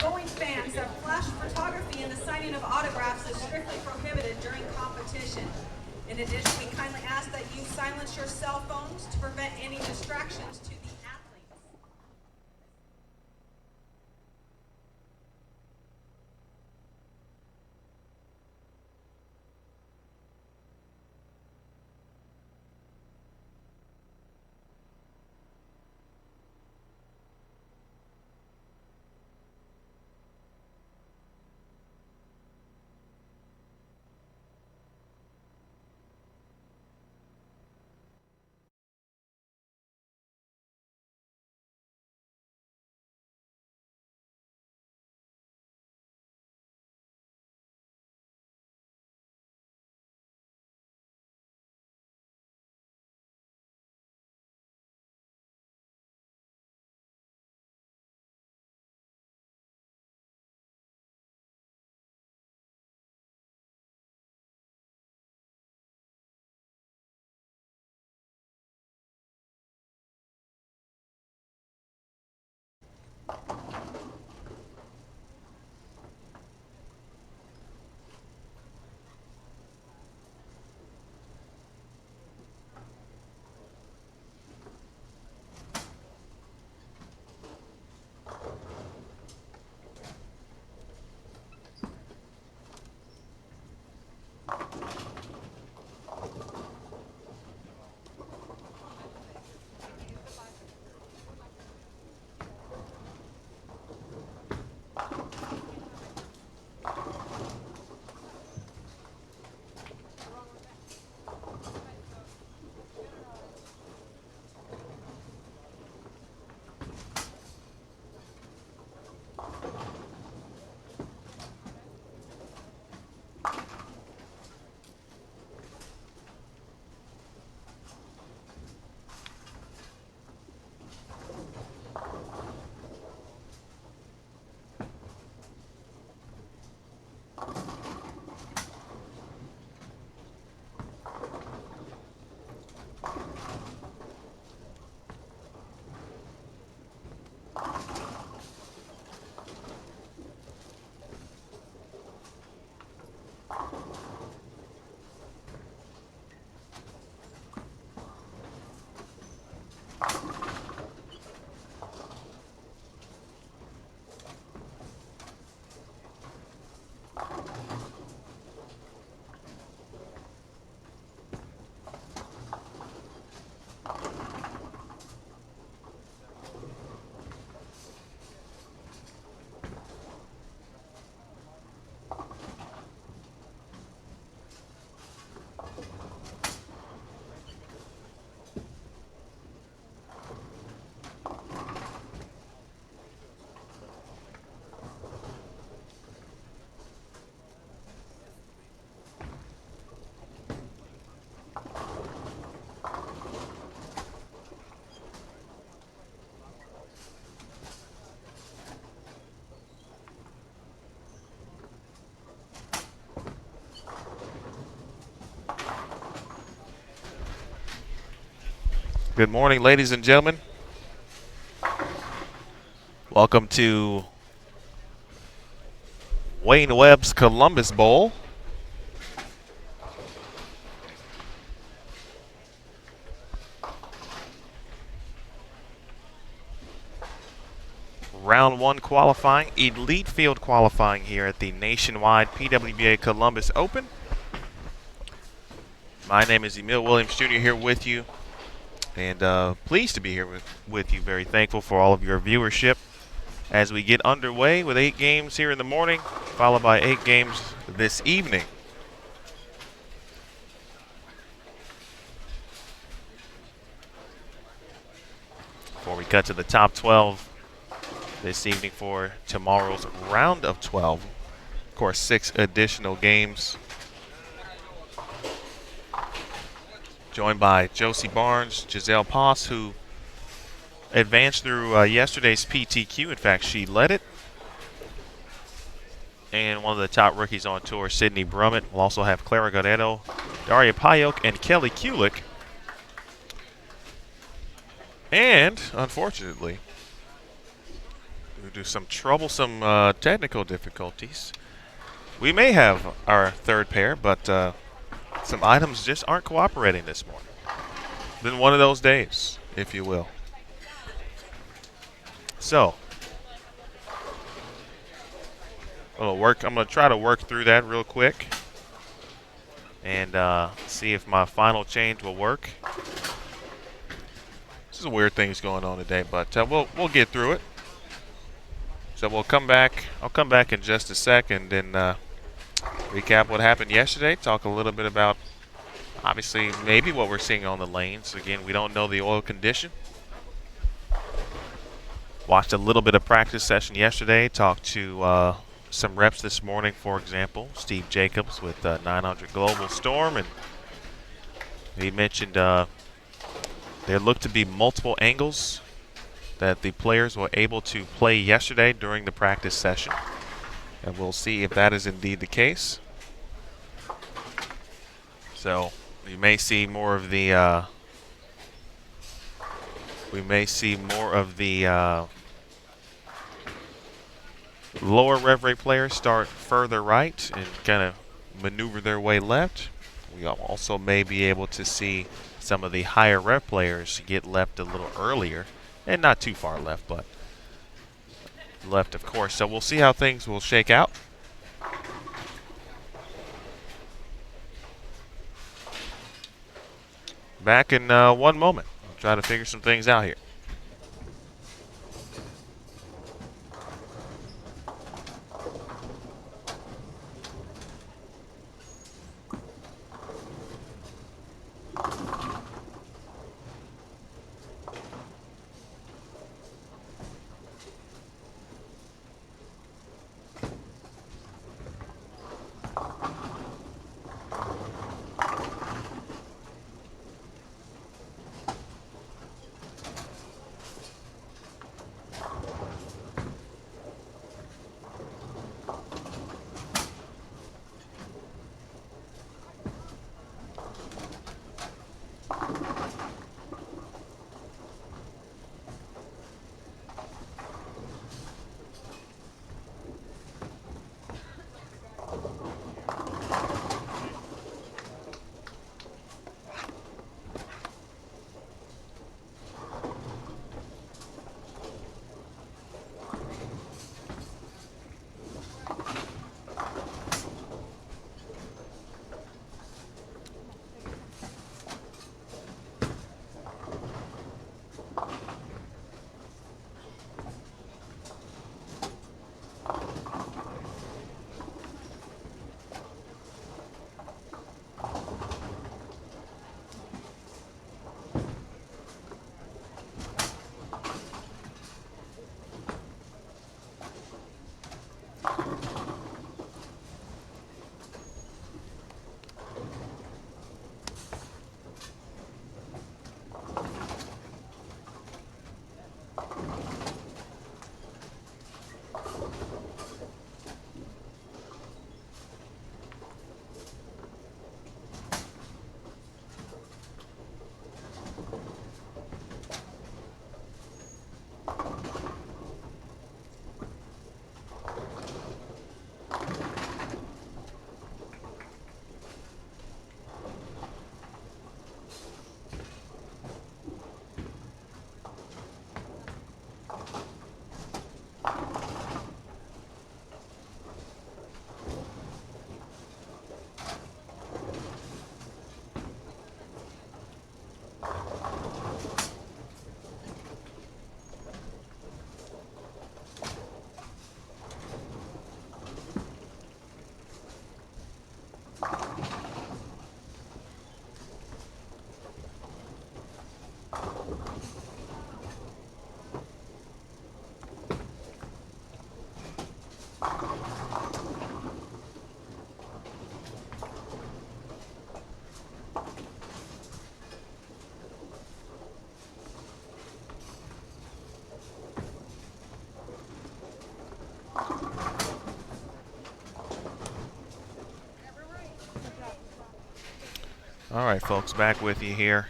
outgoing fans that flash photography and the signing of autographs is strictly prohibited during competition. In addition, we kindly ask that you silence your cell phones to prevent any distractions to the athletes. Good morning, ladies and gentlemen. Welcome to Wayne Webb's Columbus Bowl. Round 1 qualifying, elite field qualifying here at the Nationwide PWBA Columbus Open. My name is Emil Williams Jr. here with you, and pleased to be here with you. Very thankful for all of your viewership as we get underway with 8 games here in the morning, followed by 8 games this evening. Before we cut to the top 12 this evening for tomorrow's round of 12. Of course, 6 additional games. Joined by Josie Barnes, Giselle Poss, who advanced through yesterday's PTQ. In fact, she led it. And one of the top rookies on tour, Sydney Brummett. We'll also have Clara Godetto, Daria Payok, and Kelly Kulik. And, unfortunately, Due to some troublesome technical difficulties, we may have our third pair, but some items just aren't cooperating this morning. Been one of those days, if you will. So, I'm going to try to work through that real quick and see if my final change will work. This is weird things going on today, but we'll get through it. So we'll come back. I'll come back in just a second and recap what happened yesterday. Talk a little bit about, obviously, maybe what we're seeing on the lanes. Again, we don't know the oil condition. Watched a little bit of practice session yesterday. Talked to some reps this morning, for example. Steve Jacobs with 900 Global Storm. And he mentioned there looked to be multiple angles that the players were able to play yesterday during the practice session. And we'll see if that is indeed the case. So we may see more of the lower rev rate players start further right and kind of maneuver their way left. We also may be able to see some of the higher rev players get left a little earlier, and not too far left, but left, of course. So we'll see how things will shake out. Back in one moment. I'll try to figure some things out here. All right, folks, back with you here.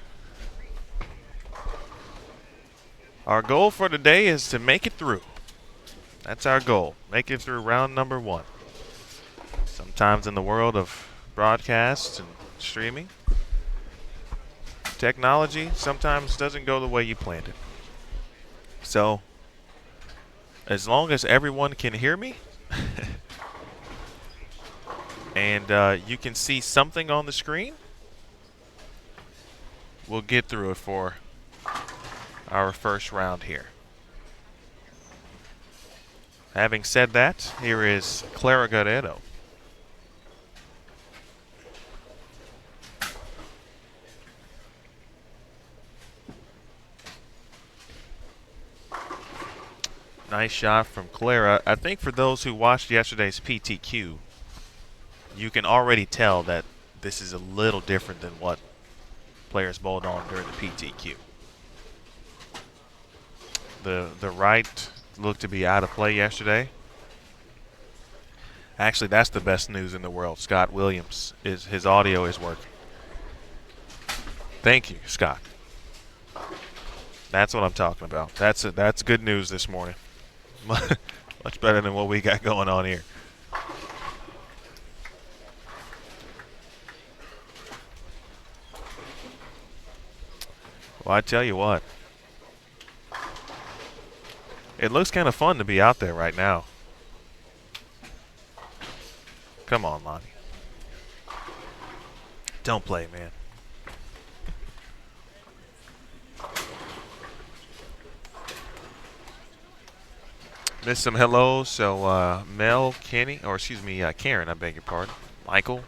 Our goal for today is to make it through. That's our goal. Make it through round number 1. Sometimes in the world of broadcasts and streaming, technology sometimes doesn't go the way you planned it. So, as long as everyone can hear me and you can see something on the screen, we'll get through it for our first round here. Having said that, here is Clara Guerrero. Nice shot from Clara. I think for those who watched yesterday's PTQ, you can already tell that this is a little different than what players bowled on during the PTQ. The right looked to be out of play yesterday. Actually, that's the best news in the world. Scott Williams, his audio is working. Thank you, Scott. That's what I'm talking about. That's good news this morning. Much better than what we got going on here. Well, I tell you what. It looks kind of fun to be out there right now. Come on, Lonnie. Don't play, man. Missed some hellos. So Mel, Kenny, or excuse me, Karen, I beg your pardon. Michael.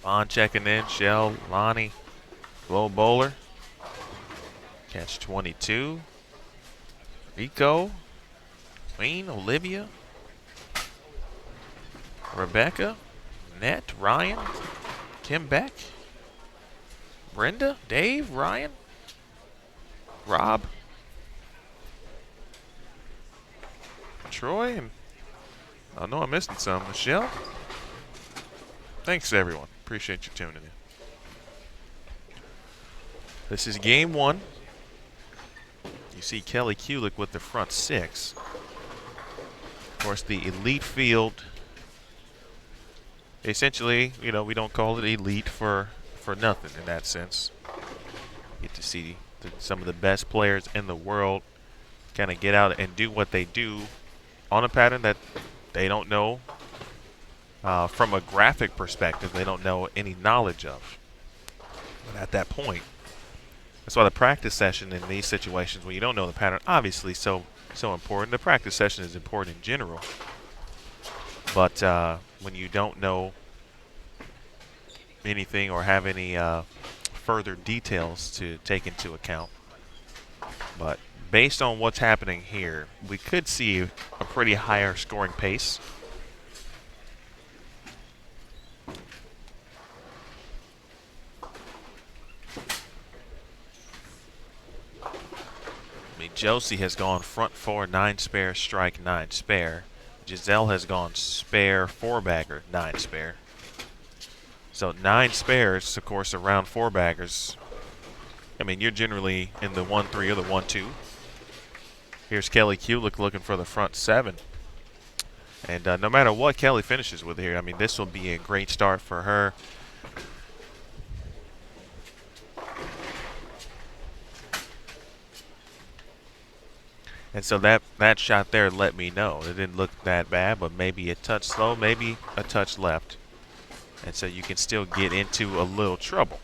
Vaughn checking in. Shell, Lonnie. Low bowler. Catch 22. Rico. Queen, Olivia. Rebecca. Annette, Ryan. Kim Beck. Brenda, Dave, Ryan. Rob. Troy, and I know I'm missing some. Michelle. Thanks, everyone. Appreciate you tuning in. This is game 1. You see Kelly Kulick with the front 6. Of course, the elite field. Essentially, you know, we don't call it elite for nothing in that sense. You get to see some of the best players in the world kind of get out and do what they do on a pattern that they don't know from a graphic perspective, they don't know any knowledge of. But at that point, that's why the practice session in these situations when you don't know the pattern, obviously so important. The practice session is important in general. But when you don't know anything or have any further details to take into account. But based on what's happening here, we could see a pretty higher scoring pace. I mean, Josie has gone front 4, 9 spare, strike 9 spare. Giselle has gone spare, 4-bagger, 9 spare. So 9 spares, of course, around 4-baggers. I mean, you're generally in the 1-3 or the 1-2. Here's Kelly Kulick looking for the front 7. And no matter what Kelly finishes with here, I mean, this will be a great start for her. And so that shot there let me know. It didn't look that bad, but maybe a touch slow, maybe a touch left. And so you can still get into a little trouble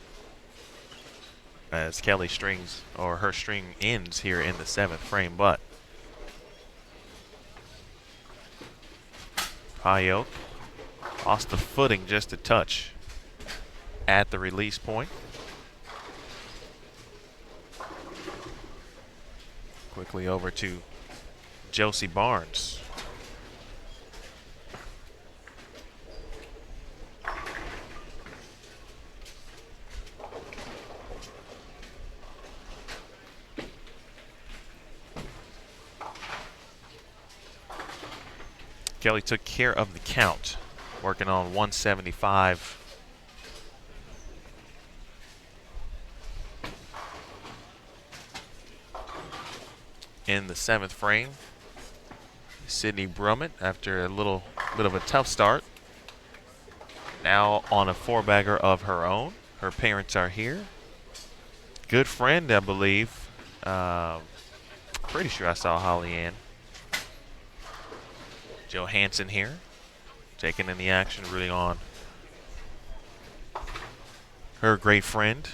as Kelly strings, or her string ends here in the 7th frame. But Payok lost the footing just a touch at the release point. Quickly over to Josie Barnes. Kelly took care of the count, working on 175. In the 7th frame. Sydney Brummett, after a little bit of a tough start, now on a four-bagger of her own. Her parents are here. Good friend, I believe. Pretty sure I saw Holly Ann Johansson here, taking in the action, rooting on her great friend.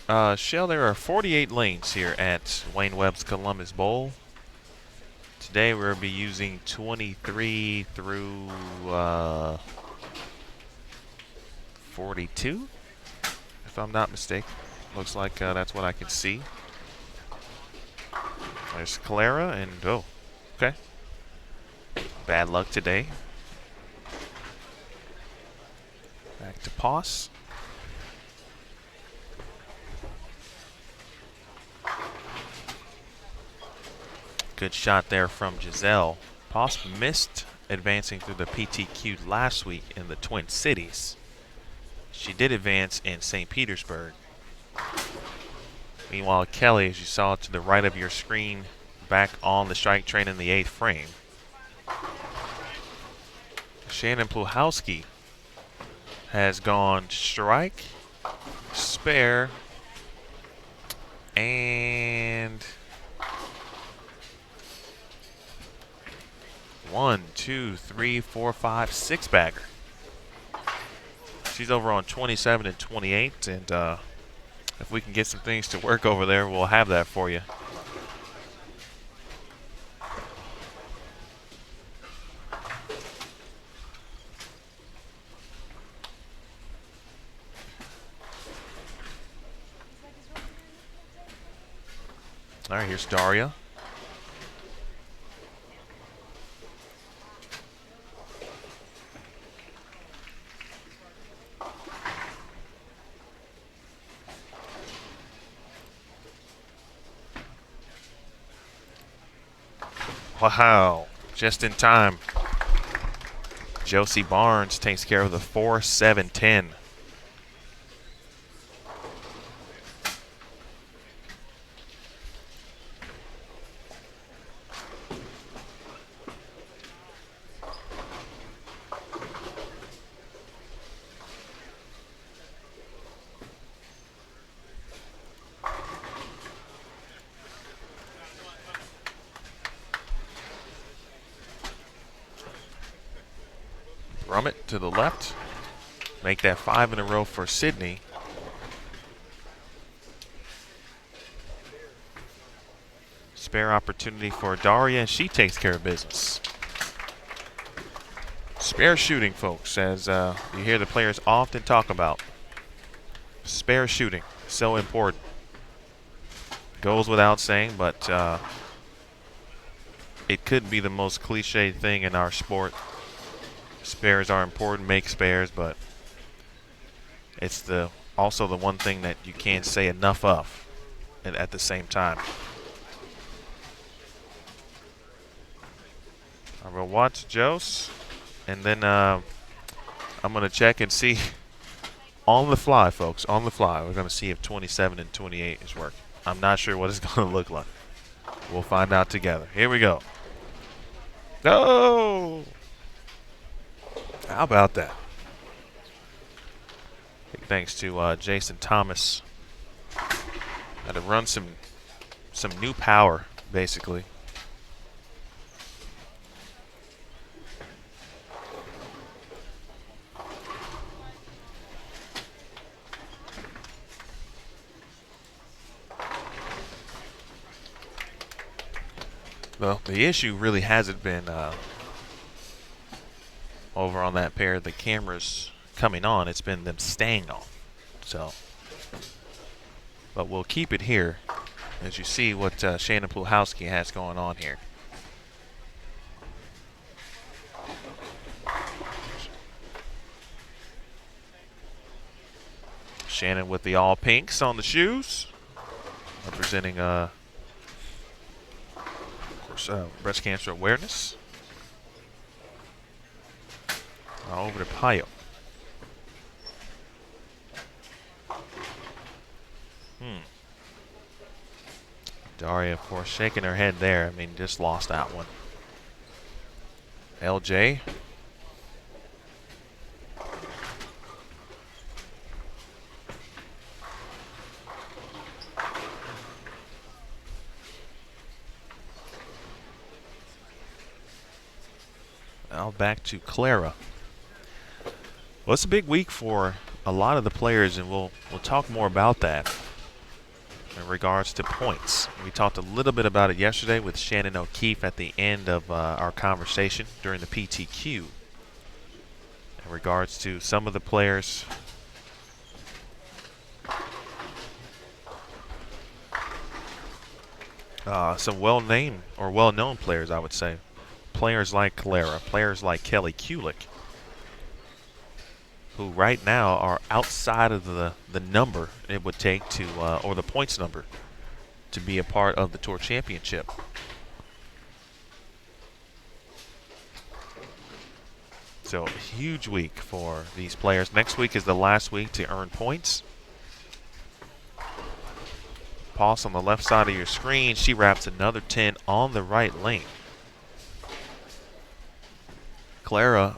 Shell, there are 48 lanes here at Wayne Webb's Columbus Bowl. Today we'll be using 23 through 42, if I'm not mistaken. Looks like that's what I can see. There's Clara, and oh, okay. Bad luck today. Back to Poss. Good shot there from Giselle. Poss missed advancing through the PTQ last week in the Twin Cities. She did advance in St. Petersburg. Meanwhile, Kelly, as you saw to the right of your screen, back on the strike train in the 8th frame. Shannon Pluhowski has gone strike, spare, and 1, 2, 3, 4, 5, 6 bagger. She's over on 27 and 28, and if we can get some things to work over there, we'll have that for you. All right, here's Daria. Wow, just in time. Josie Barnes takes care of the 4-7-10. Brummett to the left. Make that 5 in a row for Sydney. Spare opportunity for Daria, and she takes care of business. Spare shooting, folks, as you hear the players often talk about. Spare shooting, so important. Goes without saying, but it could be the most cliche thing in our sport. Spares are important, make spares, but it's also the one thing that you can't say enough of at the same time. I will watch Jose, and then I'm going to check and see on the fly, folks, on the fly. We're going to see if 27 and 28 is working. I'm not sure what it's going to look like. We'll find out together. Here we go. Oh! How about that? Big thanks to Jason Thomas. Had to run some new power, basically. Well, the issue really hasn't been over on that pair of the cameras coming on. It's been them staying on. So, but we'll keep it here as you see what Shannon Pluhowski has going on here. Shannon with the all pinks on the shoes, representing of course breast cancer awareness. Over to Payo. Daria, of course, shaking her head there. I mean, just lost that one. LJ. Now back to Clara. Well, it's a big week for a lot of the players, and we'll talk more about that in regards to points. We talked a little bit about it yesterday with Shannon O'Keefe at the end of our conversation during the PTQ in regards to some of the players some well-named or well-known players, I would say. Players like Clara, players like Kelly Kulick, who right now are outside of the number it would take to, or the points number, to be a part of the Tour Championship. So a huge week for these players. Next week is the last week to earn points. Pause on the left side of your screen. She wraps another 10 on the right lane. Clara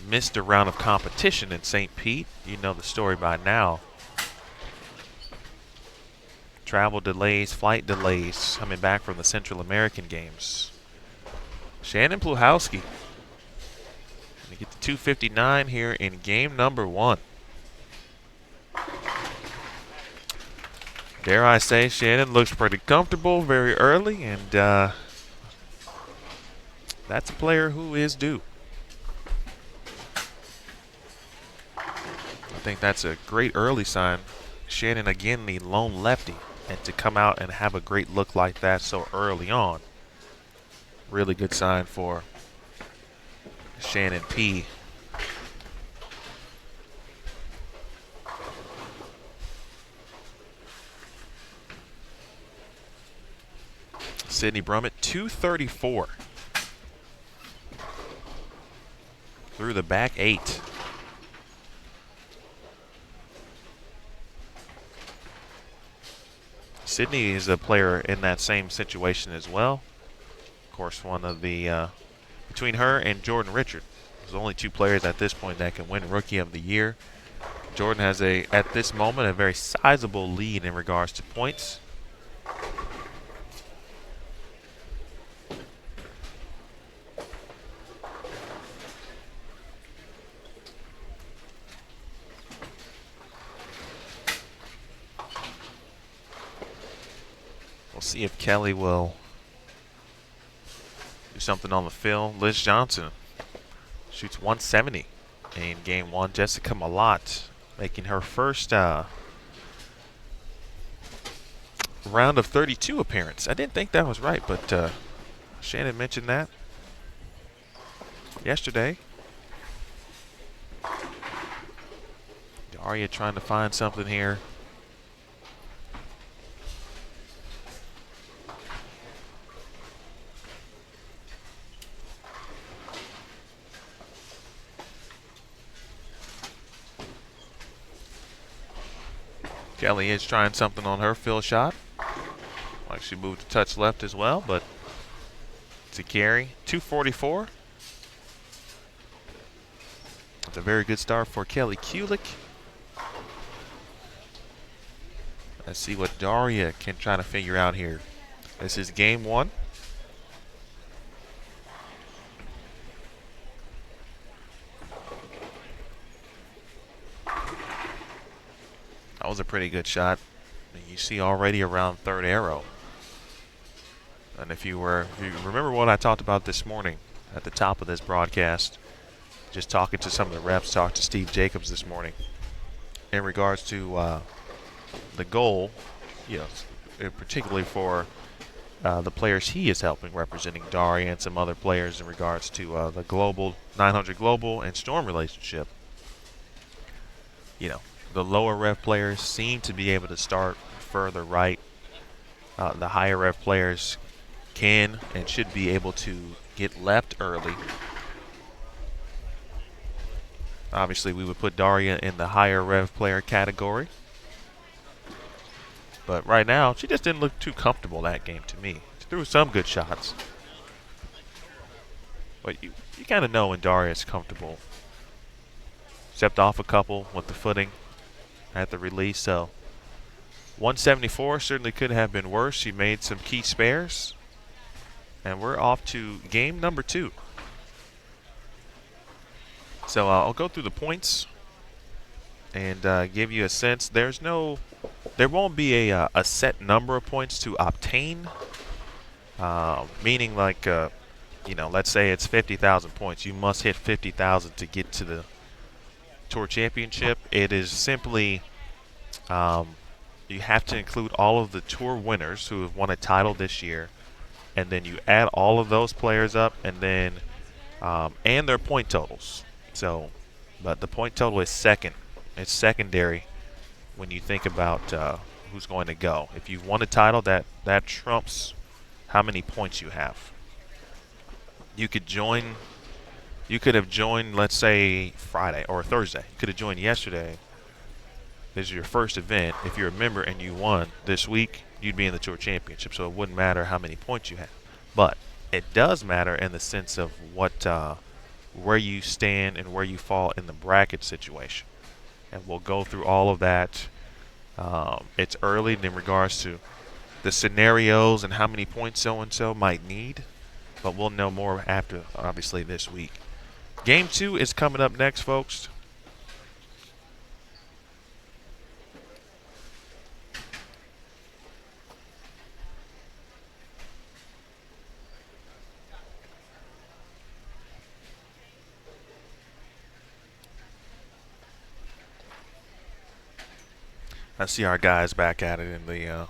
missed a round of competition in St. Pete. You know the story by now. Travel delays, flight delays, coming back from the Central American Games. Shannon Pluhowski going to get to 259 here in game number 1. Dare I say, Shannon looks pretty comfortable very early, and that's a player who is due. I think that's a great early sign. Shannon, again, the lone lefty, and to come out and have a great look like that so early on, really good sign for Shannon P. Sydney Brummett, 234. Through the back 8. Sydney is a player in that same situation as well. Of course, one of the, between her and Jordan Richard, there's only 2 players at this point that can win Rookie of the Year. Jordan has, at this moment, a very sizable lead in regards to points. We'll see if Kelly will do something on the field. Liz Johnson shoots 170 in game 1. Jessica Malott making her first round of 32 appearance. I didn't think that was right, but Shannon mentioned that yesterday. Daria trying to find something here. Kelly is trying something on her field shot. Like she moved to touch left as well, but to carry. 244. That's a very good start for Kelly Kulick. Let's see what Daria can try to figure out here. This is game 1. That was a pretty good shot. You see already around third arrow. And if you remember what I talked about this morning at the top of this broadcast, just talking to some of the reps, talked to Steve Jacobs this morning in regards to the goal, particularly for the players he is helping, representing Daria and some other players in regards to the global 900 global and Storm relationship. The lower rev players seem to be able to start further right. The higher rev players can and should be able to get left early. Obviously, we would put Daria in the higher rev player category. But right now, she just didn't look too comfortable that game to me. She threw some good shots. But you kind of know when Daria's comfortable. Stepped off a couple with the footing at the release, so 174 certainly could have been worse. She made some key spares, and we're off to game number 2. So I'll go through the points and give you a sense. There won't be a set number of points to obtain, meaning like, let's say it's 50,000 points. You must hit 50,000 to get to the Tour Championship. It is simply you have to include all of the Tour winners who have won a title this year, and then you add all of those players up, and then and their point totals. So, but the point total is second. It's secondary when you think about who's going to go. If you've won a title, that trumps how many points you have. You could have joined, let's say, Friday or Thursday. You could have joined yesterday. This is your first event. If you're a member and you won this week, you'd be in the Tour Championship. So it wouldn't matter how many points you have. But it does matter in the sense of where you stand and where you fall in the bracket situation. And we'll go through all of that. It's early in regards to the scenarios and how many points so-and-so might need. But we'll know more after, obviously, this week. Game 2 is coming up next, folks. I see our guys back at it in the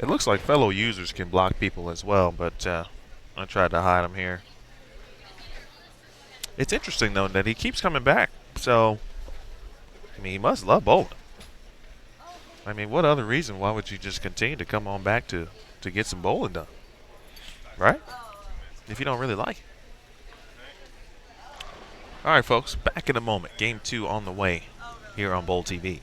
it looks like fellow users can block people as well, but I tried to hide them here. It's interesting, though, that he keeps coming back. So, I mean, he must love bowling. I mean, what other reason? Why would you just continue to come on back to get some bowling done? Right? If you don't really like it. All right, folks, back in a moment. Game 2 on the way here on Bowl TV.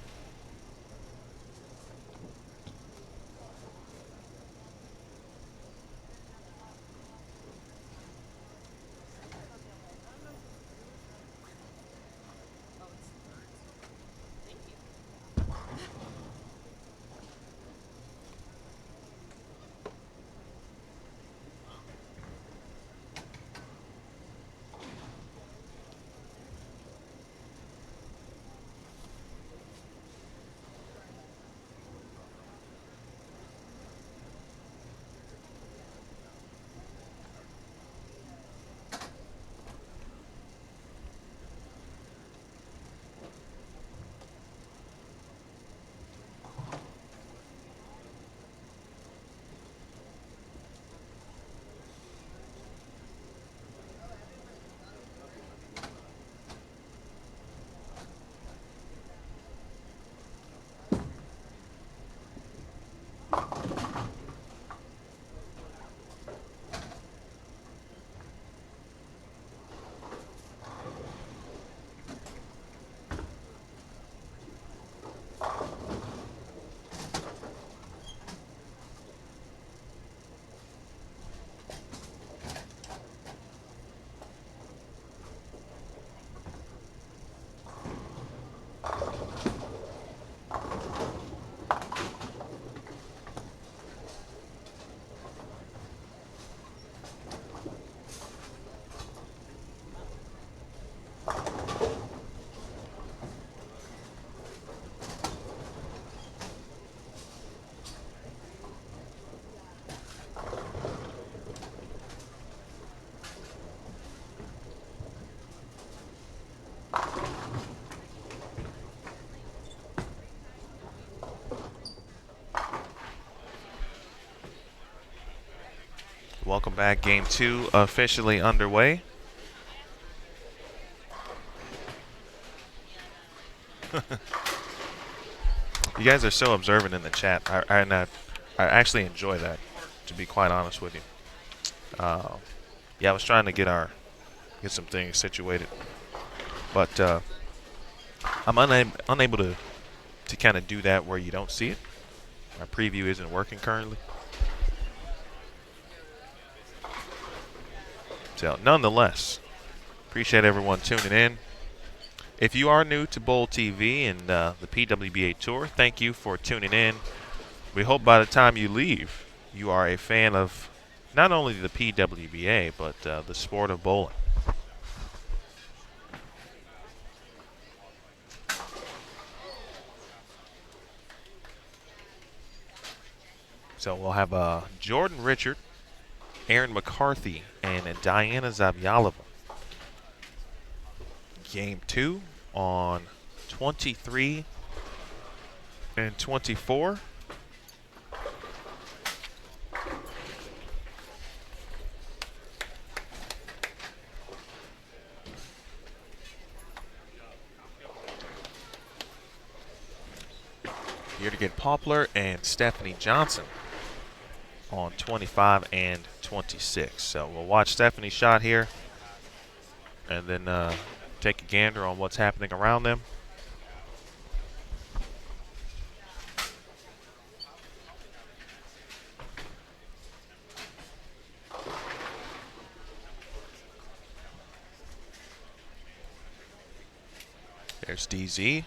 Welcome back. Game 2 officially underway. You guys are so observant in the chat. I actually enjoy that, to be quite honest with you. Yeah, I was trying to get some things situated, but I'm unable to kind of do that where you don't see it. My preview isn't working currently. So, nonetheless, appreciate everyone tuning in. If you are new to Bowl TV and the PWBA Tour, thank you for tuning in. We hope by the time you leave, you are a fan of not only the PWBA, but the sport of bowling. So we'll have Jordan Richard, Aaron McCarthy, and Diana Zavyalova. Game 2 on 23 and 24. Here to get Poplar and Stephanie Johnson on 25 and 26. So we'll watch Stephanie's shot here and then take a gander on what's happening around them. There's DZ.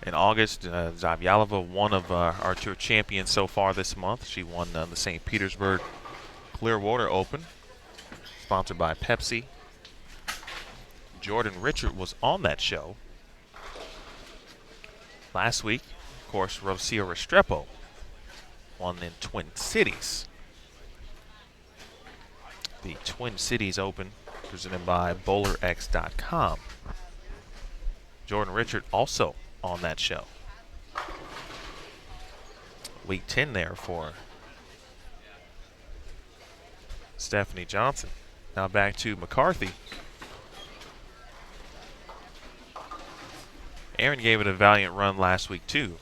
In August, Zavyalova, one of our tour champions so far this month. She won the St. Petersburg Clearwater Open, sponsored by Pepsi. Jordan Richard was on that show last week. Of course, Rocio Restrepo won in Twin Cities. The Twin Cities Open, presented by BowlerX.com. Jordan Richard also on that show. Week 10 there for Stephanie Johnson. Now back to McCarthy. Aaron gave it a valiant run last week too.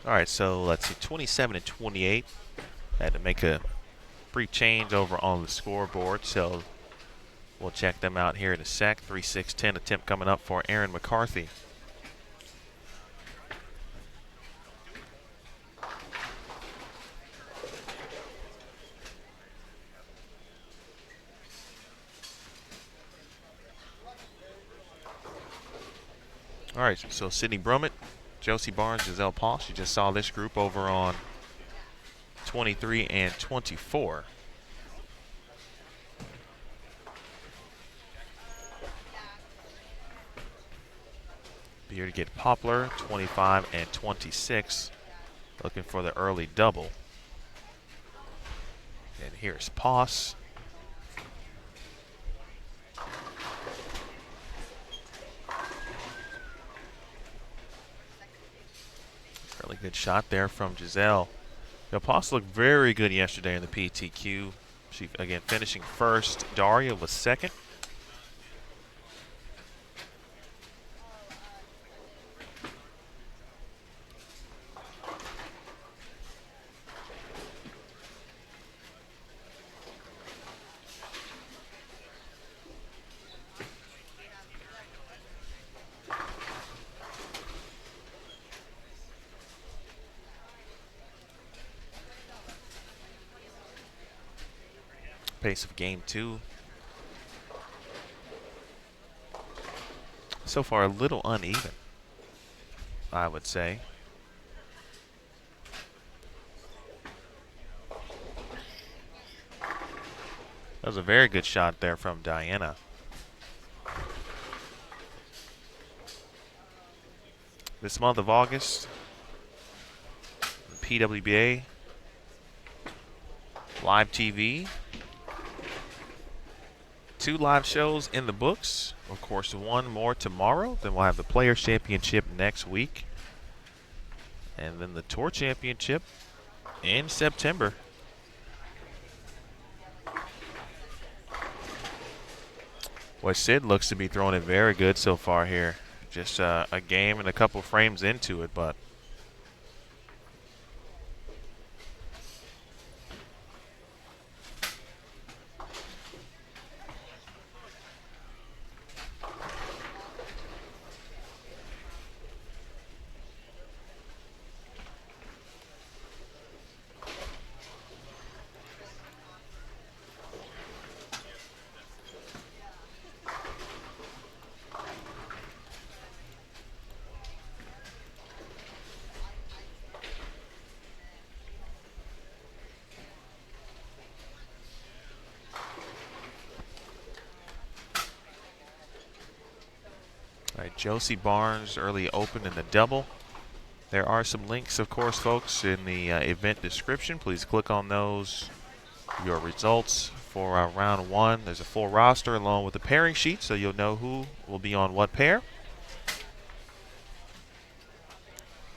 All right, so let's see, 27 and 28. Had to make a brief change over on the scoreboard, so we'll check them out here in a sec. 3-6-10 attempt coming up for Aaron McCarthy. All right, so Sydney Brummett, Josie Barnes, Giselle Posh. You just saw this group over on 23 and 24. Here to get Poplar, 25 and 26. Looking for the early double. And here's Poss. Really good shot there from Giselle. Poss looked very good yesterday in the PTQ. She, again, finishing first. Daria was second. Pace of game 2. So far, a little uneven, I would say. That was a very good shot there from Diana. This month of August, PWBA live TV. 2 live shows in the books. Of course, 1 more tomorrow. Then we'll have the Players Championship next week. And then the Tour Championship in September. Well, Sid looks to be throwing it very good so far here. Just a game and a couple frames into it, but all right, Josie Barnes early open in the double. There are some links, of course, folks, in the event description. Please click on those. Your results for round 1. There's a full roster along with the pairing sheet, so you'll know who will be on what pair.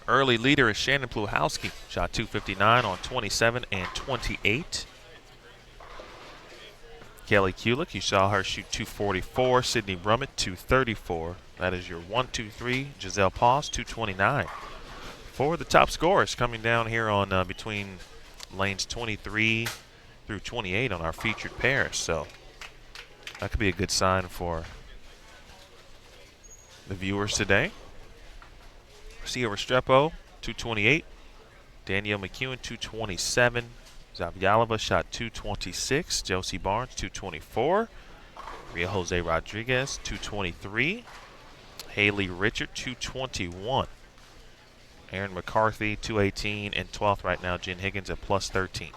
Early leader is Shannon Pluhowski. Shot 259 on 27 and 28. Kelly Kulick, you saw her shoot 244. Sydney Brummett, 234. That is your 1, 2, 3. Giselle Paws, 229. For the top scorers coming down here on between lanes 23 through 28 on our featured pairs. So that could be a good sign for the viewers today. Sia Restrepo, 228. Danielle McEwen, 227. Zavyalova shot 226. Josie Barnes, 224. Ria Jose Rodriguez, 223. Haley Richard, 221. Aaron McCarthy, 218. And 12th right now, Jen Higgins at plus 13.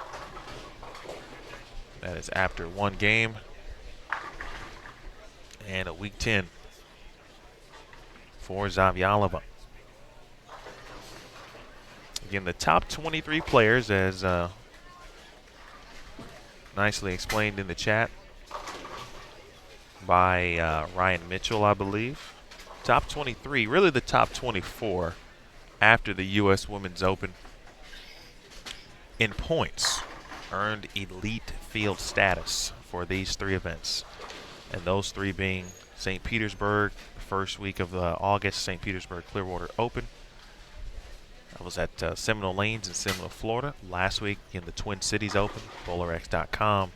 That is after 1 game and a week 10 for Zavyalova. Again, the top 23 players, as nicely explained in the chat by Ryan Mitchell, I believe. Top 23, really the top 24 after the U.S. Women's Open in points earned elite field status for these 3 events. And those 3 being St. Petersburg, the first week of August, St. Petersburg Clearwater Open. I was at Seminole Lanes in Seminole, Florida. Last week in the Twin Cities Open, BowlerX.com.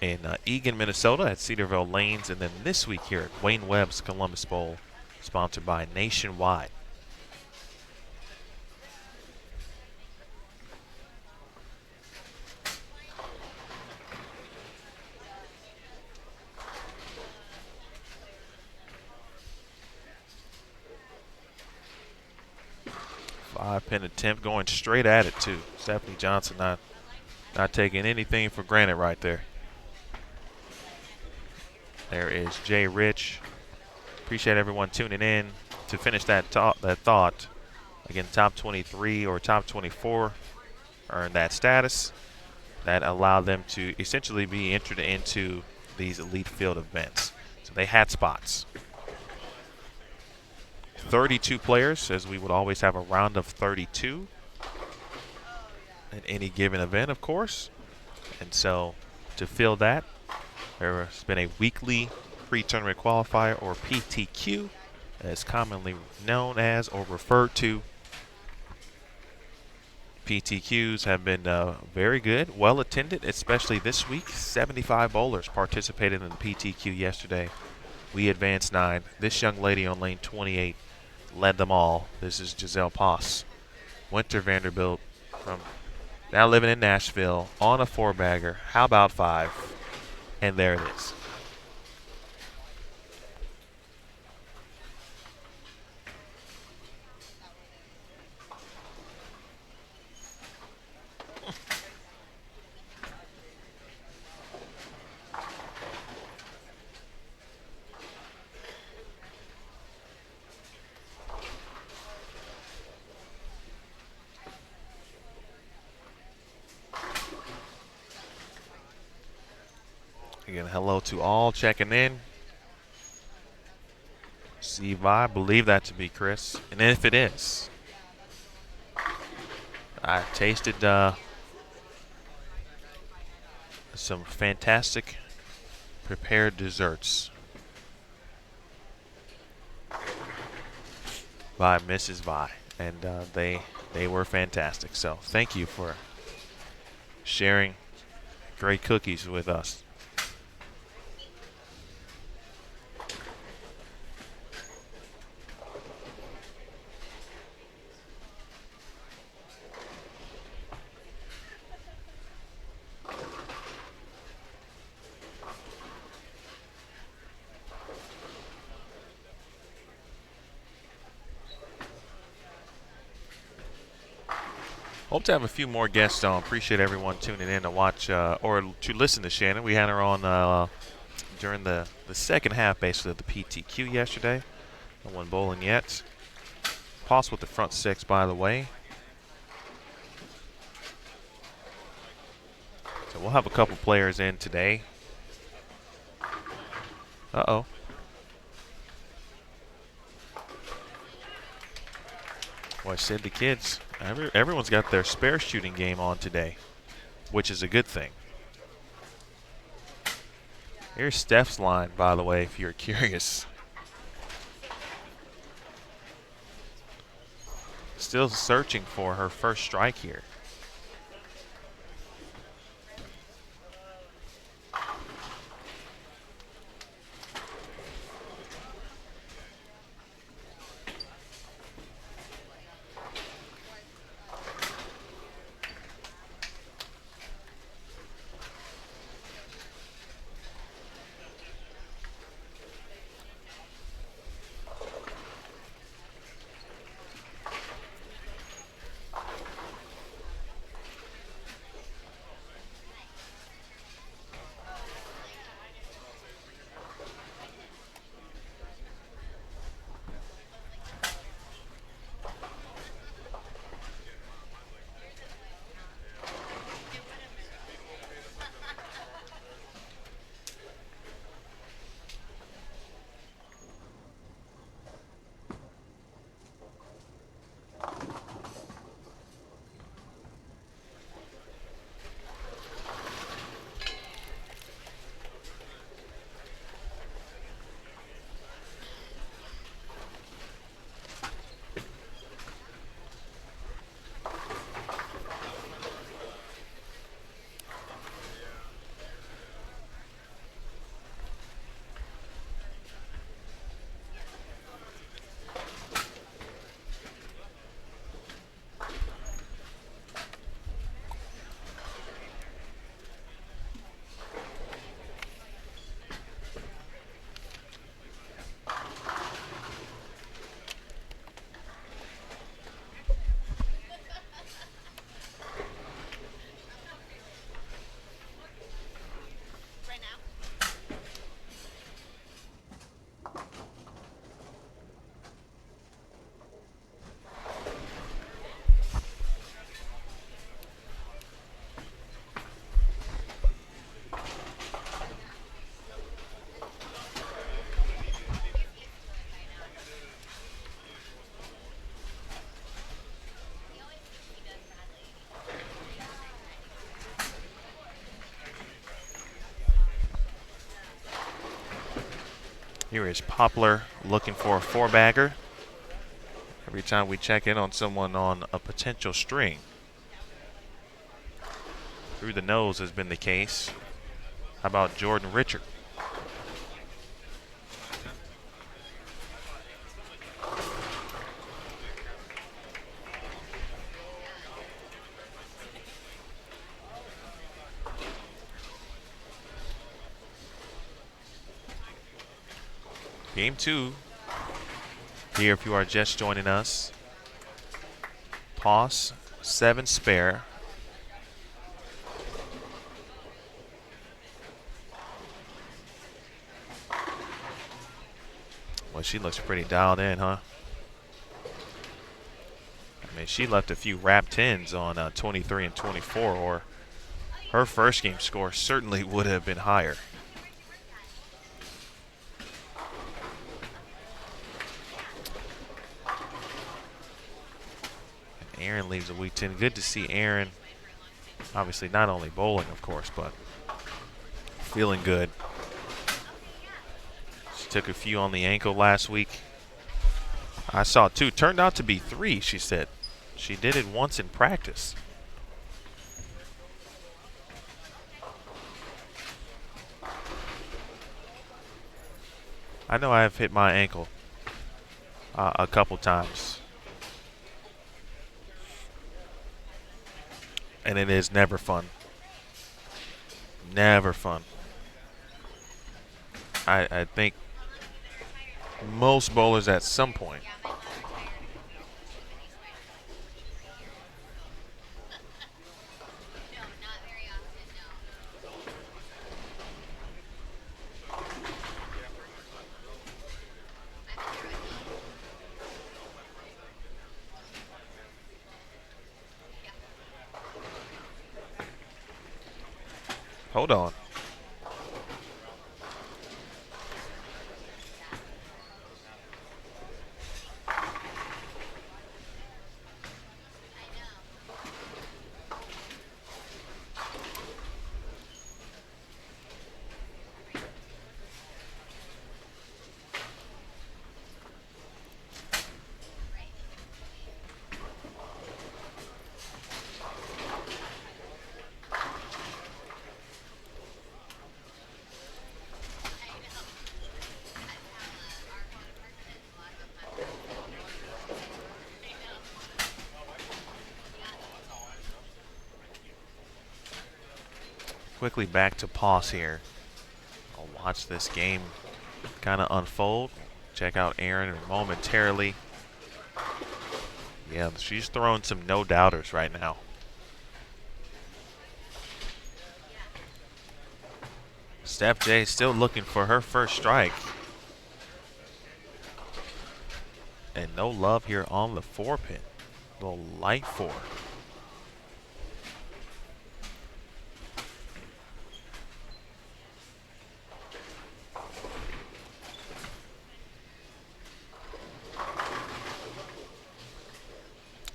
In Eagan, Minnesota at Cedarville Lanes. And then this week here at Wayne Webb's Columbus Bowl, sponsored by Nationwide. Five-pin attempt going straight at it, too. Stephanie Johnson not taking anything for granted right there. There is Jay Rich. Appreciate everyone tuning in to finish that thought. Again, top 23 or top 24 earned that status. That allowed them to essentially be entered into these elite field events. So they had spots. 32 players, as we would always have a round of 32 at any given event, of course. And so to fill that, there has been a weekly pre-tournament qualifier, or PTQ, as commonly known as or referred to. PTQs have been very good, well attended, especially this week. 75 bowlers participated in the PTQ yesterday. We advanced 9. This young lady on lane 28 led them all. This is Giselle Paws. Winter Vanderbilt from now living in Nashville on a 4-bagger. How about 5? And there it is. Again, hello to all checking in. Steve, I believe that to be Chris. And if it is, I tasted some fantastic prepared desserts by Mrs. Vi, and they were fantastic. So thank you for sharing great cookies with us. Hope to have a few more guests on. Appreciate everyone tuning in to watch or to listen to Shannon. We had her on during the second half, basically, of the PTQ yesterday. No one bowling yet. Possible with the front 6, by the way. So we'll have a couple players in today. Uh-oh. Well, I said the kids, everyone's got their spare shooting game on today, which is a good thing. Here's Steph's line, by the way, if you're curious. Still searching for her first strike here. Here is Poplar looking for a 4-bagger. Every time we check in on someone on a potential string. Through the nose has been the case. How about Jordan Richard? Game 2 here if you are just joining us. Toss, 7 spare. Well, she looks pretty dialed in, huh? I mean, she left a few wrap 10s on 23 and 24, or her first game score certainly would have been higher. And Aaron leaves a week 10. Good to see Aaron. Obviously, not only bowling, of course, but feeling good. She took a few on the ankle last week. I saw 2. Turned out to be 3, she said. She did it once in practice. I know I have hit my ankle a couple times. And it is never fun. Never fun. I think most bowlers at some point hold on. Quickly back to pause here. I'll watch this game kind of unfold. Check out Aaron momentarily. Yeah, she's throwing some no-doubters right now. Steph J still looking for her first strike. And no love here on the 4-pin. Little light 4.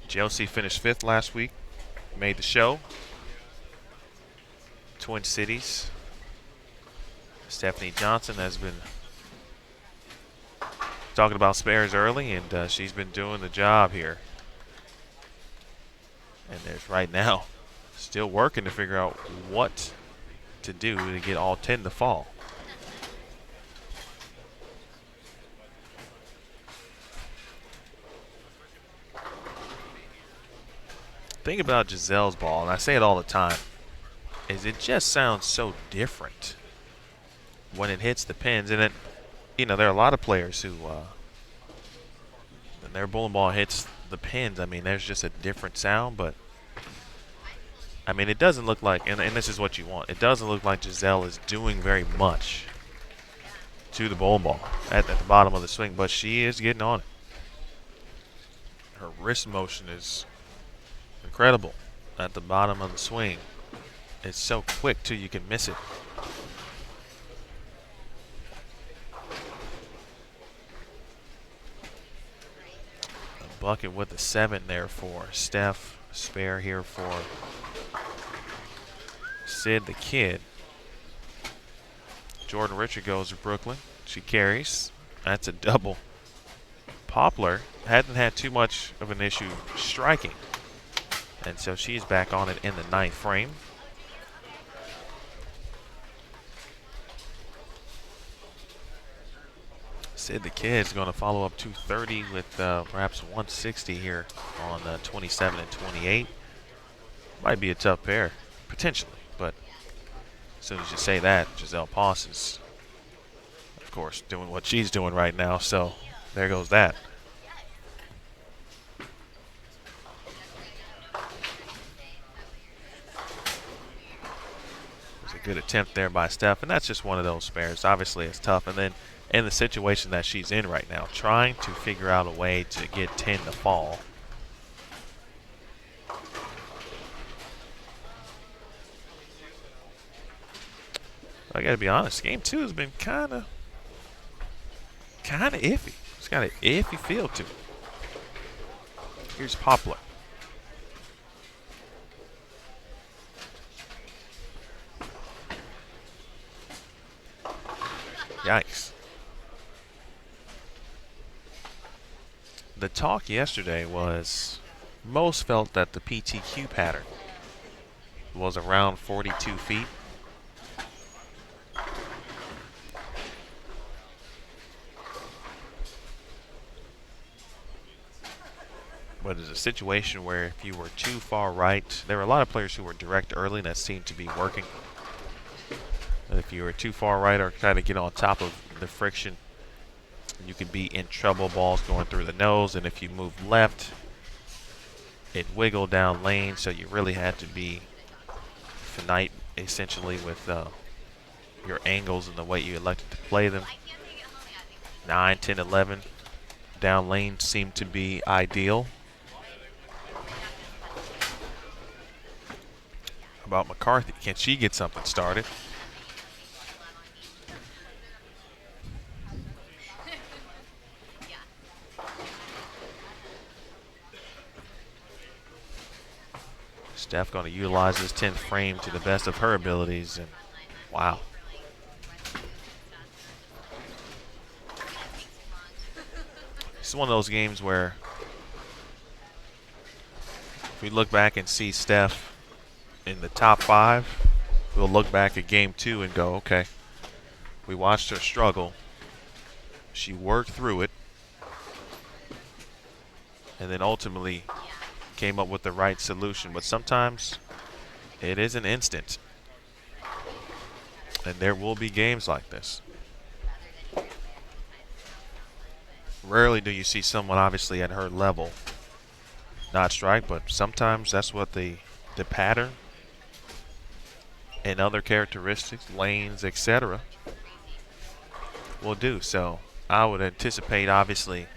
Chelsea finished 5th last week. Made the show. Twin Cities. Stephanie Johnson has been talking about spares early, and she's been doing the job here. And there's right now still working to figure out what to do to get all 10 to fall. Thing about Giselle's ball, and I say it all the time, is it just sounds so different when it hits the pins. And it, you know, there are a lot of players who, when their bowling ball hits the pins, I mean, there's just a different sound. But I mean, it doesn't look like, and this is what you want, it doesn't look like Giselle is doing very much to the bowling ball at the bottom of the swing, but she is getting on it. Her wrist motion is incredible at the bottom of the swing. It's so quick too, you can miss it. A bucket with a 7 there for Steph. Spare here for Sid the Kid. Jordan Richard goes to Brooklyn. She carries. That's a double. Poplar hadn't had too much of an issue striking, and so she's back on it in the 9th frame. Sid the Kid's going to follow up 230 with perhaps 160 here on 27 and 28. Might be a tough pair, potentially, but as soon as you say that, Giselle Pauses of course, doing what she's doing right now. So there goes that. It's a good attempt there by Steph, and that's just one of those spares. Obviously, it's tough. And then in the situation that she's in right now, trying to figure out a way to get 10 to fall. I got to be honest, game 2 has been kind of iffy. It's got an iffy feel to it. Here's Poplar. Yikes. The talk yesterday was most felt that the PTQ pattern was around 42 feet. But it's a situation where if you were too far right, there were a lot of players who were direct early and that seemed to be working. And if you were too far right or try to get on top of the friction, you could be in trouble, balls going through the nose. And if you move left, it wiggled down lane, so you really had to be finite essentially with your angles and the way you elected to play them. 9, 10, 11 down lane seemed to be ideal. About McCarthy, can she get something started? Steph going to utilize this 10th frame to the best of her abilities, and wow. This is one of those games where if we look back and see Steph in the top 5, we'll look back at game 2 and go, okay, we watched her struggle. She worked through it, and then ultimately came up with the right solution. But sometimes it is an instant, and there will be games like this. Rarely do you see someone obviously at her level not strike, but sometimes that's what the pattern and other characteristics, lanes, etc., will do. So I would anticipate, obviously,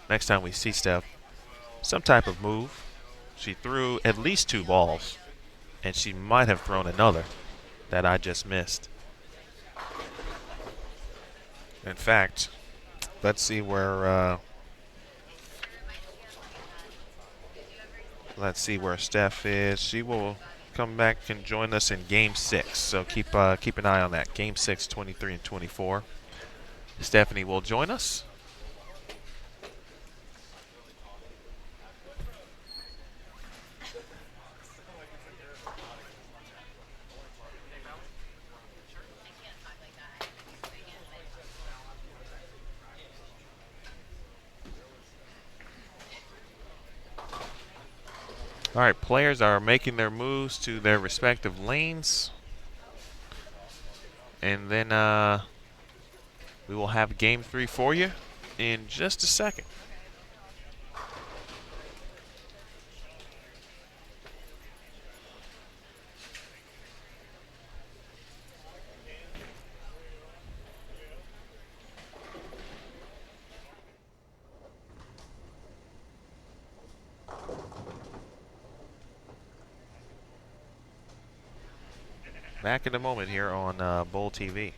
next time we see Steph, some type of move. She threw at least 2 balls, and she might have thrown another that I just missed. In fact, let's see where Steph is. She will come back and join us in Game 6. So keep an eye on that. Game 6, 23 and 24. Stephanie will join us. All right, players are making their moves to their respective lanes. And then we will have Game 3 for you in just a second. Back in a moment here on Bowl TV.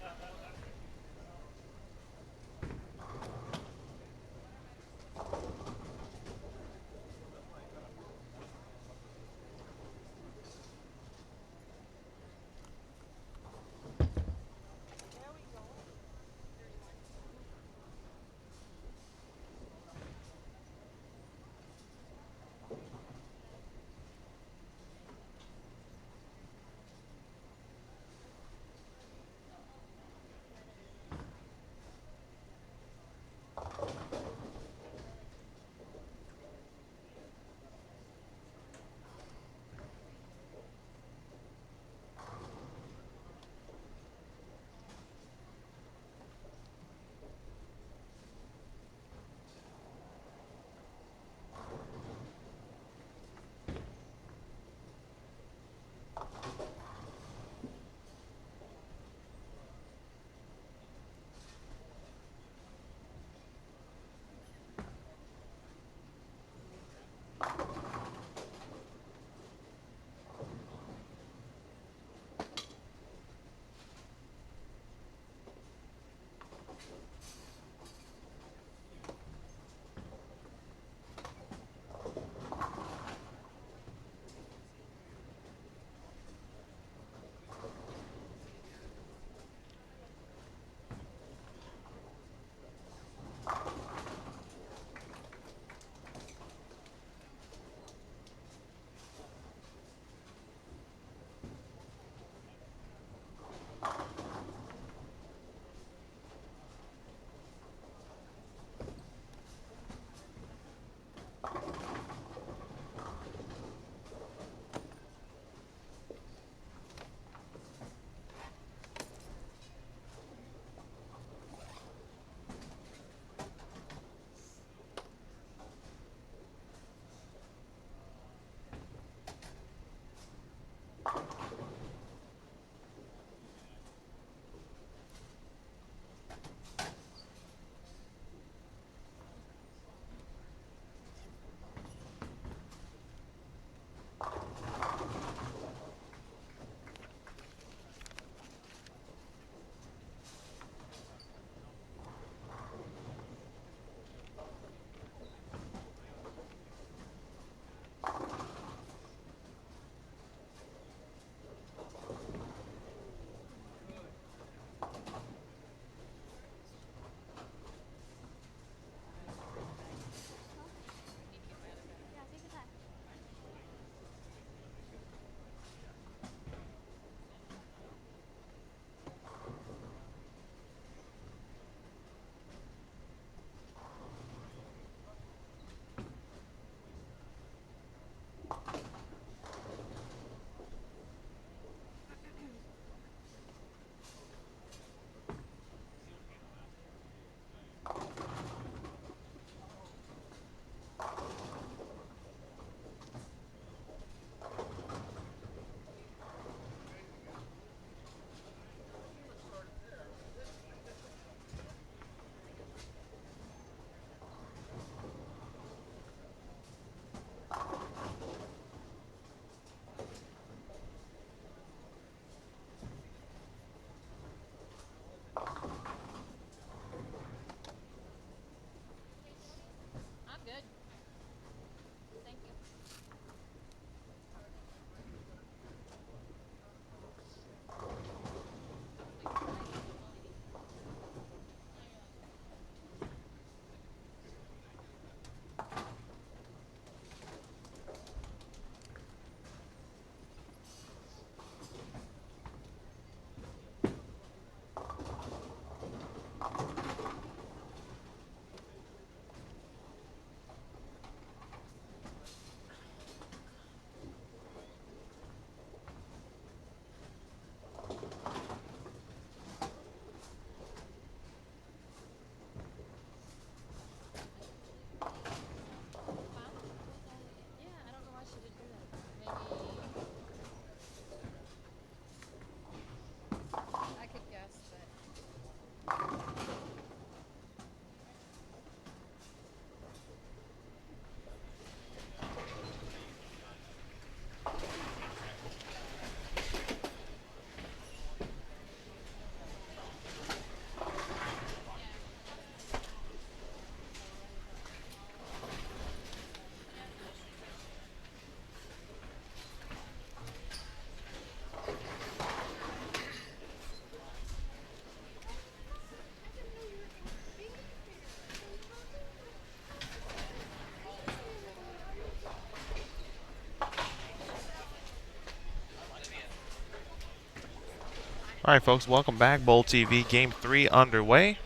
All right, folks, welcome back. Bowl TV Game 3 underway.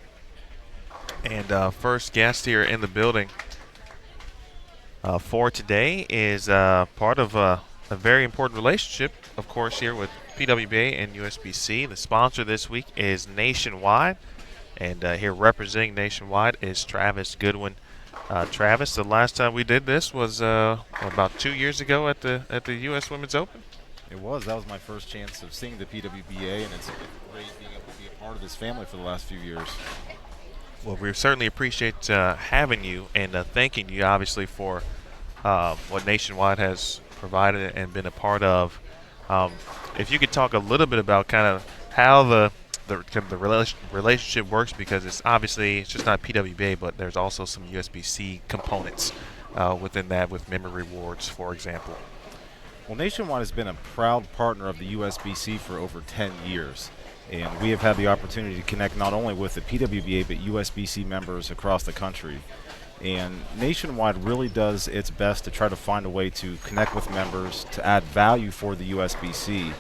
And first guest here in the building for today is part of a very important relationship, of course, here with PWBA and USBC. The sponsor this week is Nationwide, and here representing Nationwide is Travis Goodwin. Travis, the last time we did this was about 2 years ago at the U.S. Women's Open. It was. That was my first chance of seeing the PWBA, and it's great being able to be a part of this family for the last few years. Well, we certainly appreciate having you and thanking you, obviously, for what Nationwide has provided and been a part of. If you could talk a little bit about kind of how the relationship works, because it's just not PWBA, but there's also some USBC components within that, with member rewards, for example. Well, Nationwide has been a proud partner of the USBC for over 10 years, and we have had the opportunity to connect not only with the PWBA but USBC members across the country. And Nationwide really does its best to try to find a way to connect with members, to add value for the USBC.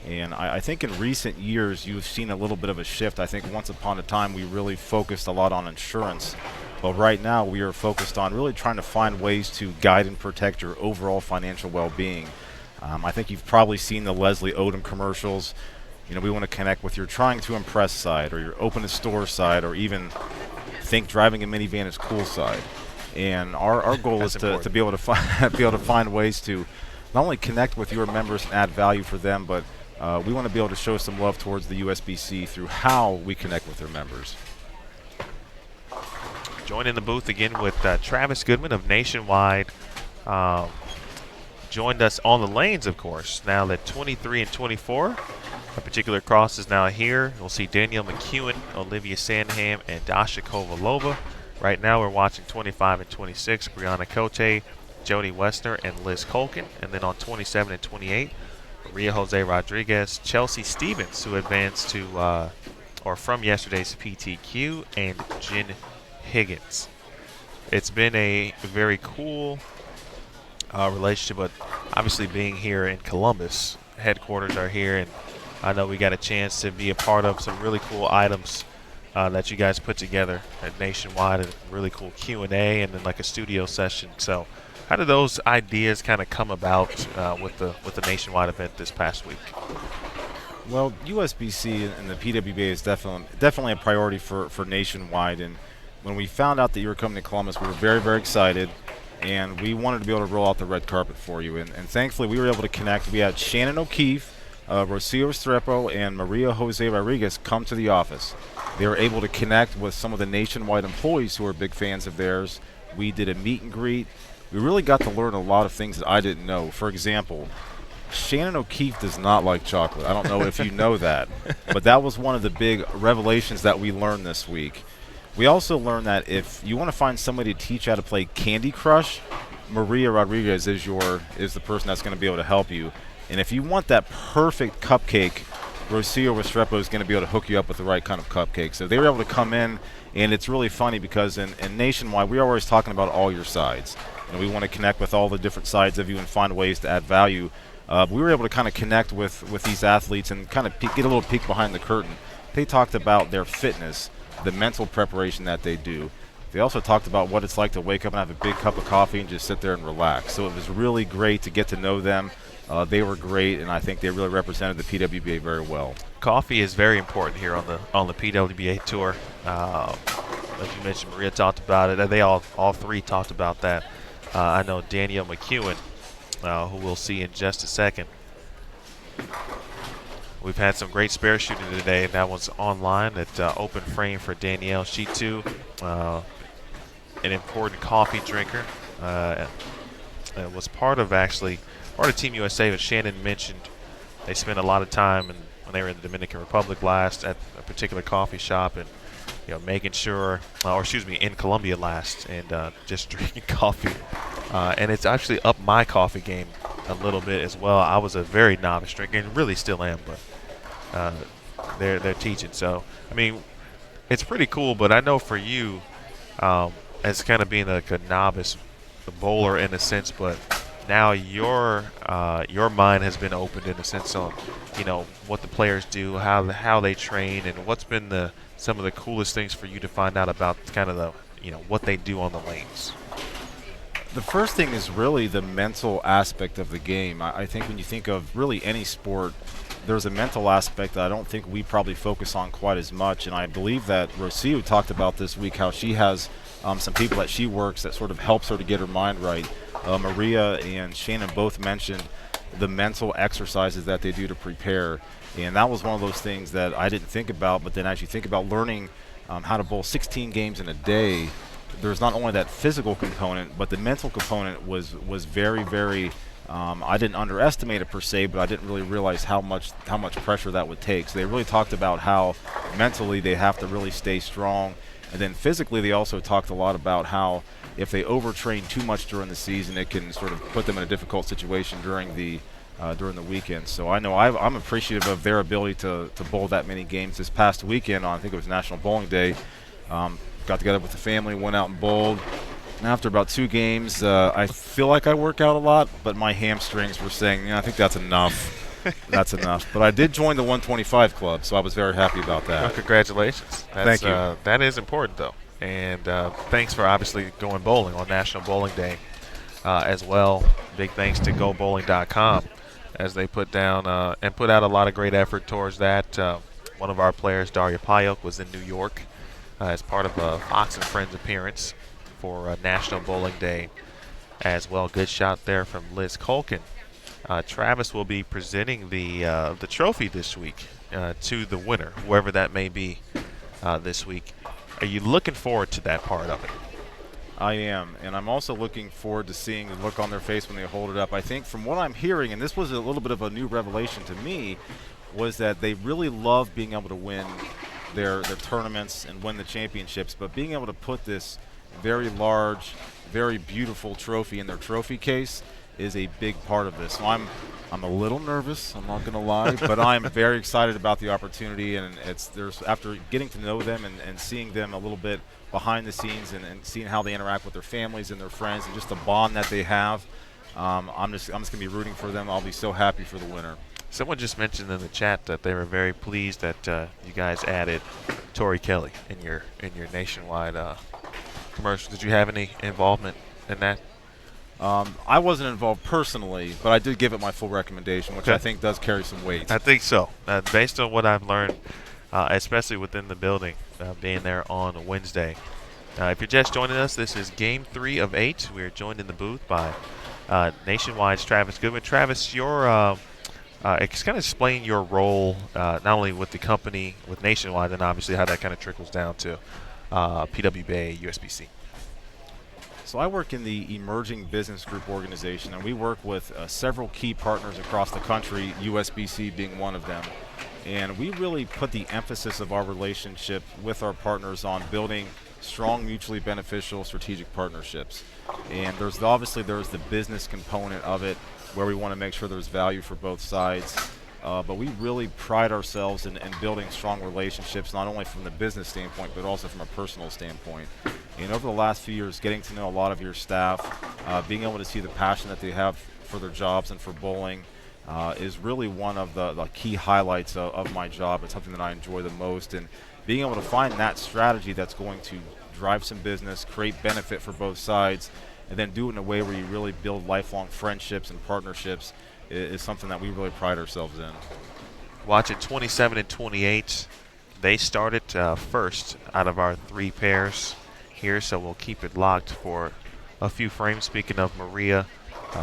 And I think in recent years you've seen a little bit of a shift. I think once upon a time we really focused a lot on insurance, but right now we are focused on really trying to find ways to guide and protect your overall financial well-being. I think you've probably seen the Leslie Odom commercials. You know, we want to connect with your trying to impress side, or your open to store side, or even think driving a minivan is cool side. And our goal is to be able to find ways to not only connect with your members and add value for them, but we want to be able to show some love towards the USBC through how we connect with their members. Joining the booth again with Travis Goodwin of Nationwide. Joined us on the lanes, of course, now that 23 and 24. A particular cross is now here. We'll see Danielle McEwen, Olivia Sandham, and Dasha Kovalova. Right now we're watching 25 and 26, Brianna Cote, Jody Westner, and Liz Colkin. And then on 27 and 28, Maria Jose Rodriguez, Chelsea Stevens, who advanced to or from yesterday's PTQ, and Jen Higgins. It's been a very cool relationship, but obviously being here in Columbus, headquarters are here, and I know we got a chance to be a part of some really cool items that you guys put together at Nationwide, a really cool Q&A, and then like a studio session. So how did those ideas kind of come about with the Nationwide event this past week? Well, USBC and the PWBA is definitely a priority for Nationwide, and when we found out that you were coming to Columbus, we were very, very excited. And we wanted to be able to roll out the red carpet for you. And thankfully, we were able to connect. We had Shannon O'Keefe, Rocio Estrepo, and Maria Jose Rodriguez come to the office. They were able to connect with some of the Nationwide employees who are big fans of theirs. We did a meet and greet. We really got to learn a lot of things that I didn't know. For example, Shannon O'Keefe does not like chocolate. I don't know if you know that. But that was one of the big revelations that we learned this week. We also learned that if you want to find somebody to teach how to play Candy Crush, Maria Rodriguez is the person that's going to be able to help you. And if you want that perfect cupcake, Rocio Estrepo is going to be able to hook you up with the right kind of cupcake. So they were able to come in, and it's really funny because in Nationwide, we are always talking about all your sides. And we want to connect with all the different sides of you and find ways to add value. We were able to kind of connect with these athletes and kind of get a little peek behind the curtain. They talked about their fitness, the mental preparation that they do. They also talked about what it's like to wake up and have a big cup of coffee and just sit there and relax. So it was really great to get to know them. They were great, and I think they really represented the PWBA very well. Coffee is very important here on the PWBA tour. As you mentioned, Maria talked about it. They all three talked about that. I know Danielle McEwen, who we'll see in just a second. We've had some great spare shooting today. That was online at Open Frame for Danielle. She, too, an important coffee drinker. Was part of Team USA, but Shannon mentioned they spent a lot of time when they were in the Dominican Republic last at a particular coffee shop, and making sure, in Colombia last, and just drinking coffee. And it's actually upped my coffee game a little bit as well. I was a very novice drinker, and really still am, but they're teaching. So, I mean, it's pretty cool, but I know for you, as kind of being like a novice bowler in a sense, but now your mind has been opened in a sense on, what the players do, how they train, and what's been some of the coolest things for you to find out about kind of what they do on the lanes. The first thing is really the mental aspect of the game. I think when you think of really any sport, there's a mental aspect that I don't think we probably focus on quite as much. And I believe that Rocio talked about this week how she has some people that she works that sort of helps her to get her mind right. Maria and Shannon both mentioned the mental exercises that they do to prepare. And that was one of those things that I didn't think about. But then as you think about learning how to bowl 16 games in a day, there's not only that physical component, but the mental component was very, very. I didn't underestimate it per se, but I didn't really realize how much pressure that would take. So they really talked about how mentally they have to really stay strong, and then physically they also talked a lot about how if they overtrain too much during the season, it can sort of put them in a difficult situation during the weekend. So I know I'm appreciative of their ability to bowl that many games. This past weekend, I think it was National Bowling Day. Got together with the family, went out and bowled. And after about 2 games, I feel like I work out a lot, but my hamstrings were saying, I think that's enough. That's enough. But I did join the 125 club, so I was very happy about that. Well, congratulations. Thank you. That is important, though. And thanks for obviously going bowling on National Bowling Day as well. Big thanks to GoBowling.com as they put down and put out a lot of great effort towards that. One of our players, Daria Payok, was in New York as part of a Fox and Friends appearance for National Bowling Day as well. Good shot there from Liz Culkin. Travis will be presenting the trophy this week to the winner, whoever that may be this week. Are you looking forward to that part of it? I am, and I'm also looking forward to seeing the look on their face when they hold it up. I think from what I'm hearing, and this was a little bit of a new revelation to me, was that they really love being able to win their tournaments and win the championships, but being able to put this very large, very beautiful trophy in their trophy case is a big part of this. So I'm a little nervous, I'm not going to lie, but I'm very excited about the opportunity, and there's after getting to know them and seeing them a little bit behind the scenes and seeing how they interact with their families and their friends and just the bond that they have, I'm just going to be rooting for them. I'll be so happy for the winner. Someone just mentioned in the chat that they were very pleased that you guys added Tori Kelly in your Nationwide commercial. Did you have any involvement in that? I wasn't involved personally, but I did give it my full recommendation, which I think does carry some weight. I think so. Based on what I've learned, especially within the building, being there on Wednesday. If you're just joining us, this is Game 3 of 8. We are joined in the booth by Nationwide's Travis Goodwin. Travis, your kind of explain your role not only with the company, with Nationwide, and obviously how that kind of trickles down to PWBA, USBC. So I work in the Emerging Business Group organization, and we work with several key partners across the country, USBC being one of them. And we really put the emphasis of our relationship with our partners on building strong, mutually beneficial strategic partnerships. And there's the business component of it, where we want to make sure there's value for both sides. But we really pride ourselves in building strong relationships, not only from the business standpoint, but also from a personal standpoint. And over the last few years, getting to know a lot of your staff, being able to see the passion that they have for their jobs and for bowling is really one of the key highlights of my job. It's something that I enjoy the most. And being able to find that strategy that's going to drive some business, create benefit for both sides, and then do it in a way where you really build lifelong friendships and partnerships is something that we really pride ourselves in. Watch it 27 and 28. They started first out of our 3 pairs here, so we'll keep it locked for a few frames. Speaking of Maria,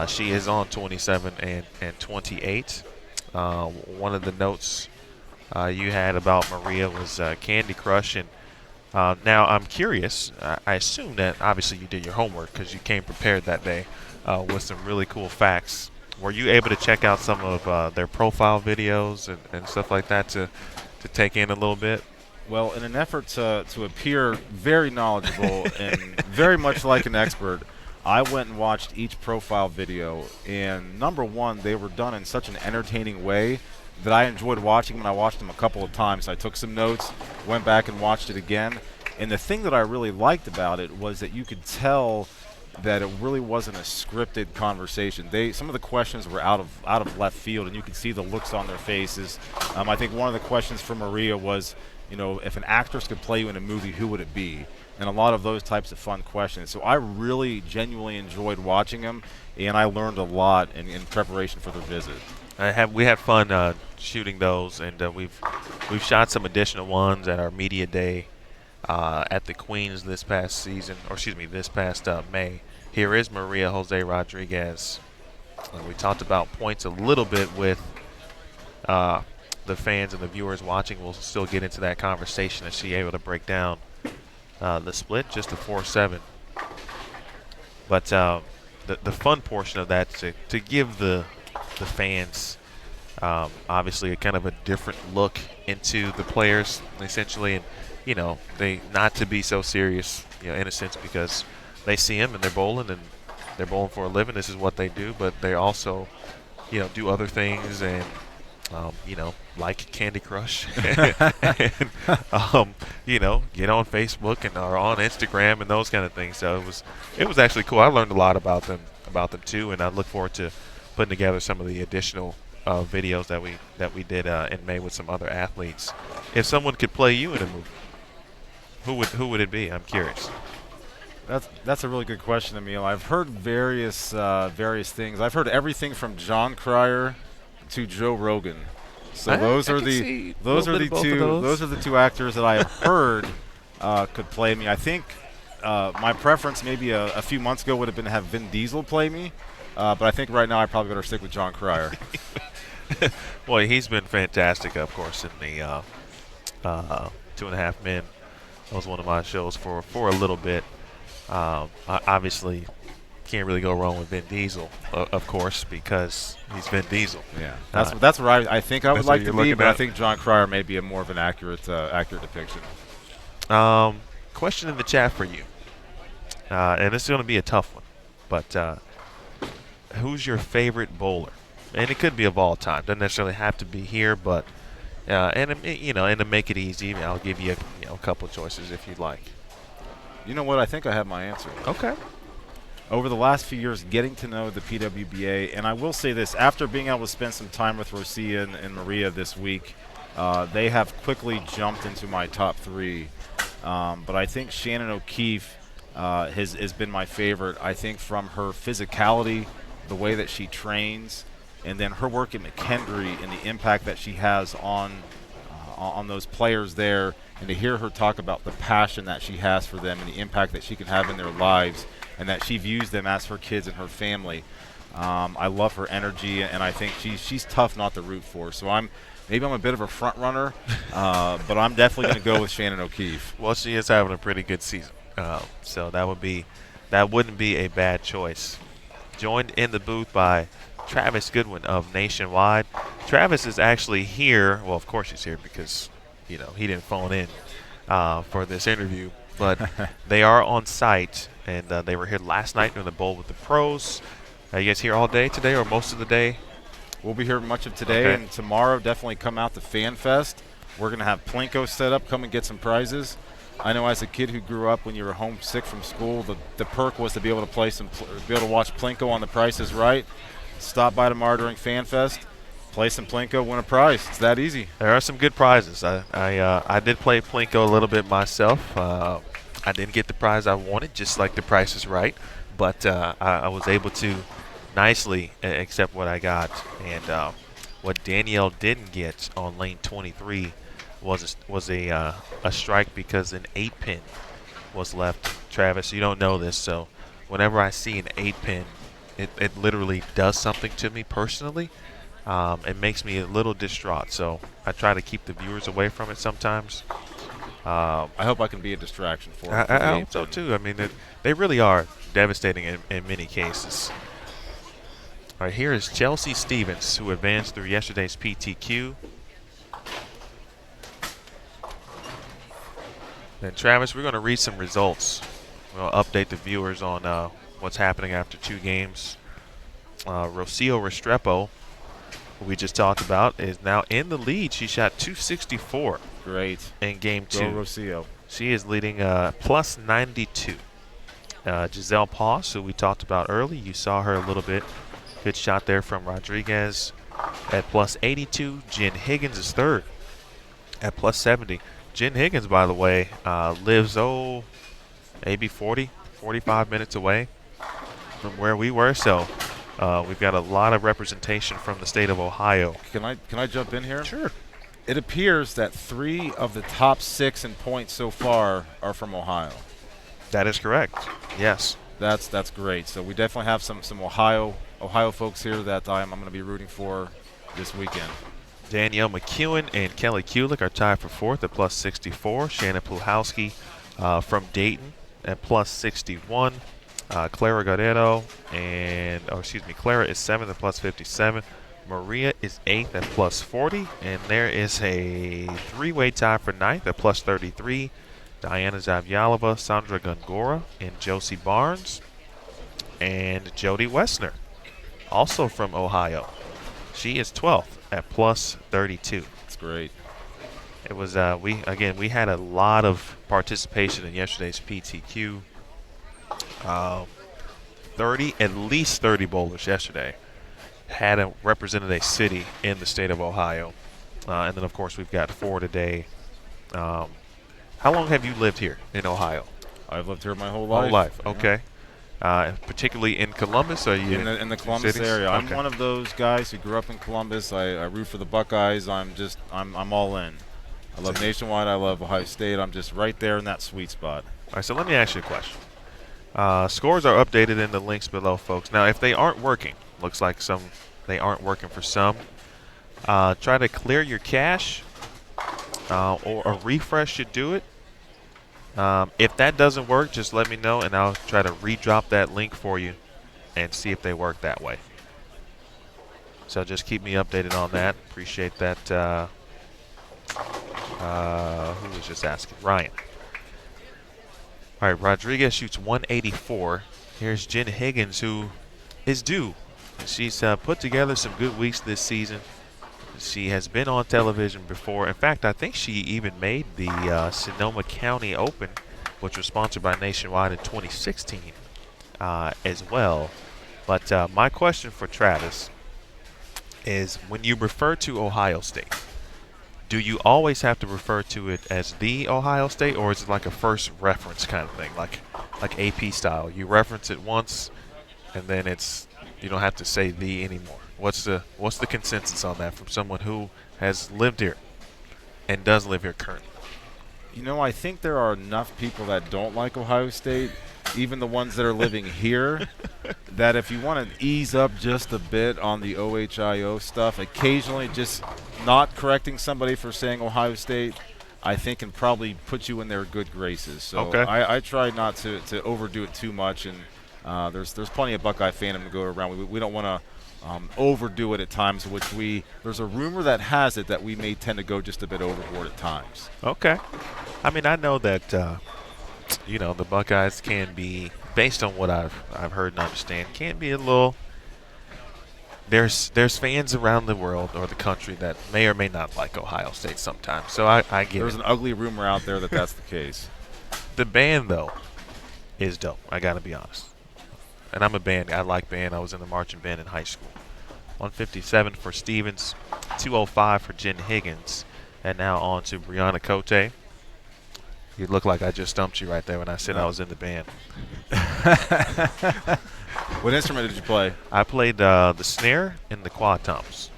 she is on 27 and 28. One of the notes you had about Maria was Candy Crush. And now I'm curious, I assume that obviously you did your homework because you came prepared that day with some really cool facts. Were you able to check out some of their profile videos and stuff like that to take in a little bit? Well, in an effort to appear very knowledgeable and very much like an expert, I went and watched each profile video. And number one, they were done in such an entertaining way that I enjoyed watching them. I watched them a couple of times. I took some notes, went back and watched it again. And the thing that I really liked about it was that you could tell that it really wasn't a scripted conversation. Some of the questions were out of left field, and you could see the looks on their faces. I think one of the questions for Maria was, if an actress could play you in a movie, who would it be? And a lot of those types of fun questions. So I really genuinely enjoyed watching them, and I learned a lot in preparation for the visit. We had fun shooting those, and we've shot some additional ones at our media day at the Queens this past May. Here is Maria Jose Rodriguez. We talked about points a little bit with the fans and the viewers watching. We'll still get into that conversation as she able to break down the split, just a 4-7. But the fun portion of that to give the fans obviously a kind of a different look into the players, essentially, and they not to be so serious, in a sense, because they see them and they're bowling for a living. This is what they do, but they also, do other things and, like Candy Crush, and, get on Facebook and are on Instagram and those kind of things. So it was actually cool. I learned a lot about them too, and I look forward to putting together some of the additional videos that we did in May with some other athletes. If someone could play you in a movie, who would it be? I'm curious. That's a really good question, Emil. I've heard various things. I've heard everything from John Cryer to Joe Rogan. So those are the two actors that I have heard could play me. I think my preference maybe a few months ago would have been to have Vin Diesel play me, but I think right now I probably better stick with John Cryer. Boy, he's been fantastic, of course, in the 2.5 Men. That was one of my shows for a little bit. Obviously, can't really go wrong with Vin Diesel, of course, because he's Vin Diesel. Yeah, that's where I think I would like to be, but I think John Cryer may be a more of an accurate depiction. Question in the chat for you, and this is going to be a tough one, but who's your favorite bowler? And it could be of all time. Doesn't necessarily have to be here, but and to make it easy, I'll give you a couple of choices if you'd like. You know what? I think I have my answer. Okay. Over the last few years, getting to know the PWBA, and I will say this, after being able to spend some time with Rosia and Maria this week, they have quickly jumped into my top 3. But I think Shannon O'Keefe has been my favorite. I think from her physicality, the way that she trains, and then her work at McKendree and the impact that she has on those players there, and to hear her talk about the passion that she has for them and the impact that she can have in their lives, and that she views them as her kids and her family. I love her energy, and I think she's tough not to root for. So maybe I'm a bit of a front runner, but I'm definitely going to go with Shannon O'Keefe. Well, she is having a pretty good season, so that wouldn't be a bad choice. Joined in the booth by Travis Goodwin of Nationwide. Travis is actually here. Well, of course he's here because he didn't phone in for this interview, but they are on site, and they were here last night doing the bowl with the pros. Are you guys here all day today, or most of the day? We'll be here much of today, and tomorrow definitely come out to Fan Fest. We're going to have Plinko set up. Come and get some prizes. I know as a kid who grew up when you were homesick from school, the perk was to be able to be able to watch Plinko on The Price is Right. Stop by tomorrow during Fan Fest, play some Plinko, win a prize. It's that easy. There are some good prizes. I did play Plinko a little bit myself. I didn't get the prize I wanted, just like The Price is Right, but I was able to nicely accept what I got. And what Danielle didn't get on lane 23 was a strike because an 8-pin was left. Travis, you don't know this, so whenever I see an 8-pin, it literally does something to me personally. It makes me a little distraught, so I try to keep the viewers away from it sometimes. I hope I can be a distraction for them. I hope so too. I mean, they really are devastating in many cases. All right, here is Chelsea Stevens, who advanced through yesterday's PTQ. Then Travis, we're going to read some results. We'll update the viewers on what's happening after 2 games. Rocio Restrepo, who we just talked about, is now in the lead. She shot 264. Great. In game 2. Go Rocio. She is leading plus 92. Giselle Poss, who we talked about early. You saw her a little bit. Good shot there from Rodriguez at plus 82. Jen Higgins is third at plus 70. Jen Higgins, by the way, lives, maybe 40, 45 minutes away from where we were. So we've got a lot of representation from the state of Ohio. Can I jump in here? Sure. It appears that 3 of the top 6 in points so far are from Ohio. That is correct. Yes. That's great. So we definitely have some Ohio folks here that I'm going to be rooting for this weekend. Danielle McEwen and Kelly Kulik are tied for fourth at plus 64. Shannon Puhalski from Dayton at plus 61. Clara Guerrero Clara is seventh at plus 57. Maria is eighth at plus 40. And there is a three-way tie for ninth at plus 33. Diana Zavyalova, Sandra Gongora, and Josie Barnes. And Jody Wessner, also from Ohio. She is 12th at plus 32. That's great. It was we had a lot of participation in yesterday's PTQ. At least 30 bowlers yesterday had represented a city in the state of Ohio, and then of course we've got 4 today. How long have you lived here in Ohio? I've lived here my whole life. Okay. Particularly in Columbus? Are you in the Columbus cities? area? Okay. I'm one of those guys who grew up in Columbus. I root for the Buckeyes. I'm all in. I love Nationwide. I love Ohio State. I'm just right there in that sweet spot. All right, so let me ask you a question. Scores are updated in the links below, folks. Now, if they aren't working, looks like they aren't working for some, try to clear your cache, or a refresh should do it. If that doesn't work, just let me know, and I'll try to redrop that link for you and see if they work that way. So just keep me updated on that. Appreciate that. Who was just asking? Ryan. All right, Rodriguez shoots 184. Here's Jen Higgins, who is due. She's put together some good weeks this season. She has been on television before. In fact, I think she even made the Sonoma County Open, which was sponsored by Nationwide in 2016 as well. But my question for Travis is, when you refer to Ohio State, do you always have to refer to it as the Ohio State, or is it like a first reference kind of thing, like AP style? You reference it once, and then you don't have to say the anymore. What's the consensus on that from someone who has lived here and does live here currently? You know, I think there are enough people that don't like Ohio State, even the ones that are living here, that if you want to ease up just a bit on the OHIO stuff, occasionally just not correcting somebody for saying Ohio State, I think can probably put you in their good graces. So okay. I try not to overdo it too much, and there's plenty of Buckeye fandom to go around. We don't want to overdo it at times, there's a rumor that has it that we may tend to go just a bit overboard at times. Okay. I mean, I know that the Buckeyes can be, based on what I've heard and understand, can be a little. There's fans around the world or the country that may or may not like Ohio State sometimes. So I get it. There's an ugly rumor out there that's the case. The band, though, is dope. I got to be honest. And I'm a band. I like band. I was in the marching band in high school. 157 for Stevens, 205 for Jen Higgins, and now on to Brianna Cote. You look like I just stumped you right there when I said I was in the band. What instrument did you play? I played the snare and the quad toms,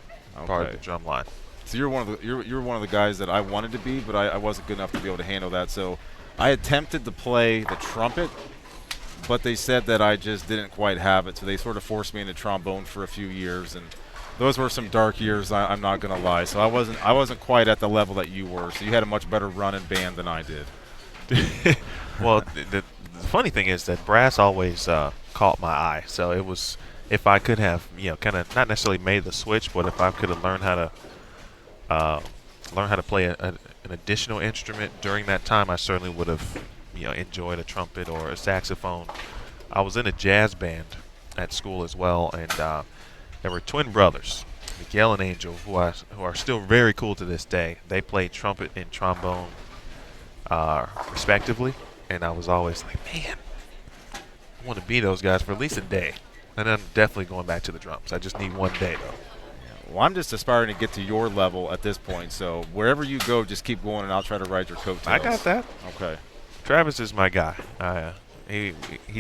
part of the drum line. So you're one of the guys that I wanted to be, but I wasn't good enough to be able to handle that. So I attempted to play the trumpet, but they said that I just didn't quite have it. So they sort of forced me into trombone for a few years, and those were some dark years. I'm not gonna lie. So I wasn't quite at the level that you were. So you had a much better run in band than I did. Well, the funny thing is that brass always caught my eye. So it was, if I could have, kind of not necessarily made the switch, but if I could have learned how to play an additional instrument during that time, I certainly would have, enjoyed a trumpet or a saxophone. I was in a jazz band at school as well, and there were twin brothers, Miguel and Angel, who are still very cool to this day. They played trumpet and trombone respectively, and I was always like, man, want to be those guys for at least a day. And I'm definitely going back to the drums. I just need one day, though. Well, I'm just aspiring to get to your level at this point. So wherever you go, just keep going, and I'll try to ride your coattails. I got that. Okay. Travis is my guy. He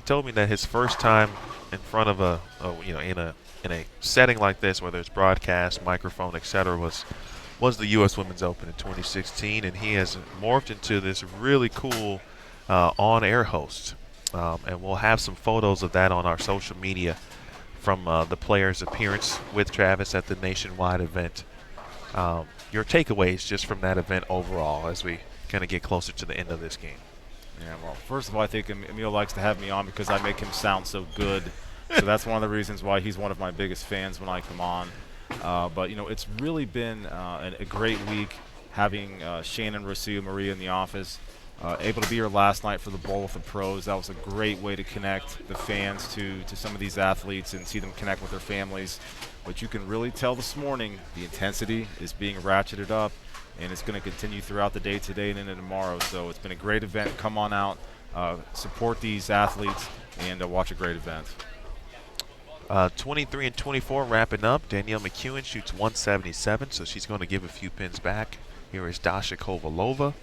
told me that his first time in front of in a setting like this, whether it's broadcast, microphone, etc., was the U.S. Women's Open in 2016, and he has morphed into this really cool on-air host. And we'll have some photos of that on our social media from the players' appearance with Travis at the Nationwide event. Your takeaways just from that event overall as we kind of get closer to the end of this game. Yeah, well, first of all, I think Emil likes to have me on because I make him sound so good. So that's one of the reasons why he's one of my biggest fans when I come on. But, it's really been a great week having Shannon, Rocio, Maria in the office. Able to be here last night for the Bowl with the pros. That was a great way to connect the fans to some of these athletes and see them connect with their families. But you can really tell this morning the intensity is being ratcheted up, and it's going to continue throughout the day today and into tomorrow. So it's been a great event. Come on out, support these athletes, and watch a great event. 23 and 24 wrapping up. Danielle McEwen shoots 177, so she's going to give a few pins back. Here is Dasha Kovalova.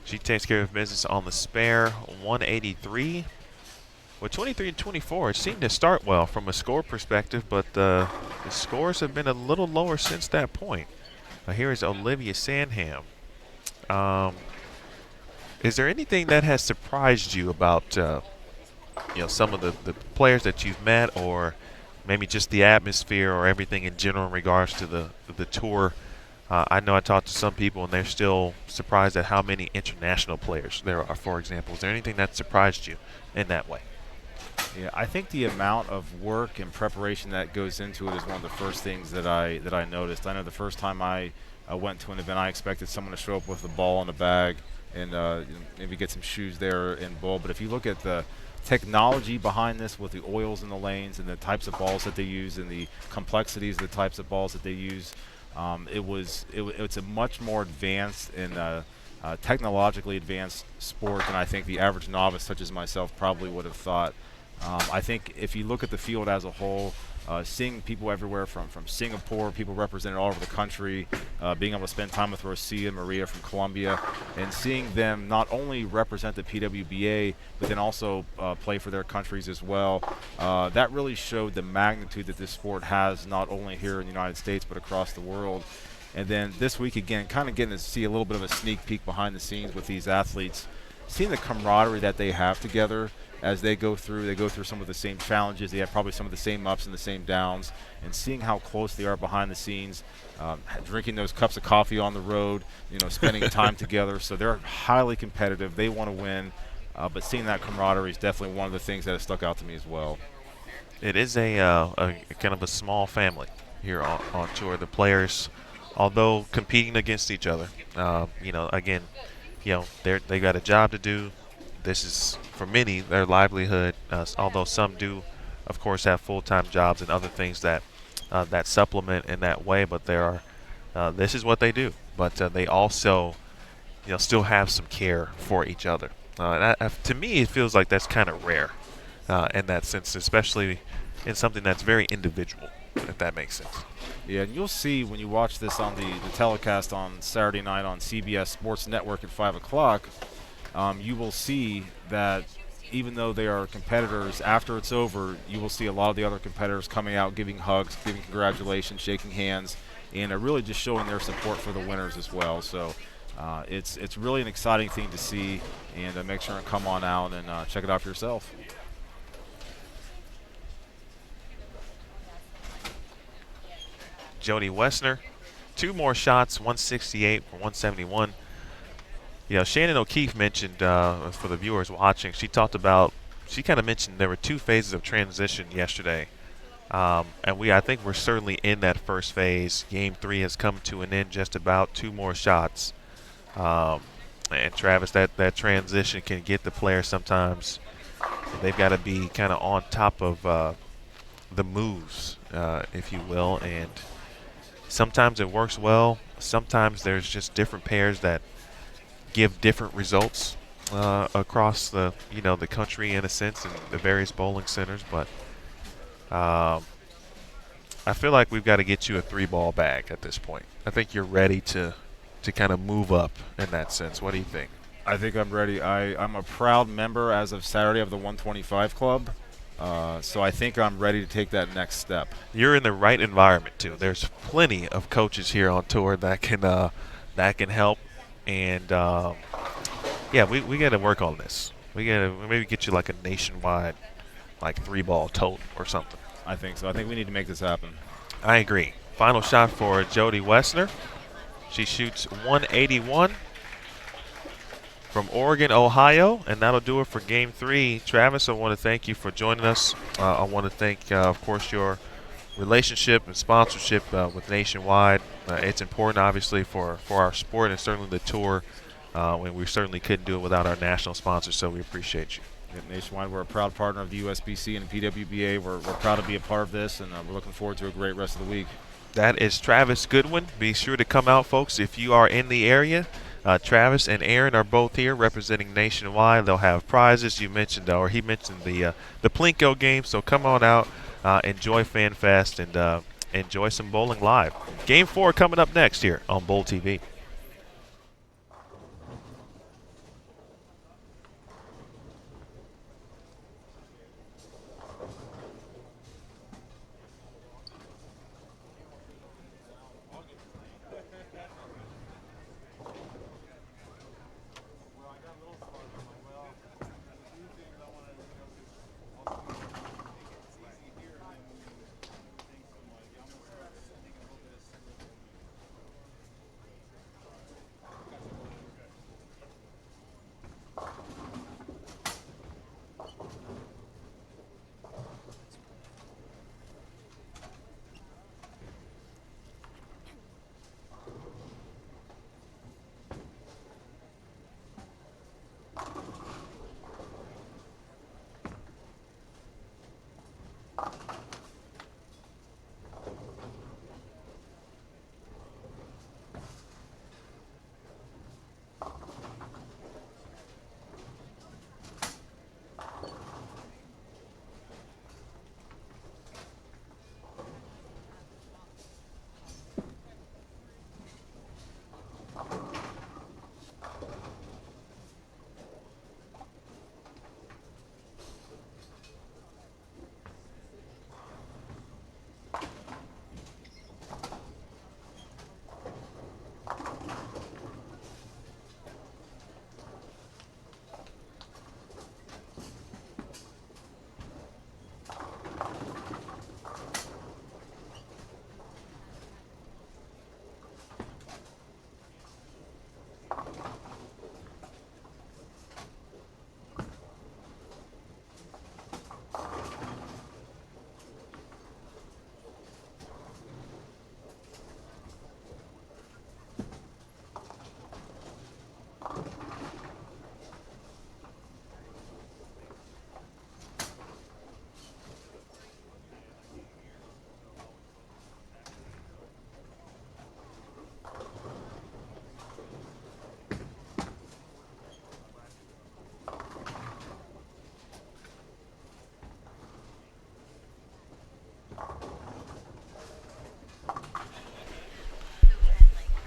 She takes care of business on the spare, 183. With 23 and 24, it seemed to start well from a score perspective, but the scores have been a little lower since that point. Here is Olivia Sandham. Is there anything that has surprised you about some of the players that you've met, or maybe just the atmosphere or everything in general in regards to the tour? I know I talked to some people, and they're still surprised at how many international players there are, for example. Is there anything that surprised you in that way? Yeah, I think the amount of work and preparation that goes into it is one of the first things that I noticed. I know the first time I went to an event, I expected someone to show up with a ball and a bag and maybe get some shoes there and bowl. But if you look at the technology behind this with the oils in the lanes and the types of balls that they use and the complexities of the types of balls that they use, it's a much more advanced and technologically advanced sport than I think the average novice, such as myself, probably would have thought. I think if you look at the field as a whole, seeing people everywhere from Singapore, people represented all over the country, being able to spend time with Rocio and Maria from Colombia, and seeing them not only represent the PWBA, but then also play for their countries as well, that really showed the magnitude that this sport has, not only here in the United States, but across the world. And then this week, again, kind of getting to see a little bit of a sneak peek behind the scenes with these athletes, seeing the camaraderie that they have together as they go through some of the same challenges. They have probably some of the same ups and the same downs, and seeing how close they are behind the scenes, drinking those cups of coffee on the road, spending time together. So they're highly competitive. They want to win, but seeing that camaraderie is definitely one of the things that has stuck out to me as well. It is a kind of a small family here on tour. The players, although competing against each other, they got a job to do. This is, for many, their livelihood, although some do, of course, have full-time jobs and other things that supplement in that way, but this is what they do. But they also, still have some care for each other. To me, it feels like that's kind of rare in that sense, especially in something that's very individual, if that makes sense. Yeah, and you'll see when you watch this on the telecast on Saturday night on CBS Sports Network at 5 o'clock, you will see that even though they are competitors, after it's over, you will see a lot of the other competitors coming out, giving hugs, giving congratulations, shaking hands, and really just showing their support for the winners as well. So it's really an exciting thing to see, and make sure and come on out and check it out for yourself. Jody Wessner, 2 more shots, 168 for 171. Shannon O'Keefe mentioned, for the viewers watching, she kind of mentioned there were 2 phases of transition yesterday. And I think we're certainly in that first phase. Game 3 has come to an end, just about 2 more shots. And Travis, that transition can get the player sometimes. They've got to be kind of on top of the moves, if you will. And sometimes it works well. Sometimes there's just different pairs that give different results. across the country in a sense, and the various bowling centers. But I feel like we've got to get you a 3-ball bag at this point. I think you're ready to kind of move up in that sense. What do you think? I think I'm ready. I'm a proud member as of Saturday of the 125 Club, so I think I'm ready to take that next step. You're in the right environment too. There's plenty of coaches here on tour that can help, and yeah, we got to work on this. We got to maybe get you like a nationwide, like 3-ball tote or something. I think so. I think we need to make this happen. I agree. Final shot for Jody Wessner. She shoots 181 from Oregon, Ohio, and that'll do it for Game 3. Travis, I want to thank you for joining us. I want to thank, of course, your relationship and sponsorship with Nationwide. It's important, obviously, for our sport and certainly the tour. And we certainly couldn't do it without our national sponsors, so we appreciate you. Nationwide, we're a proud partner of the USBC and the PWBA. We're proud to be a part of this, and we're looking forward to a great rest of the week. That is Travis Goodwin. Be sure to come out, folks, if you are in the area. Travis and Aaron are both here representing Nationwide. They'll have prizes. You mentioned, or he mentioned the Plinko game, so come on out, enjoy Fan Fest, and enjoy some bowling live. Game 4 coming up next here on Bowl TV.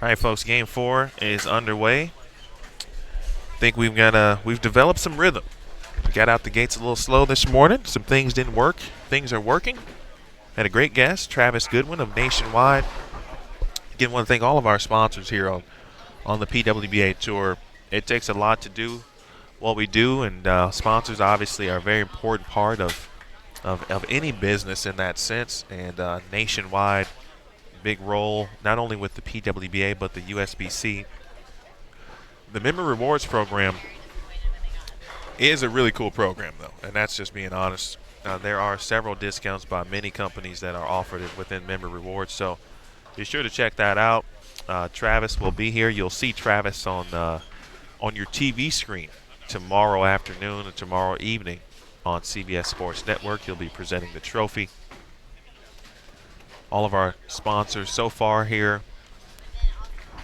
All right, folks, Game 4 is underway. I think we've developed some rhythm. We got out the gates a little slow this morning. Some things didn't work. Things are working. Had a great guest, Travis Goodwin of Nationwide. Again, want to thank all of our sponsors here on the PWBA Tour. It takes a lot to do what we do, and sponsors obviously are a very important part of any business in that sense. And Nationwide, big role not only with the PWBA but the USBC. The member rewards program is a really cool program, though, and that's just being honest. There are several discounts by many companies that are offered within member rewards, so be sure to check that out. Travis will be here. You'll see Travis on your TV screen tomorrow afternoon and tomorrow evening on CBS Sports Network. He'll be presenting the trophy. All of our sponsors so far here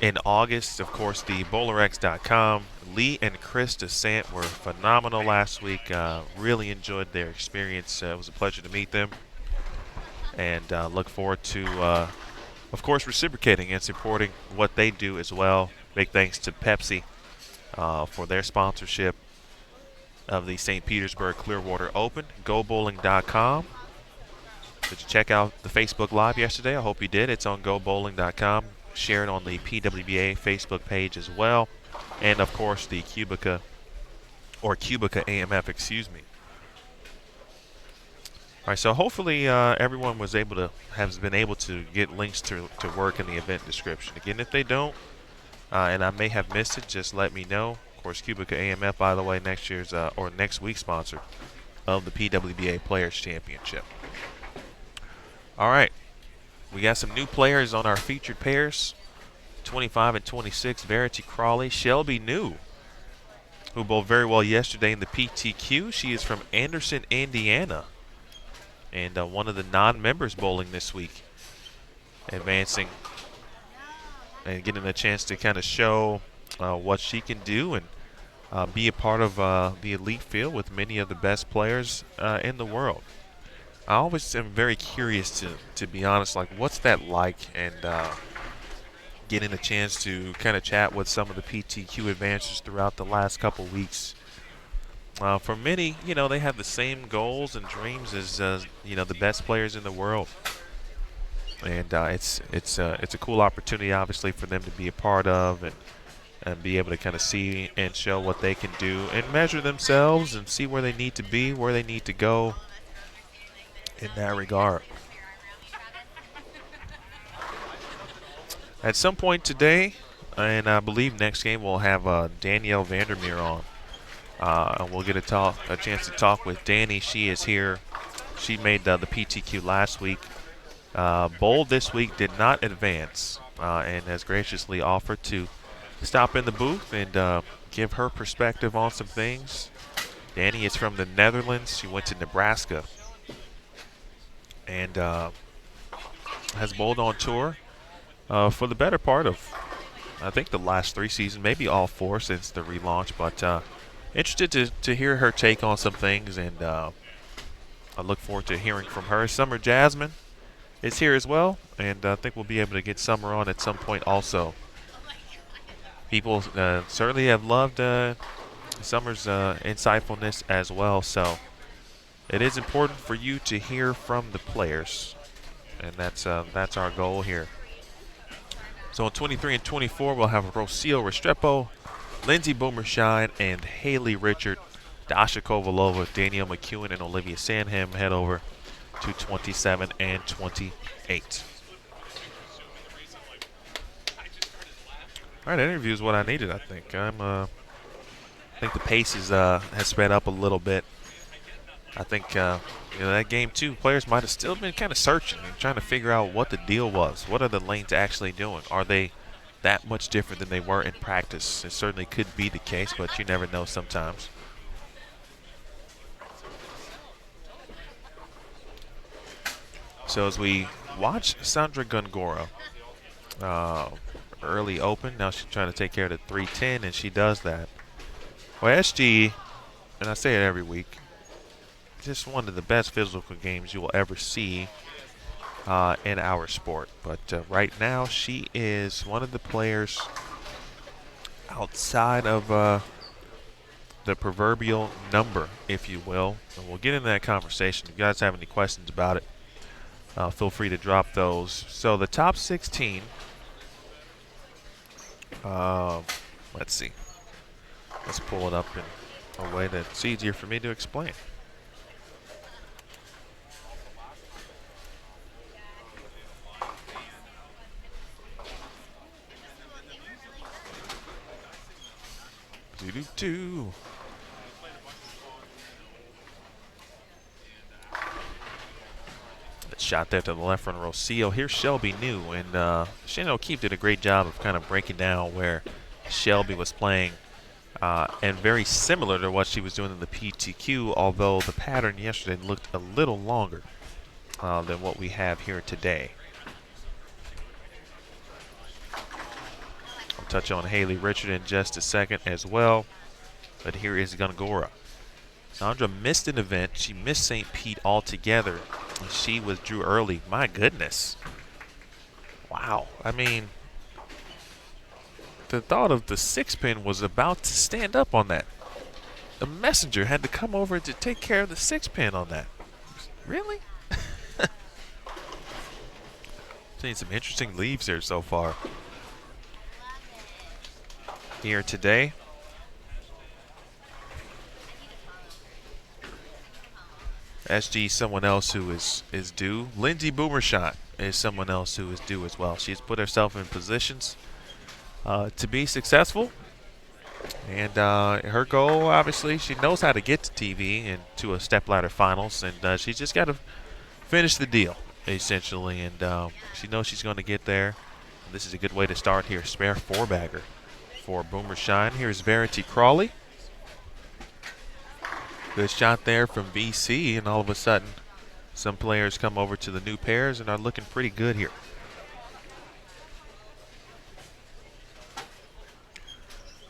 in August. Of course, the BowlerX.com. Lee and Chris DeSant were phenomenal last week. Really enjoyed their experience. It was a pleasure to meet them. And look forward to, of course, reciprocating and supporting what they do as well. Big thanks to Pepsi for their sponsorship of the St. Petersburg Clearwater Open. GoBowling.com. Did you check out the Facebook Live yesterday? I hope you did. It's on GoBowling.com. Share it on the PWBA Facebook page as well. And, of course, the Cubica AMF, excuse me. All right, so hopefully everyone has been able to get links to work in the event description. Again, if they don't, and I may have missed it, just let me know. Of course, Cubica AMF, by the way, next week's sponsor of the PWBA Players Championship. All right, we got some new players on our featured pairs. 25 and 26, Verity Crawley, Shelby New, who bowled very well yesterday in the PTQ. She is from Anderson, Indiana, and one of the non-members bowling this week, advancing and getting a chance to kind of show what she can do and be a part of the elite field with many of the best players in the world. I always am very curious to be honest, like what's that like, and getting a chance to kind of chat with some of the PTQ advancers throughout the last couple weeks. For many, they have the same goals and dreams as the best players in the world, and it's a cool opportunity, obviously, for them to be a part of and be able to kind of see and show what they can do and measure themselves and see where they need to be, where they need to go in that regard. At some point today, and I believe next game, we'll have Danielle Vandermeer on. And we'll get a chance to talk with Danny. She is here. She made the PTQ last week. Bowled this week, did not advance, and has graciously offered to stop in the booth and give her perspective on some things. Danny is from the Netherlands. She went to Nebraska and has bowled on tour for the better part of, I think, the last 3 seasons, maybe all 4 since the relaunch. But interested to hear her take on some things, and I look forward to hearing from her. Summer Jasmine is here as well, and I think we'll be able to get Summer on at some point also. People certainly have loved Summer's insightfulness as well, so it is important for you to hear from the players, and that's our goal here. So on 23 and 24, we'll have Rocio Restrepo, Lindsay Boomershine, and Haley Richard. Dasha Kovalova, Danielle McEwen, and Olivia Sandham head over to 27 and 28. All right, interview is what I needed, I think. I think the pace has sped up a little bit. I think that game 2, players might have still been kind of searching and trying to figure out what the deal was. What are the lanes actually doing? Are they that much different than they were in practice? It certainly could be the case, but you never know sometimes. So as we watch Sandra Gongora, early open, now she's trying to take care of the 310, and she does that. Well, SG, and I say it every week, just one of the best physical games you will ever see in our sport. But right now, she is one of the players outside of the proverbial number, if you will. And we'll get into that conversation. If you guys have any questions about it, feel free to drop those. So the top 16, let's see. Let's pull it up in a way that's easier for me to explain. Do-do-do. Shot there to the left from Rocio. Here's Shelby New, and Shannon O'Keefe did a great job of kind of breaking down where Shelby was playing, and very similar to what she was doing in the PTQ, although the pattern yesterday looked a little longer than what we have here today. touch on Haley Richard in just a second as well. But here is Gongora. Sandra missed an event. She missed St. Pete altogether. And she withdrew early. My goodness. Wow. I mean, the thought of the 6-pin was about to stand up on that. The messenger had to come over to take care of the 6-pin on that. Really? Seen some interesting leaves here so far. Here today. SG, someone else who is due. Lindsay Boomershot is someone else who is due as well. She's put herself in positions to be successful. And her goal, obviously, she knows how to get to TV and to a stepladder finals. And she's just got to finish the deal, essentially. And she knows she's going to get there. And this is a good way to start here. Spare 4-bagger for Boomershine. Here's Verity Crawley. Good shot there from BC, and all of a sudden, some players come over to the new pairs and are looking pretty good here.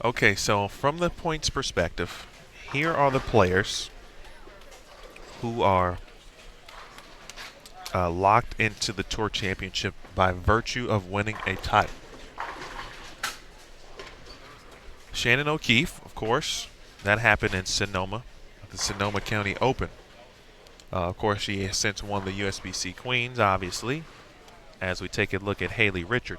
Okay, so from the points perspective, here are the players who are locked into the Tour Championship by virtue of winning a title. Shannon O'Keefe, of course, that happened in Sonoma. The Sonoma County Open. Of course, she has since won the USBC Queens, obviously, as we take a look at Haley Richard.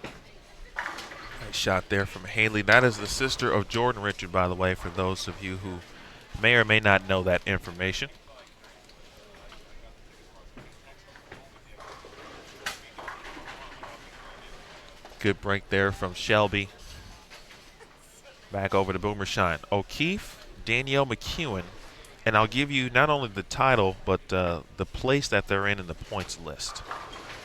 Nice shot there from Haley. That is the sister of Jordan Richard, by the way, for those of you who may or may not know that information. Good break there from Shelby. Back over to Boomershine. O'Keefe, Danielle McEwen, and I'll give you not only the title, but the place that they're in the points list.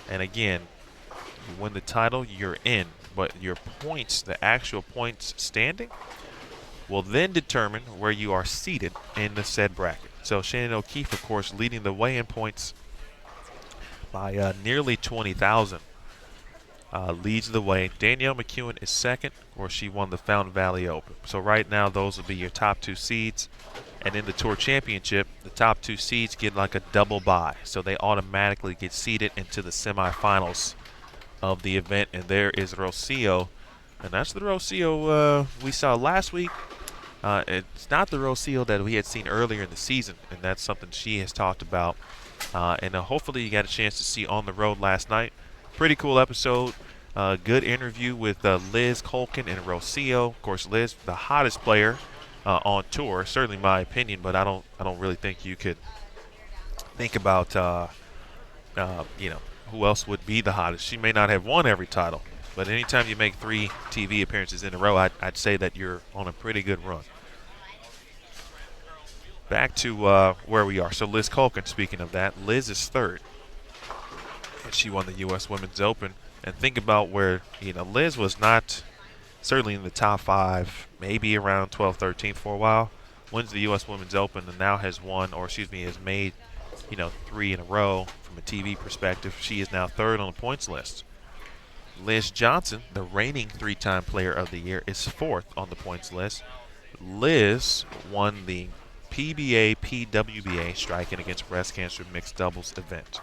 And again, you win the title, you're in, but your points, the actual points standing, will then determine where you are seated in the said bracket. So Shannon O'Keefe, of course, leading the way in points by nearly 20,000. Leads the way. Danielle McEwen is second, or she won the Fountain Valley Open. So right now, those will be your top 2 seeds. And in the Tour Championship, the top 2 seeds get like a double bye. So they automatically get seeded into the semifinals of the event. And there is Rocio. And that's the Rocio we saw last week. It's not the Rocio that we had seen earlier in the season. And that's something she has talked about. And hopefully you got a chance to see on the road last night. Pretty cool episode. Good interview with Liz Colkin and Rocio. Of course, Liz, the hottest player on tour, certainly my opinion. But I don't really think you could think about who else would be the hottest. She may not have won every title, but anytime you make 3 TV appearances in a row, I'd say that you're on a pretty good run. Back to where we are. So Liz Colkin, speaking of that, Liz is third. She won the U.S. Women's Open. And think about where, Liz was not certainly in the top 5, maybe around 12th, 13th for a while. Wins the U.S. Women's Open and now has made, 3 in a row from a TV perspective. She is now third on the points list. Liz Johnson, the reigning 3-time player of the year, is 4th on the points list. Liz won the PWBA Striking Against Breast Cancer Mixed Doubles event.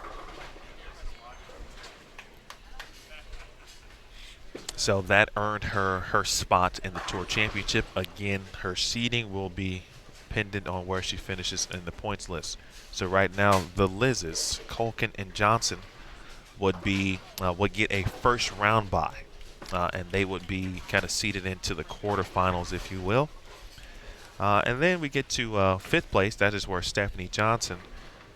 So that earned her spot in the Tour Championship. Again, her seeding will be dependent on where she finishes in the points list. So right now, the Liz's, Colkin and Johnson, would get a first round bye, and they would be kind of seeded into the quarterfinals, if you will. And then we get to 5th place. That is where Stephanie Johnson,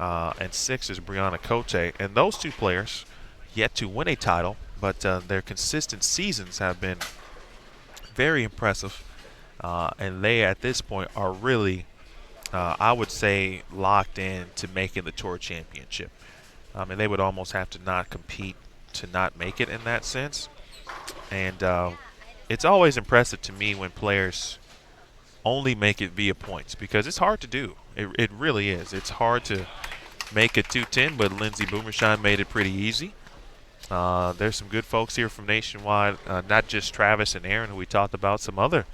and 6th is Brianna Cote, and those 2 players yet to win a title. But their consistent seasons have been very impressive. And they, at this point, are really, I would say, locked in to making the Tour Championship. And they would almost have to not compete to not make it in that sense. And it's always impressive to me when players only make it via points, because it's hard to do. It really is. It's hard to make a 210, but Lindsay Boomershine made it pretty easy. There's some good folks here from Nationwide, not just Travis and Aaron, who we talked about. Some other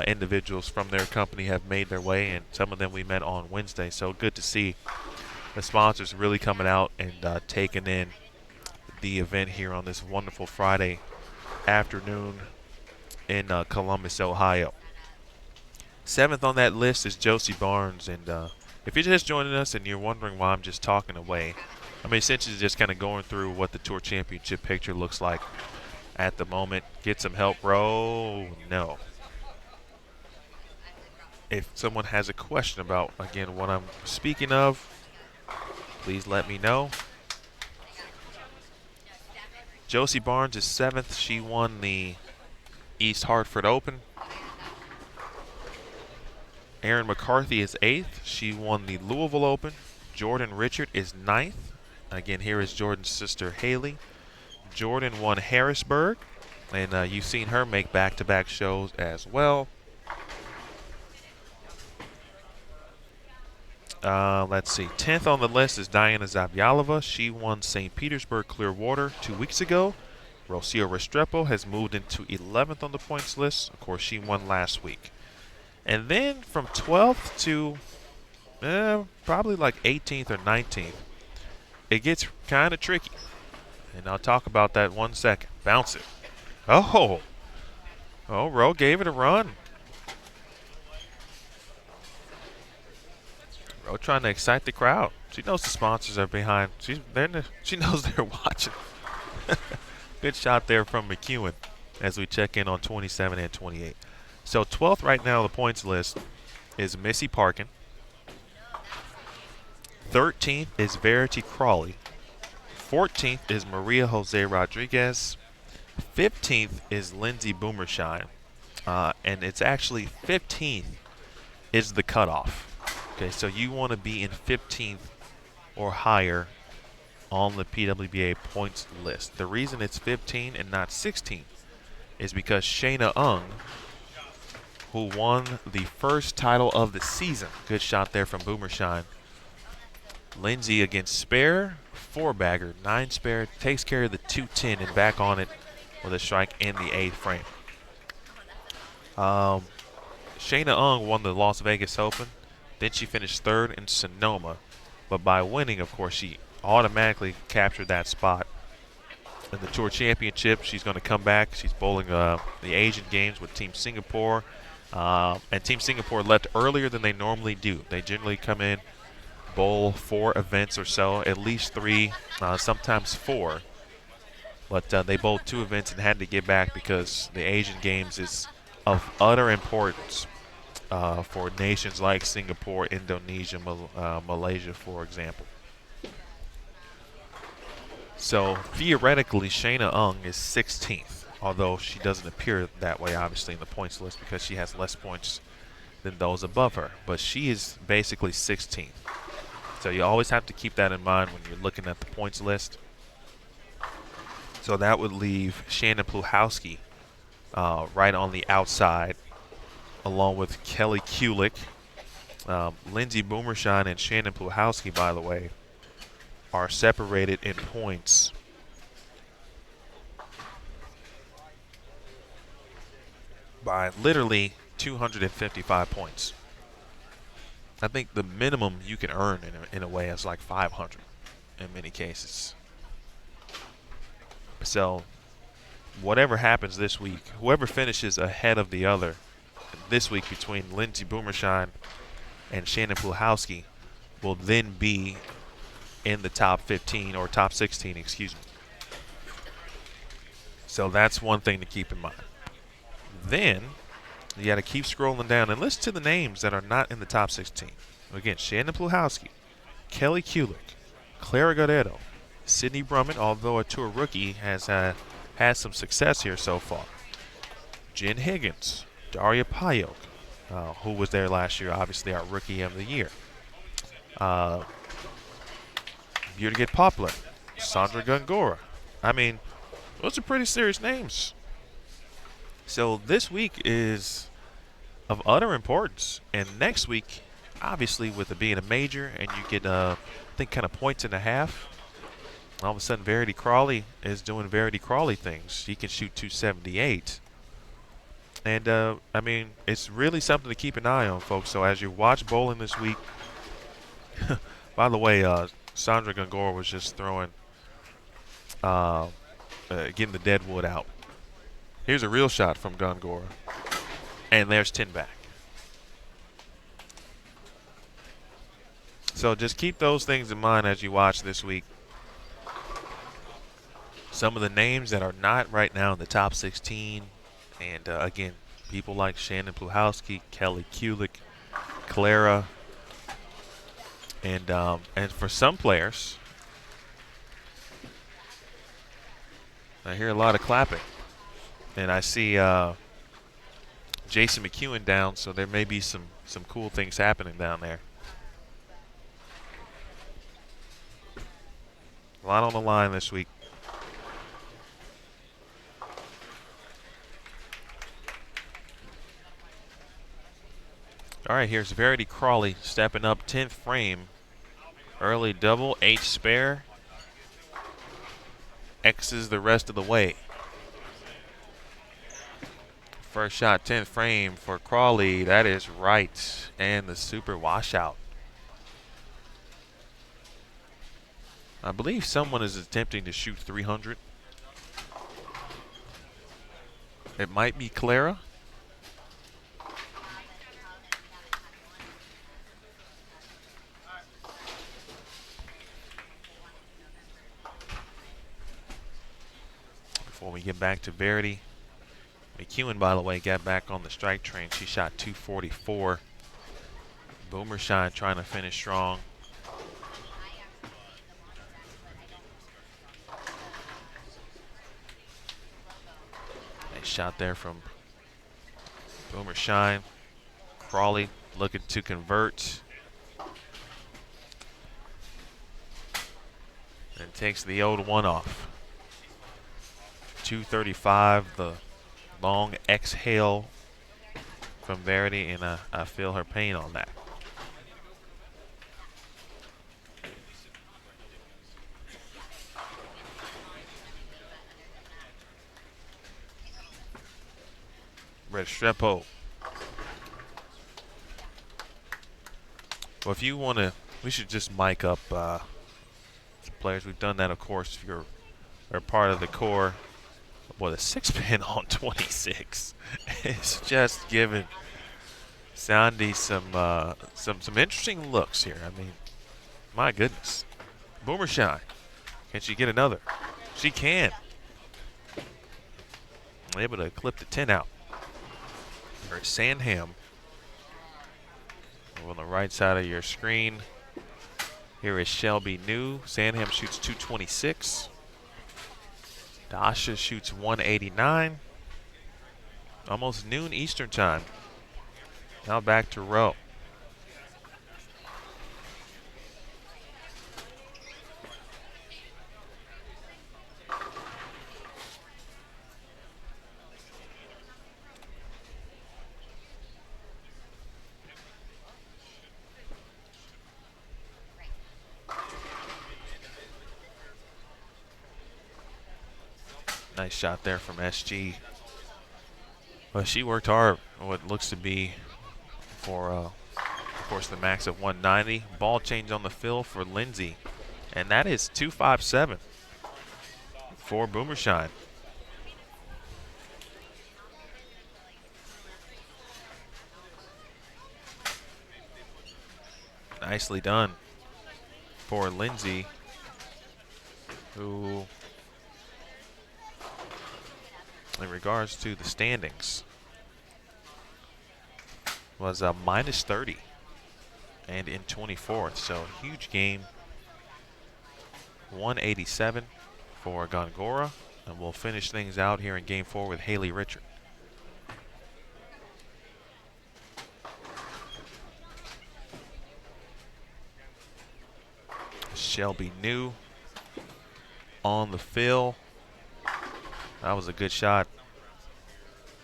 individuals from their company have made their way, and some of them we met on Wednesday. So good to see the sponsors really coming out and taking in the event here on this wonderful Friday afternoon in Columbus, Ohio. 7th on that list is Josie Barnes, and if you're just joining us and you're wondering why I'm just talking away, I mean, essentially just kind of going through what the Tour Championship picture looks like at the moment. Get some help, bro? No. If someone has a question about, again, what I'm speaking of, please let me know. Josie Barnes is 7th. She won the East Hartford Open. Erin McCarthy is 8th. She won the Louisville Open. Jordan Richard is 9th. Again, here is Jordan's sister, Haley. Jordan won Harrisburg, and you've seen her make back-to-back shows as well. Let's see. 10th on the list is Diana Zavyalova. She won St. Petersburg Clearwater 2 weeks ago. Rocio Restrepo has moved into 11th on the points list. Of course, she won last week. And then from 12th to probably like 18th or 19th, it gets kind of tricky. And I'll talk about that 1 second. Bounce it. Oh, Ro gave it a run. Ro trying to excite the crowd. She knows the sponsors are behind. She knows they're watching. Good shot there from McEwen as we check in on 27 and 28. So 12th right now on the points list is Missy Parkin. 13th is Verity Crawley. 14th is Maria Jose Rodriguez. 15th is Lindsay Boomershine. And it's actually 15th is the cutoff. Okay, so you want to be in 15th or higher on the PWBA points list. The reason it's 15 and not 16 is because Shayna Ung, who won the first title of the season, good shot there from Boomershine. Lindsay against Spare, 4-bagger, 9-spare, takes care of the 210 and back on it with a strike in the 8th frame. Shayna Ung won the Las Vegas Open. Then she finished 3rd in Sonoma. But by winning, of course, she automatically captured that spot in the Tour Championship. She's going to come back. She's bowling the Asian Games with Team Singapore. And Team Singapore left earlier than they normally do. They generally come in, bowl 4 events or so, at least 3, sometimes 4. But they bowled 2 events and had to get back because the Asian Games is of utter importance for nations like Singapore, Indonesia, Malaysia, for example. So theoretically, Shayna Ung is 16th, although she doesn't appear that way, obviously, in the points list because she has less points than those above her. But she is basically 16th. So you always have to keep that in mind when you're looking at the points list. So that would leave Shannon Pluhowski right on the outside, along with Kelly Kulick. Lindsay Boomershine and Shannon Pluhowski, by the way, are separated in points by literally 255 points. I think the minimum you can earn in a way is like 500 in many cases. So whatever happens this week, whoever finishes ahead of the other this week between Lindsay Boomershine and Shannon Pluhowski will then be in the top 15 or top 16, excuse me. So that's one thing to keep in mind. Then you got to keep scrolling down and listen to the names that are not in the top 16. Again, Shannon Pluhowski, Kelly Kulick, Clara Guerrero, Sydney Brumman, although a tour rookie, has had some success here so far. Jen Higgins, Daria Payok, who was there last year, obviously our rookie of the year. Birgit Poplar, Sandra Gongora. I mean, those are pretty serious names. So this week is of utter importance. And next week, obviously with it being a major and you get, I think, kind of points and a half, All of a sudden, Verity Crawley is doing Verity Crawley things. He can shoot 278. And, I mean, it's really something to keep an eye on, folks. So as you watch bowling this week, by the way, Sandra Gongora was just throwing, getting the dead wood out. Here's a real shot from Gongora. And there's 10 back. So just keep those things in mind as you watch this week. Some of the names that are not right now in the top 16, and again, people like Shannon Pluhowski, Kelly Kulik, Clara, and for some players, I hear a lot of clapping, and I see Jason McEwen down, so there may be some cool things happening down there. A lot on the line this week. All right, here's Verity Crawley stepping up, 10th frame. Early double, H spare. X's the rest of the way. First shot, 10th frame for Crawley. That is right. And the super washout. I believe someone is attempting to shoot 300. It might be Clara. Before we get back to Verity, McEwen, by the way, got back on the strike train. She shot 244. Boomershine trying to finish strong. Nice shot there from Boomershine. Crawley looking to convert. And takes the 0-1 off. 235, the long exhale from Verity, and I feel her pain on that. Restrepo. Well, if you want to, we should just mic up players. We've done that, of course, if you're part of the core. Boy, the 6-pin on 26 is just giving Sandy some interesting looks here. I mean, my goodness. Boomershine. Can she get another? She can. Able to clip the 10 out. Here's Sandham on the right side of your screen. Here is Shelby New. Sandham shoots 226. Dasha shoots 189. Almost noon Eastern time. Now back to Rowe. Nice shot there from SG. Well, she worked hard on what looks to be for, of course, the max of 190. Ball change on the fill for Lindsay. And that is 257 for Boomershine. Nicely done for Lindsay, who, in regards to the standings, was a minus 30 and in 24th. So huge game. 187 for Gongora. And we'll finish things out here in game 4 with Haley Richard. Shelby New on the fill. That was a good shot.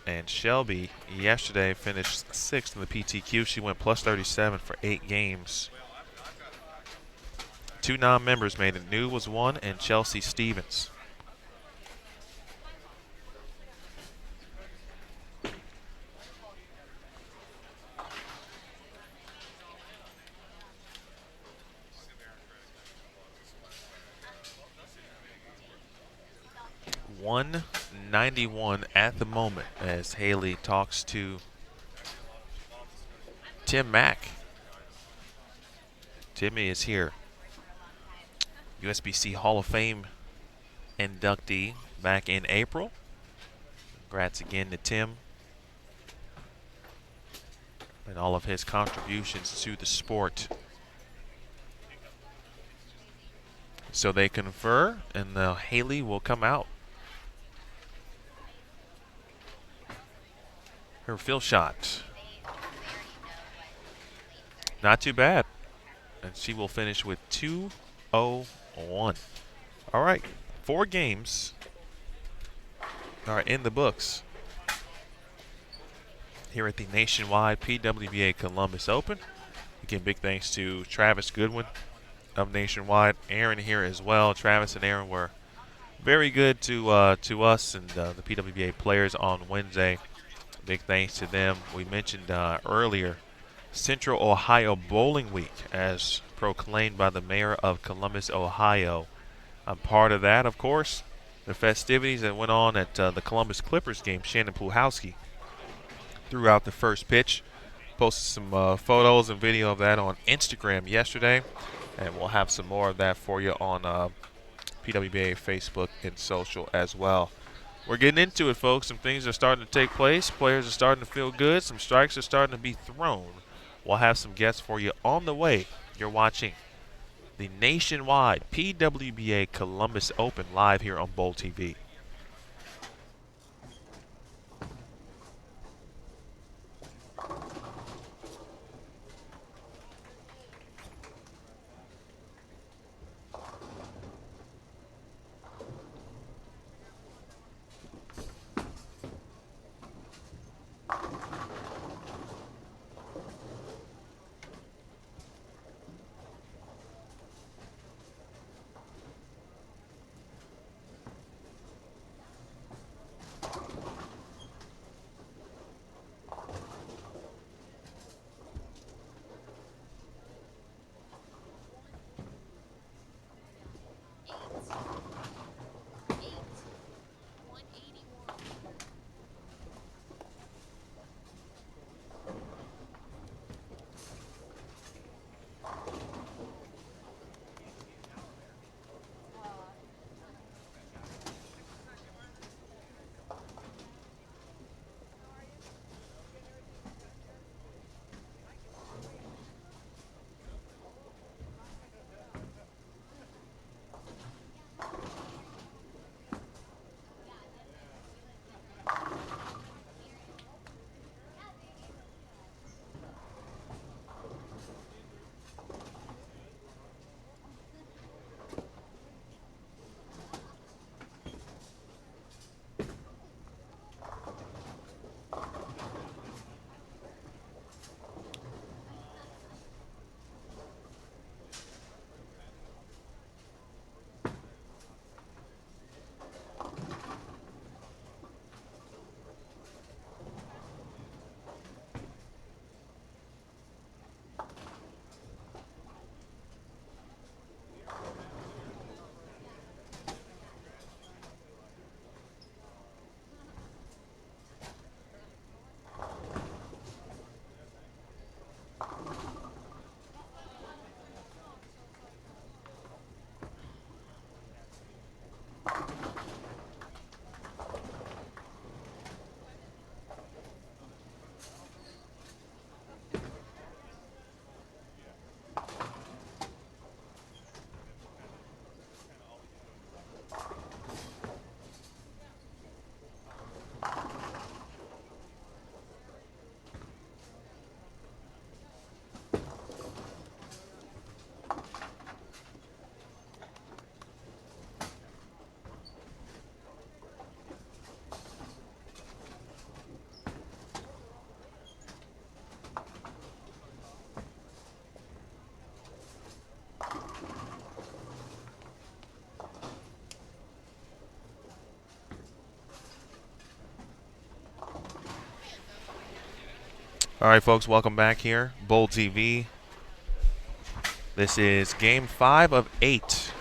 And Shelby yesterday finished 6th in the PTQ. She went plus 37 for 8 games. 2 non-members made it. New was 1, and Chelsea Stevens. $191 at the moment as Haley talks to Tim Mack. Timmy is here. USBC Hall of Fame inductee back in April. Congrats again to Tim and all of his contributions to the sport. So they confer, and Haley will come out. Her field shot. Not too bad. And she will finish with 201. All right, 4 games are in the books here at the Nationwide PWBA Columbus Open. Again, big thanks to Travis Goodwin of Nationwide. Aaron here as well. Travis and Aaron were very good to us and the PWBA players on Wednesday. Big thanks to them. We mentioned earlier Central Ohio Bowling Week as proclaimed by the mayor of Columbus, Ohio. I'm part of that, of course. The festivities that went on at the Columbus Clippers game, Shannon Puhalski threw out the first pitch. Posted some photos and video of that on Instagram yesterday, and we'll have some more of that for you on PWBA Facebook and social as well. We're getting into it, folks. Some things are starting to take place. Players are starting to feel good. Some strikes are starting to be thrown. We'll have some guests for you on the way. You're watching the Nationwide PWBA Columbus Open live here on Bowl TV. All right, folks, welcome back here. Bowl TV. This is game 5 of 8.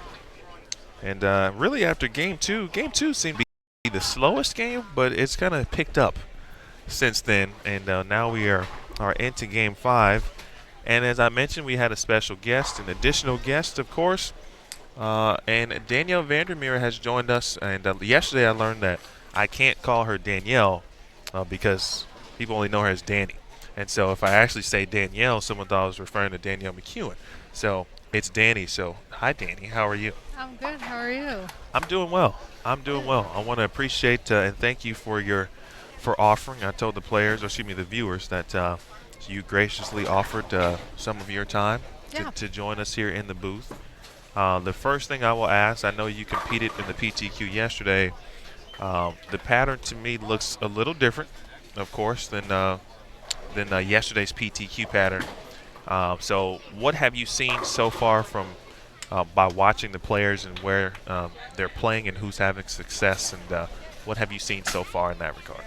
And really after game 2 seemed to be the slowest game, but it's kind of picked up since then. And now we are into game 5. And as I mentioned, we had a special guest, an additional guest, of course. And Danielle Vandermeer has joined us. And yesterday I learned that I can't call her Danielle because people only know her as Danny. And so if I actually say Danielle, someone thought I was referring to Danielle McEwen. So it's Danny. So hi, Danny. How are you? I'm good. How are you? I'm doing well. I'm doing well. I want to appreciate and thank you for offering. I told the players, or excuse me, the viewers, that you graciously offered some of your time to join us here in the booth. The first thing I will ask, I know you competed in the PTQ yesterday. The pattern to me looks a little different, of course, than yesterday's PTQ pattern. So what have you seen so far from by watching the players and where they're playing and who's having success, and what have you seen so far in that regard?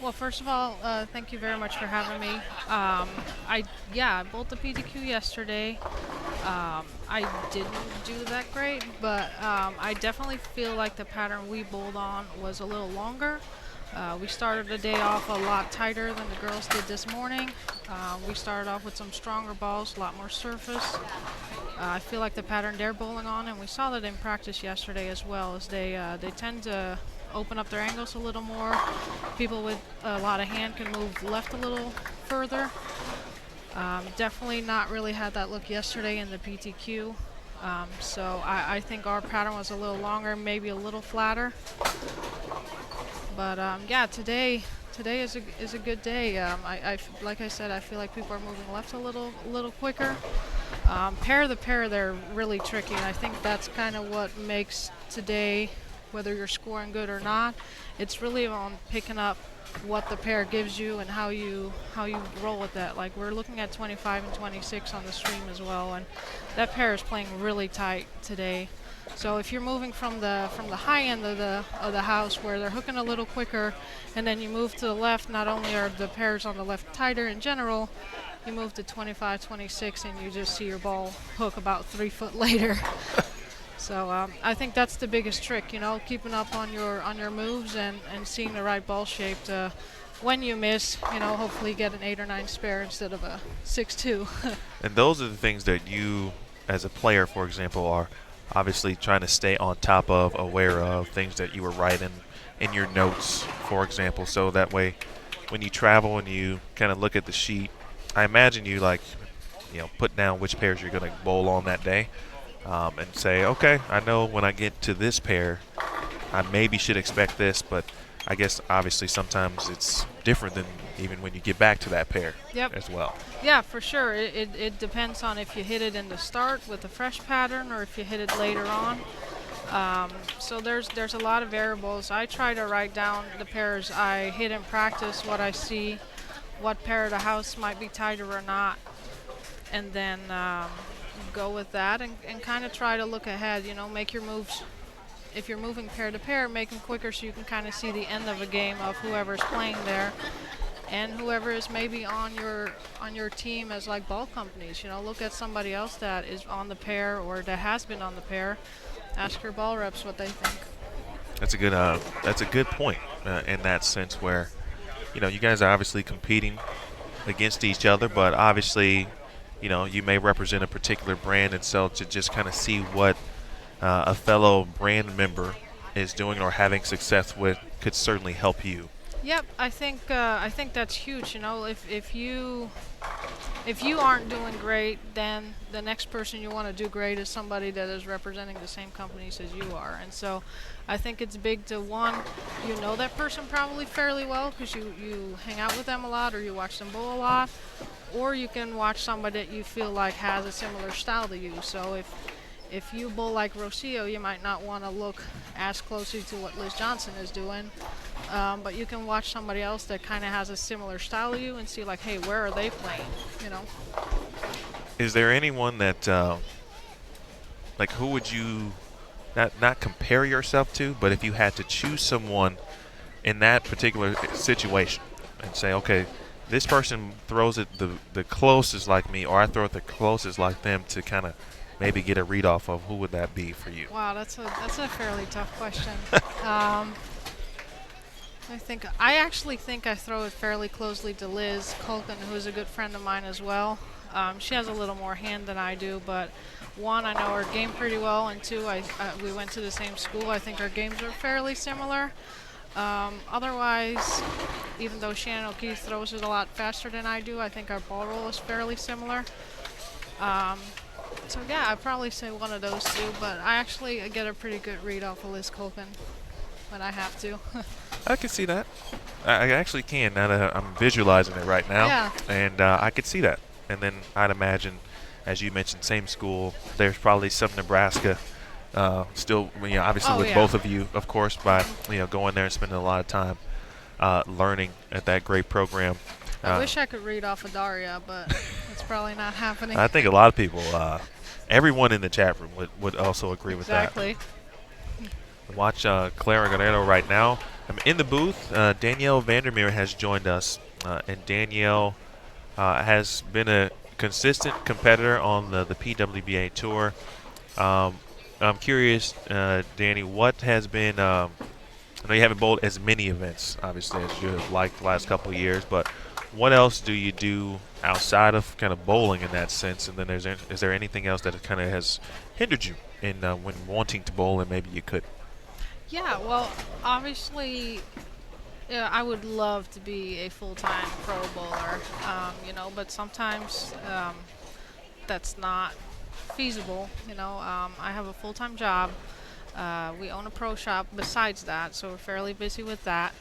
Well, first of all, thank you very much for having me. I bowled the PTQ yesterday. I didn't do that great, but I definitely feel like the pattern we bowled on was a little longer. We started the day off a lot tighter than the girls did this morning. We started off with some stronger balls, a lot more surface. I feel like the pattern they're bowling on, and we saw that in practice yesterday as well, is they tend to open up their angles a little more. People with a lot of hand can move left a little further. Definitely not really had that look yesterday in the PTQ. So I think our pattern was a little longer, maybe a little flatter. But today is a good day. Like I said, I feel like people are moving left a little quicker. Pair the pair, they're really tricky, and I think that's kind of what makes today, whether you're scoring good or not, it's really on picking up what the pair gives you and how you roll with that. Like, we're looking at 25 and 26 on the stream as well, and that pair is playing really tight today. So if you're moving from the high end of the house where they're hooking a little quicker, and then you move to the left, not only are the pairs on the left tighter in general, you move to 25, 26, and you just see your ball hook about 3 foot later. So I think that's the biggest trick, keeping up on your moves and seeing the right ball shape to, when you miss, hopefully get an 8 or 9 spare instead of a 6-2. And those are the things that you, as a player, for example, are obviously trying to stay on top of, aware of, things that you were writing in your notes, for example, so that way when you travel and you kind of look at the sheet, I imagine you put down which pairs you're going to bowl on that day, and say, okay, I know when I get to this pair, I maybe should expect this, but I guess obviously sometimes it's different than even when you get back to that pair as well. Yeah, for sure. It depends on if you hit it in the start with a fresh pattern or if you hit it later on. So there's a lot of variables. I try to write down the pairs I hit in practice, what I see, what pair of the house might be tighter or not, and then go with that and kind of try to look ahead, make your moves. If you're moving pair to pair, make them quicker so you can kind of see the end of a game of whoever's playing there and whoever is maybe on your team as like ball companies. Look at somebody else that is on the pair or that has been on the pair. Ask your ball reps what they think. That's a good point in that sense where, you guys are obviously competing against each other, but obviously, you may represent a particular brand, and so to just kind of see what a fellow brand member is doing or having success with could certainly help you. Yep, I think that's huge. If you aren't doing great, then the next person you want to do great is somebody that is representing the same companies as you are. And so I think it's big to, one, that person probably fairly well because you hang out with them a lot or you watch them bowl a lot, or you can watch somebody that you feel like has a similar style to you. So if you bowl like Rocio, you might not want to look as closely to what Liz Johnson is doing, but you can watch somebody else that kind of has a similar style to you and see like, hey, where are they playing, Is there anyone that, who would you not compare yourself to, but if you had to choose someone in that particular situation and say, okay, this person throws it the closest like me, or I throw it the closest like them to kind of maybe get a read off of, who would that be for you? Wow, that's a fairly tough question. I actually think I throw it fairly closely to Liz Culkin, who's a good friend of mine as well. She has a little more hand than I do, but one, I know her game pretty well, and two, we went to the same school. I think our games are fairly similar. Otherwise, even though Shannon O'Keefe throws it a lot faster than I do, I think our ball roll is fairly similar. So yeah, I'd probably say one of those two, but I actually get a pretty good read off of Liz Culkin when I have to. I can see that. I actually can, now that I'm visualizing it right now. Yeah. And I could see that. And then I'd imagine, as you mentioned, same school, there's probably some Nebraska still, obviously with both of you, of course, by going there and spending a lot of time learning at that great program. I wish I could read off of Daria, but it's probably not happening. I think a lot of people, everyone in the chat room would also agree with that. Exactly. Watch Clara Guerrero right now. I'm in the booth. Danielle Vandermeer has joined us, and Danielle has been a consistent competitor on the PWBA tour. I'm curious, Danny, what has been, I know you haven't bowled as many events, obviously, as you have liked the last couple of years, but what else do you do outside of kind of bowling in that sense? And then is there anything else that kind of has hindered you in when wanting to bowl and maybe you could? Yeah, well, obviously, I would love to be a full-time pro bowler, but sometimes that's not feasible. I have a full-time job. We own a pro shop besides that, so we're fairly busy with that.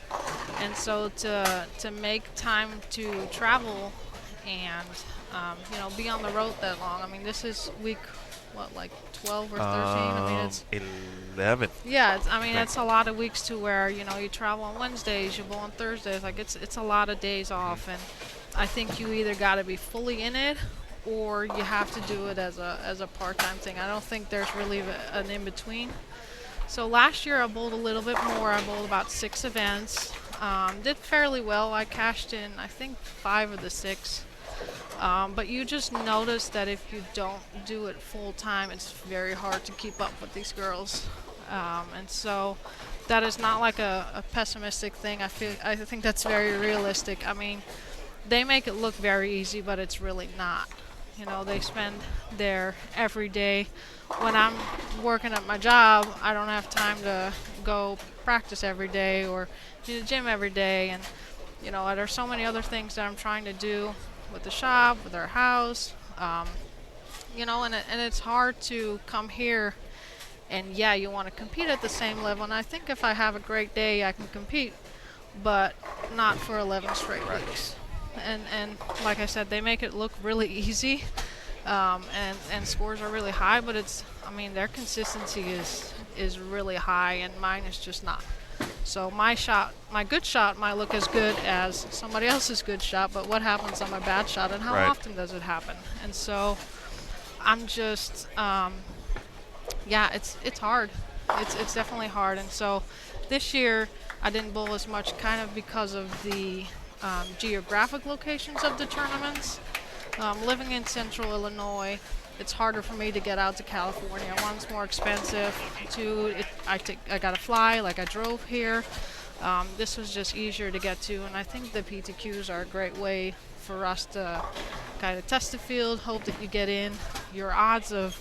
And so to make time to travel and be on the road that long. I mean, this is week, like 12 or 13? I mean, it's 11. Yeah, it's a lot of weeks to where you travel on Wednesdays, you bowl on Thursdays. Like it's a lot of days off, and I think you either got to be fully in it, or you have to do it as a part-time thing. I don't think there's really an in between. So last year I bowled a little bit more. I bowled about 6 events. Did fairly well. I cashed in, I think, 5 of the 6. But you just notice that if you don't do it full time, it's very hard to keep up with these girls. And so that is not like a pessimistic thing. I think that's very realistic. I mean, they make it look very easy, but it's really not. They spend there every day. When I'm working at my job, I don't have time to go practice every day or do the gym every day. And, there's so many other things that I'm trying to do with the shop, with our house, and it's hard to come here and, you want to compete at the same level. And I think if I have a great day, I can compete, but not for 11 straight weeks. And like I said, they make it look really easy, and scores are really high, but their consistency is really high, and mine is just not. So my good shot might look as good as somebody else's good shot, but what happens on my bad shot, and how often does it happen? And so I'm just, it's hard. It's definitely hard. And so this year I didn't bowl as much, kind of because of the geographic locations of the tournaments. Living in central Illinois, it's harder for me to get out to California. One, it's more expensive. Two, I got to fly, like I drove here. This was just easier to get to, and I think the PTQs are a great way for us to kind of test the field, hope that you get in. Your odds of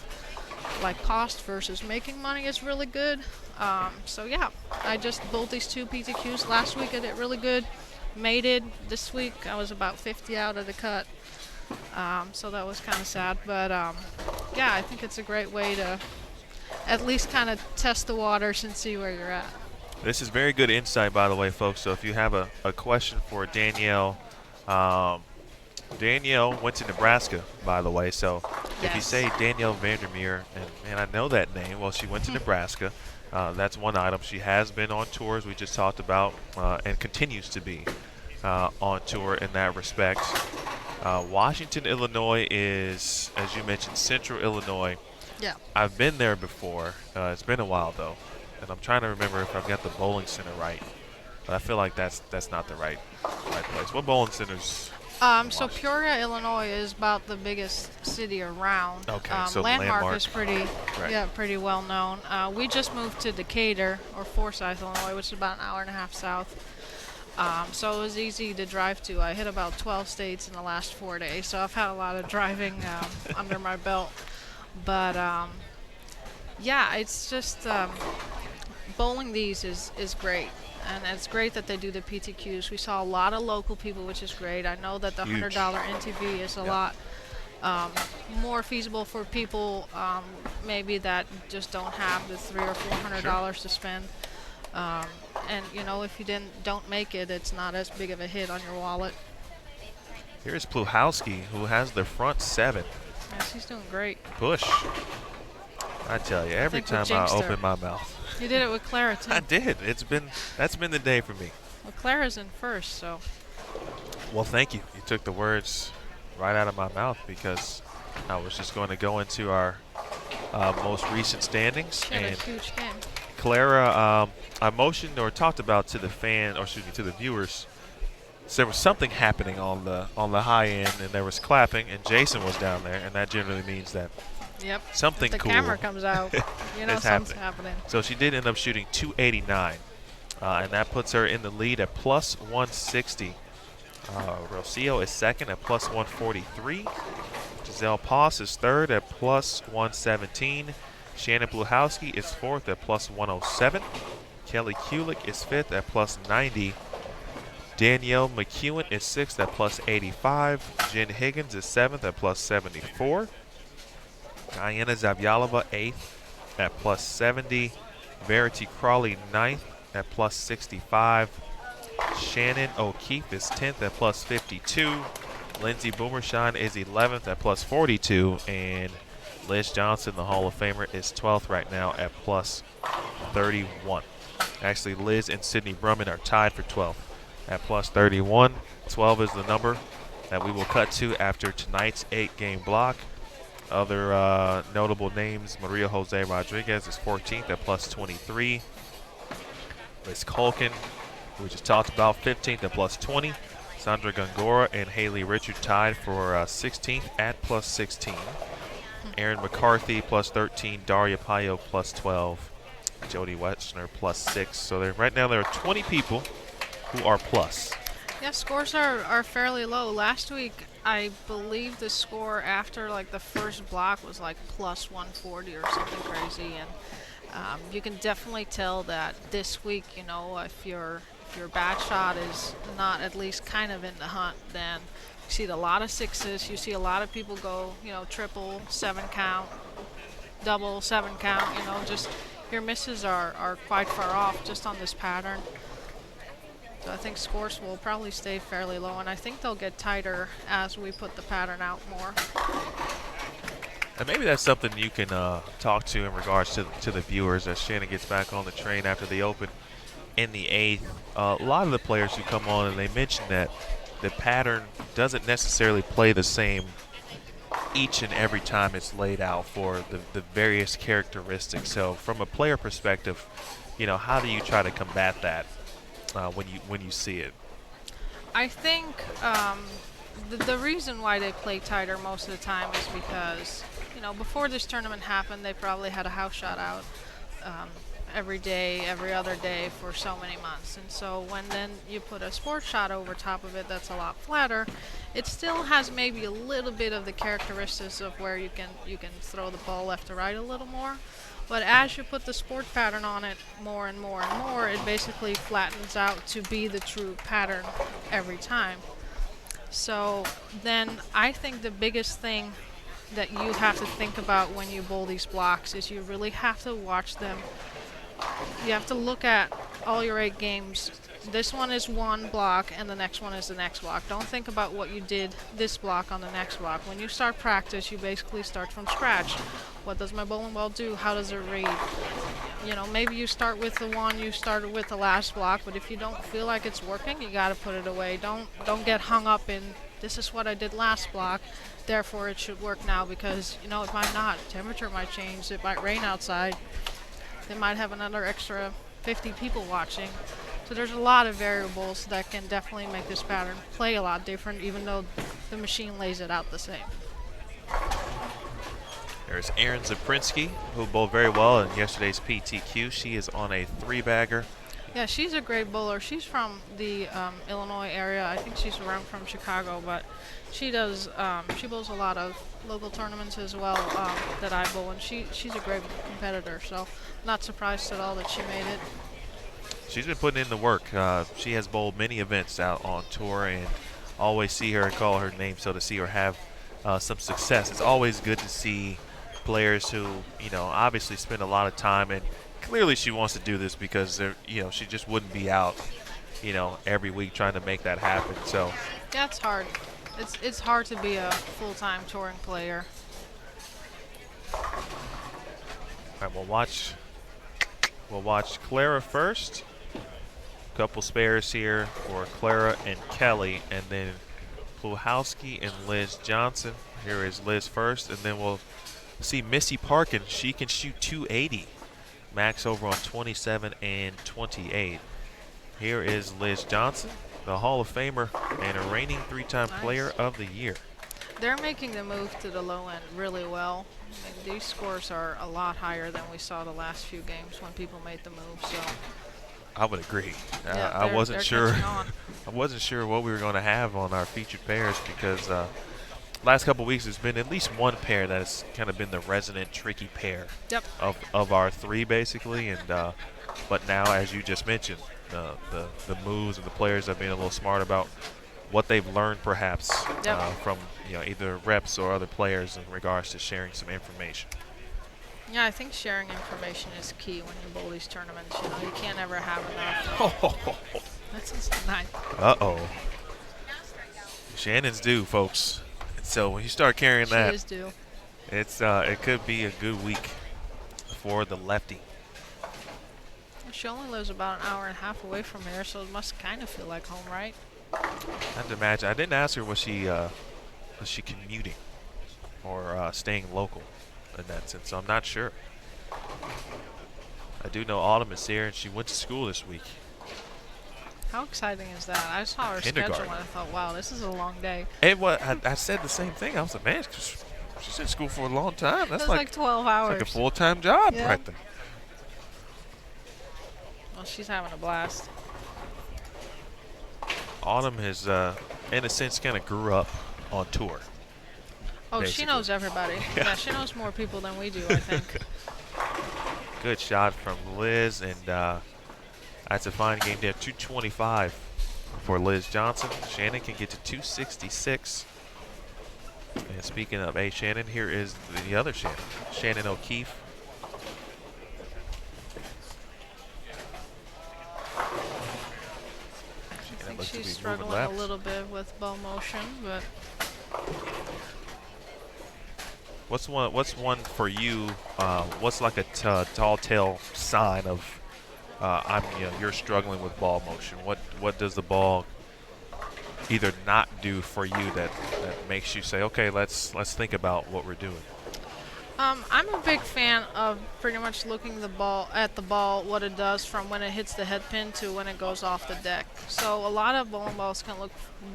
cost versus making money is really good. So yeah, I just bowled these 2 PTQs. Last week I did really good. Mated this week. I was about 50 out of the cut. So that was kind of sad, but I think it's a great way to at least kind of test the waters and see where you're at. This is very good insight, by the way, folks. So if you have a question for Danielle, Danielle went to Nebraska, by the way. So if you say Danielle Vandermeer, and I know that name, well, she went to Nebraska. That's one item. She has been on tours we just talked about, and continues to be on tour in that respect. Washington, Illinois is, as you mentioned, central Illinois. Yeah. I've been there before. It's been a while, though, and I'm trying to remember if I've got the bowling center right. But I feel like that's not the right place. What bowling centers? So Peoria, Illinois is about the biggest city around. Okay, so Landmark is pretty, Right. pretty well known. We just moved to Decatur or Forsyth, Illinois, which is about an hour and a half south. So it was easy to drive to. I hit about 12 states in the last 4 days, so I've had a lot of driving under my belt. But yeah, it's just bowling these is great. And it's great that they do the PTQs. We saw a lot of local people, which is great. I know that the Huge. $100 NTV is a lot more feasible for people maybe that just don't have the $300 or $400 to spend. And you know, if you don't make it, it's not as big of a hit on your wallet. Here's Pluhowski, who has the front 7. Yes, he's doing great. Push. I tell you, every think we time I jinxed her. open my mouth. You did it with Clara too. I did. That's been the day for me. Well, Clara's in first, so Well, thank you. You took the words right out of my mouth because I was just going to go into our most recent standings. she had a And huge game. Clara, I motioned or talked about to the to the viewers. So there was something happening on the high end, and there was clapping, and Jason was down there, and that generally means that Yep. something If the cool camera comes out, you know is something's happening. So she did end up shooting 289, and that puts her in the lead at plus 160. Rocio is second at plus 143. Giselle Poss is third at plus 117. Shannon Pluhowski is fourth at plus 107. Kelly Kulik is fifth at plus 90. Danielle McEwen is sixth at plus 85. Jen Higgins is seventh at plus 74. Diana Zavyalova eighth at plus 70. Verity Crawley ninth at plus 65. Shannon O'Keefe is 10th at plus 52. Lindsay Boomershine is 11th at plus 42. And Liz Johnson, the Hall of Famer, is 12th right now at plus 31. Actually, Liz and Sydney Brumman are tied for 12th at plus 31. 12 is the number that we will cut to after tonight's 8-game block. Other notable names, Maria Jose Rodriguez is 14th at plus 23. Liz Culkin, we just talked about, 15th at plus 20. Sandra Gongora and Haley Richard tied for 16th at plus 16. Erin McCarthy plus 13. Daria Payo plus 12. Jody Wexner plus 6. So right now there are 20 people who are plus. Yeah, scores are fairly low. Last week, I believe the score after like the first block was like plus 140 or something crazy, and you can definitely tell that this week, you know, if your bat shot is not at least kind of in the hunt, then you see a lot of sixes. You see a lot of people go, you know, triple, 7 count, double, 7 count. You know, just your misses are quite far off just on this pattern. So I think scores will probably stay fairly low, and I think they'll get tighter as we put the pattern out more. And maybe that's something you can talk to in regards to the viewers as Shannon gets back on the train after the Open in the 8th. A lot of the players who come on, and they mention that the pattern doesn't necessarily play the same each and every time it's laid out for the various characteristics. So from a player perspective, you know, how do you try to combat that when you see it? I think the reason why they play tighter most of the time is because, you know, before this tournament happened, they probably had a house shot out every day, every other day for so many months. And so when then you put a sports shot over top of it that's a lot flatter, it still has maybe a little bit of the characteristics of where you can throw the ball left to right a little more. But as you put the sport pattern on it more and more and more, it basically flattens out to be the true pattern every time. So then I think the biggest thing that you have to think about when you bowl these blocks is you really have to watch them. You have to look at all your 8 games. This one is one block and the next one is the next block. Don't think about what you did this block on the next block. When you start practice, you basically start from scratch. What does my bowling ball do? How does it read? You know, maybe you start with the one you started with the last block, but if you don't feel like it's working, you got to put it away. Don't get hung up in, this is what I did last block, therefore it should work now, because, you know, it might not. Temperature might change. It might rain outside. They might have another extra 50 people watching. So there's a lot of variables that can definitely make this pattern play a lot different, even though the machine lays it out the same. There's Erin Zaprinsky, who bowled very well in yesterday's PTQ. She is on a 3-bagger. Yeah, she's a great bowler. She's from the Illinois area. I think she's around from Chicago, but she does. She bowls a lot of local tournaments as well that I bowl, and she's a great competitor. So, not surprised at all that she made it. She's been putting in the work. She has bowled many events out on tour, and always see her and call her name. So to see her have some success, it's always good to see players who, obviously spend a lot of time, and clearly she wants to do this because she just wouldn't be out, every week trying to make that happen. So That's hard. It's hard to be a full-time touring player. all right, we'll watch Clara first. Couple spares here for Clara and Kelly, and then Pluhowski and Liz Johnson. Here is Liz first, and then we'll see Missy Parkin. She can shoot 280. Max over on 27 and 28. Here is Liz Johnson, the Hall of Famer and a reigning 3-time Player of the Year. They're making the move to the low end really well. I mean, these scores are a lot higher than we saw the last few games when people made the move. So I would agree. yeah, I wasn't they're sure. catching on. I wasn't sure what we were going to have on our featured pairs because last couple of weeks there's been at least one pair that has kind of been the resident tricky pair Yep. of our 3 basically, and but now, as you just mentioned, the moves and the players have been a little smart about what they've learned perhaps Yep. from either reps or other players in regards to sharing some information. Yeah, I think sharing information is key when you bowl these tournaments. You can't ever have enough. That's just nice. Uh-oh. Shannon's due, folks. So when you start carrying She that, is due. it could be a good week for the lefty. She only lives about an hour and a half away from here, so it must kind of feel like home, right? I have to imagine. I didn't ask her was she commuting or staying local in that sense, so I'm not sure. I do know Autumn is here, and she went to school this week. How exciting is that? I saw her Kindergarten. schedule and I thought, wow, this is a long day. And I said the same thing. I was like, man, she's in school for a long time. That's It was like 12 hours. like a full-time job Yeah. right there. Well, she's having a blast. Autumn has, in a sense, kind of grew up on tour. Oh, Basically. she knows everybody. Yeah, she knows more people than we do, I think. Good shot from Liz, and that's a fine game there. 225 for Liz Johnson. Shannon can get to 266. And speaking of a Shannon, here is the other Shannon, Shannon O'Keefe. I think looks to be she's moving struggling a left. little bit with ball motion, but What's one for you? What's like a tall tale sign of you're struggling with ball motion? What does the ball either not do for you that makes you say, okay, let's think about what we're doing? I'm a big fan of pretty much looking at the ball, what it does from when it hits the head pin to when it goes off the deck. So a lot of bowling balls can look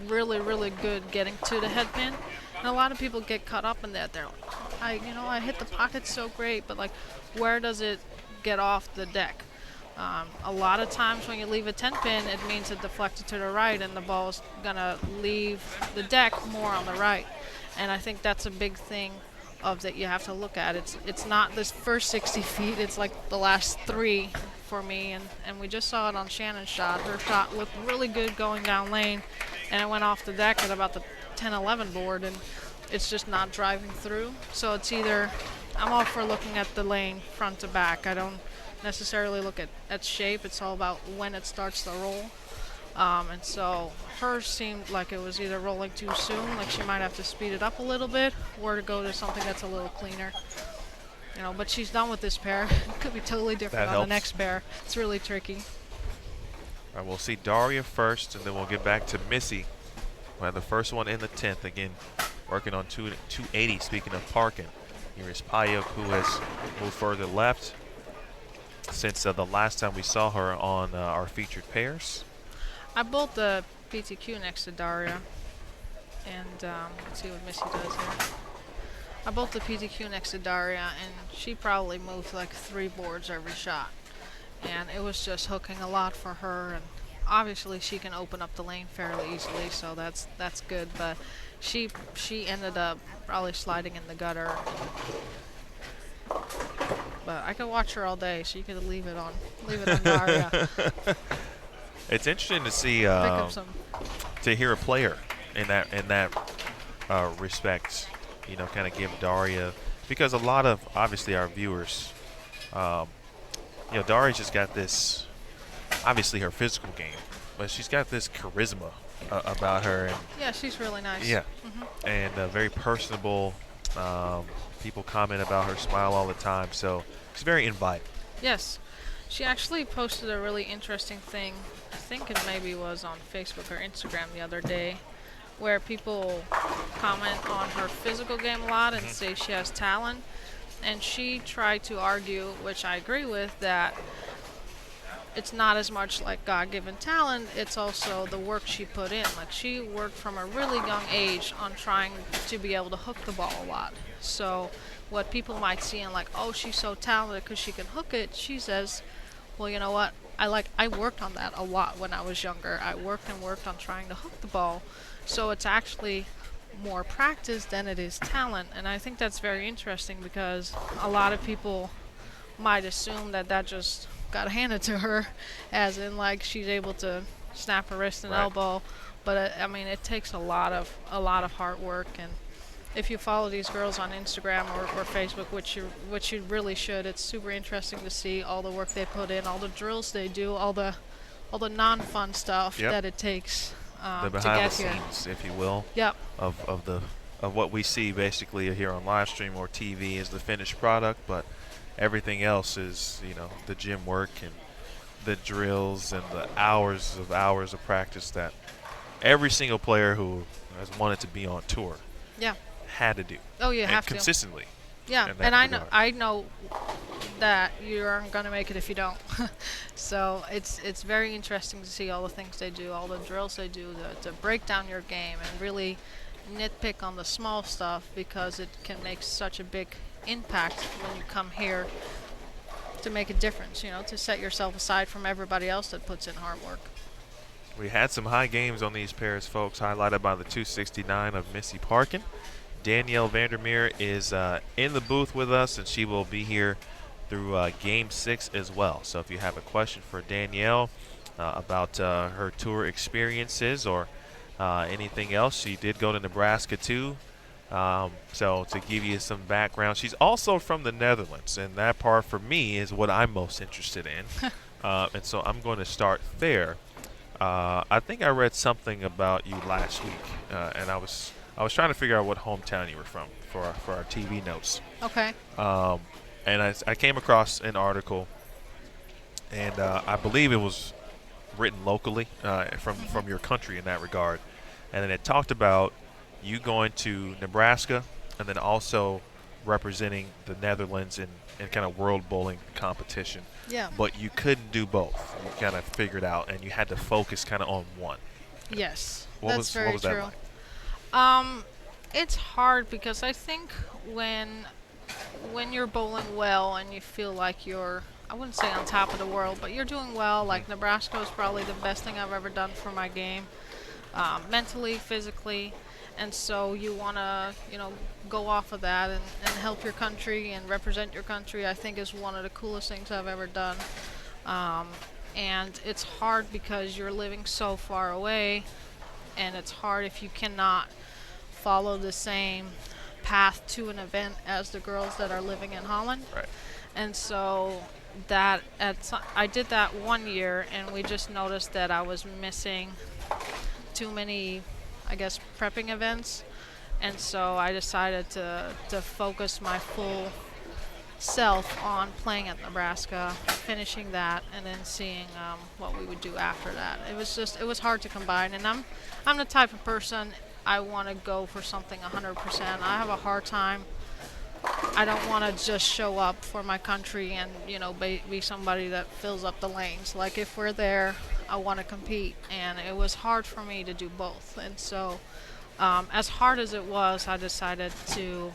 really, really good getting to the head pin, and a lot of people get caught up in that. They're like, I hit the pocket so great, but like, where does it get off the deck? A lot of times when you leave a 10 pin, it means it deflected to the right, and the ball's gonna leave the deck more on the right. And I think that's a big thing that you have to look at. It's not this first 60 feet, it's like the last 3 for me, and we just saw it on Shannon's shot. Her shot looked really good going down lane, and it went off the deck at about the 10-11 board, and it's just not driving through. So it's either, I'm all for looking at the lane front to back. I don't necessarily look at shape. It's all about when it starts to roll. And so hers seemed like it was either rolling too soon, like she might have to speed it up a little bit, or to go to something that's a little cleaner. But she's done with this pair. It could be totally different That on the helps. next pair. It's really tricky. All right, we'll see Daria first, and then we'll get back to Missy. We'll have the first one in the 10th, again, working on 280, speaking of Parkin. Here is Payuk, who has moved further left. since the last time we saw her on our featured pairs. I bowled the PTQ next to Daria, and let's see what Missy does here. I bowled the PTQ next to Daria, and she probably moved like 3 boards every shot, and it was just hooking a lot for her. And obviously, she can open up the lane fairly easily, so that's good. But she ended up probably sliding in the gutter. But I could watch her all day. She could leave it on Daria. It's interesting to see Pick up some. to hear a player in that respect, you know, kind of give Daria, because a lot of obviously our viewers, you know, Daria's just got this, obviously her physical game, but she's got this charisma about her, and Yeah, she's really nice. yeah, and very personable. People comment about her smile all the time, so she's very inviting. Yes. She actually posted a really interesting thing. I think it maybe was on Facebook or Instagram the other day, where people comment on her physical game a lot and say she has talent. And she tried to argue, which I agree with, that it's not as much like God-given talent, it's also the work she put in. Like, she worked from a really young age on trying to be able to hook the ball a lot. So what people might see and like, oh, she's so talented because she can hook it, she says, well, you know what, I worked on that a lot when I was younger. I worked on trying to hook the ball. So it's actually more practice than it is talent. And I think that's very interesting, because a lot of people might assume that just got handed to her, as in like she's able to snap her wrist and Right. elbow. But I mean, it takes a lot of hard work. And if you follow these girls on Instagram or Facebook, which you really should, it's super interesting to see all the work they put in, all the drills they do, all the non-fun stuff Yep. that it takes The to behind get the here. scenes, if you will, Yep. of what we see basically here on live stream or TV is the finished product, but everything else is, you know, the gym work and the drills and the hours of practice that every single player who has wanted to be on tour Yeah. had to do. Oh, you and have to. consistently. Yeah, in that and regard. I know that you aren't going to make it if you don't. So it's very interesting to see all the things they do, all the drills they do to break down your game and really nitpick on the small stuff, because it can make such a big impact when you come here to make a difference, you know, to set yourself aside from everybody else that puts in hard work. We had some high games on these pairs, folks, highlighted by the 269 of Missy Parkin. Danielle Vandermeer is in the booth with us, and she will be here through Game 6 as well. So if you have a question for Danielle about her tour experiences or anything else, she did go to Nebraska too. So to give you some background, she's also from the Netherlands, and that part for me is what I'm most interested in. And so I'm going to start there. I think I read something about you last week, and I was trying to figure out what hometown you were from for our TV notes. Okay. And I came across an article, and I believe it was written locally from your country in that regard. And then it talked about you going to Nebraska and then also representing the Netherlands in kind of world bowling competition. Yeah. But you couldn't do both. You kind of figured out, and you had to focus kind of on one. Yes. What that's was very that true. like? It's hard, because I think when you're bowling well and you feel like you're, I wouldn't say on top of the world, but you're doing well, like Nebraska is probably the best thing I've ever done for my game, mentally, physically, and so you want to, you know, go off of that and help your country and represent your country, I think is one of the coolest things I've ever done. And it's hard because you're living so far away, and it's hard if you cannot follow the same path to an event as the girls that are living in Holland. Right. And so I did that one year, and we just noticed that I was missing too many, I guess, prepping events. And so I decided to focus my full self on playing at Nebraska, finishing that, and then seeing what we would do after that. It was hard to combine, and I'm the type of person, I want to go for something 100%. I have a hard time. I don't want to just show up for my country and, be somebody that fills up the lanes. Like, if we're there, I want to compete. And it was hard for me to do both. And so, as hard as it was, I decided to,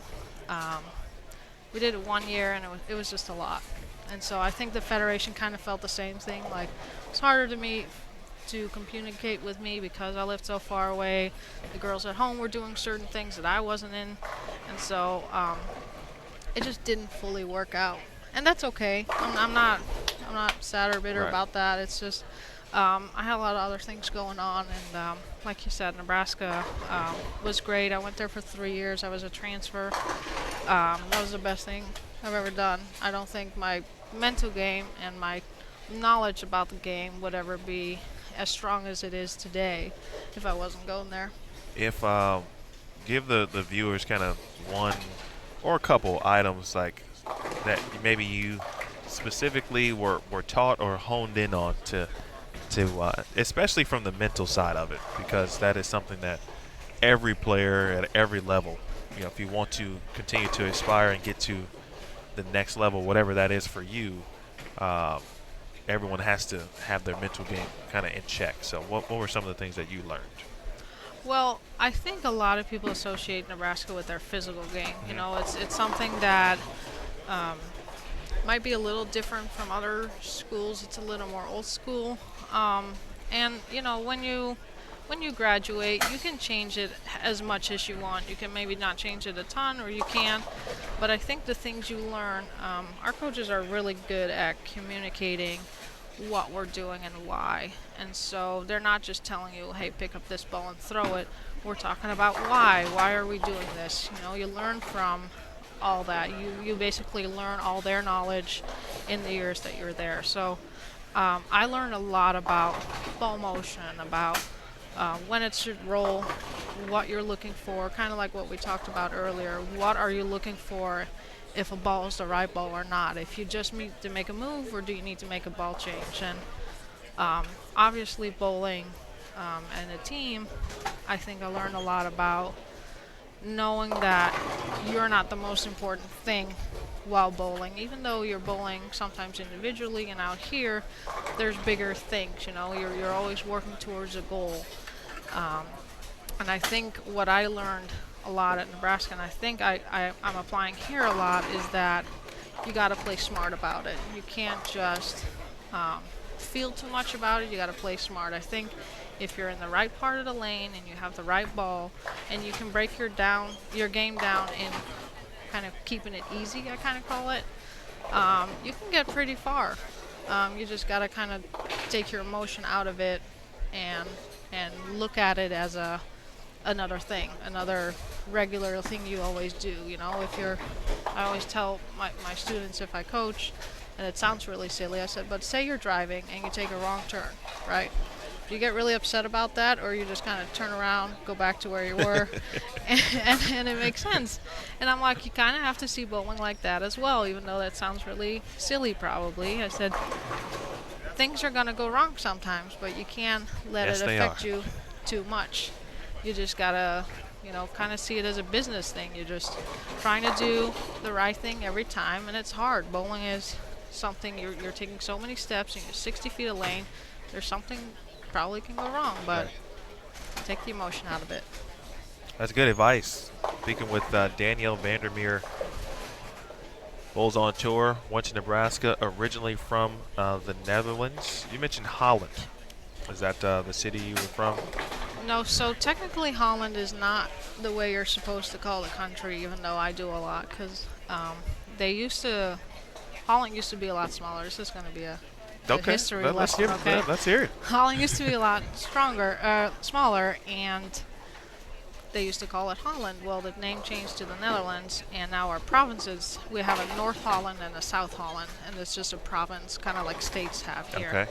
we did it 1 year, and it was just a lot. And so I think the Federation kind of felt the same thing. Like, it's harder to communicate with me because I lived so far away. The girls at home were doing certain things that I wasn't in. And so, it just didn't fully work out, and that's okay. I'm not sad or bitter Right. about that. It's just I had a lot of other things going on, and like you said, Nebraska was great. I went there for 3 years. I was a transfer. That was the best thing I've ever done. I don't think my mental game and my knowledge about the game would ever be as strong as it is today if I wasn't going there. If give the viewers kind of one or a couple items like that maybe you specifically were taught or honed in on to especially from the mental side of it, because that is something that every player at every level, if you want to continue to aspire and get to the next level, whatever that is for you, everyone has to have their mental game kind of in check. So what were some of the things that you learned? Well, I think a lot of people associate Nebraska with their physical game. It's something that might be a little different from other schools. It's a little more old school. And when you graduate, you can change it as much as you want. You can maybe not change it a ton, or you can. But I think the things you learn, our coaches are really good at communicating what we're doing and why. And so they're not just telling you, hey, pick up this ball and throw it. We're talking about why. Why are we doing this? You learn from all that. You basically learn all their knowledge in the years that you're there. So I learned a lot about ball motion, about when it should roll, what you're looking for, kind of like what we talked about earlier. What are you looking for if a ball is the right ball or not? If you just need to make a move, or do you need to make a ball change? And obviously bowling and a team, I think I learned a lot about knowing that you're not the most important thing while bowling. Even though you're bowling sometimes individually and out here, there's bigger things. You're always working towards a goal. And I think what I learned a lot at Nebraska, and I think I'm applying here a lot, is that you got to play smart about it. You can't just feel too much about it. You got to play smart. I think if you're in the right part of the lane and you have the right ball, and you can break your game down in kind of keeping it easy, I kind of call it, you can get pretty far. You just got to kind of take your emotion out of it and look at it as another thing, another regular thing you always do. I always tell my students, if I coach, and it sounds really silly, I said, but say you're driving and you take a wrong turn, right? Do you get really upset about that, or you just kind of turn around, go back to where you were, and it makes sense? And I'm like, you kind of have to see bowling like that as well, even though that sounds really silly probably. I said, things are going to go wrong sometimes, but you can't let Yes, it they affect are. you too much. You just got to, kind of see it as a business thing. You're just trying to do the right thing every time, and it's hard. Bowling is something you're taking so many steps, and you're 60 feet of lane. There's something probably can go wrong, but take the emotion out of it. That's good advice. Speaking with Danielle Vandermeer, bowls on tour, went to Nebraska, originally from the Netherlands. You mentioned Holland. Is that the city you were from? No, so technically Holland is not the way you're supposed to call the country, even though I do a lot, because Holland used to be a lot smaller. This is going to be a history lesson, okay? Let's hear it. Holland used to be a lot smaller, and they used to call it Holland. Well, the name changed to the Netherlands, and now our provinces, we have a North Holland and a South Holland, and it's just a province, kind of like states have here.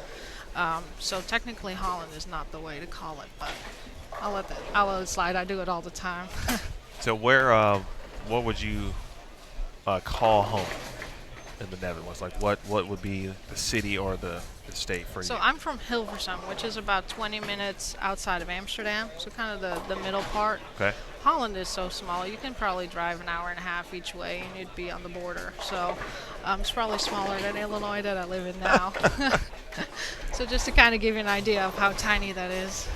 Okay. So technically Holland is not the way to call it, but I'll let it slide. I do it all the time. So what would you call home in the Netherlands? Like, what would be the city or the state for So you? I'm from Hilversum, which is about 20 minutes outside of Amsterdam, so kind of the middle part. Okay. Holland is so small, you can probably drive an hour and a half each way and you'd be on the border. So it's probably smaller than Illinois that I live in now. So just to kind of give you an idea of how tiny that is.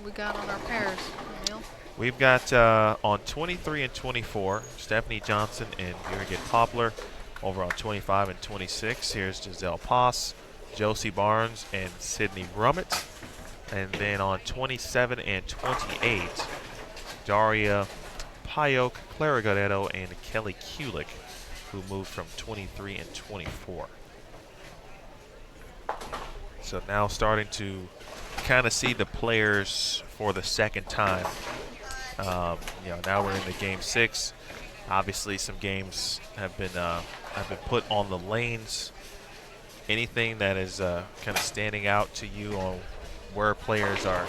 We got on our pairs, Emil. We've got on 23 and 24, Stephanie Johnson and Birgit Poplar. Over on 25 and 26, here's Giselle Poss, Josie Barnes, and Sydney Brummett. And then on 27 and 28, Daria Payok, Clara Guerrero, and Kelly Kulik, who moved from 23 and 24. So now starting to kind of see the players for the second time. Now we're in the game 6. Obviously, some games have been put on the lanes. Anything that is kind of standing out to you on where players are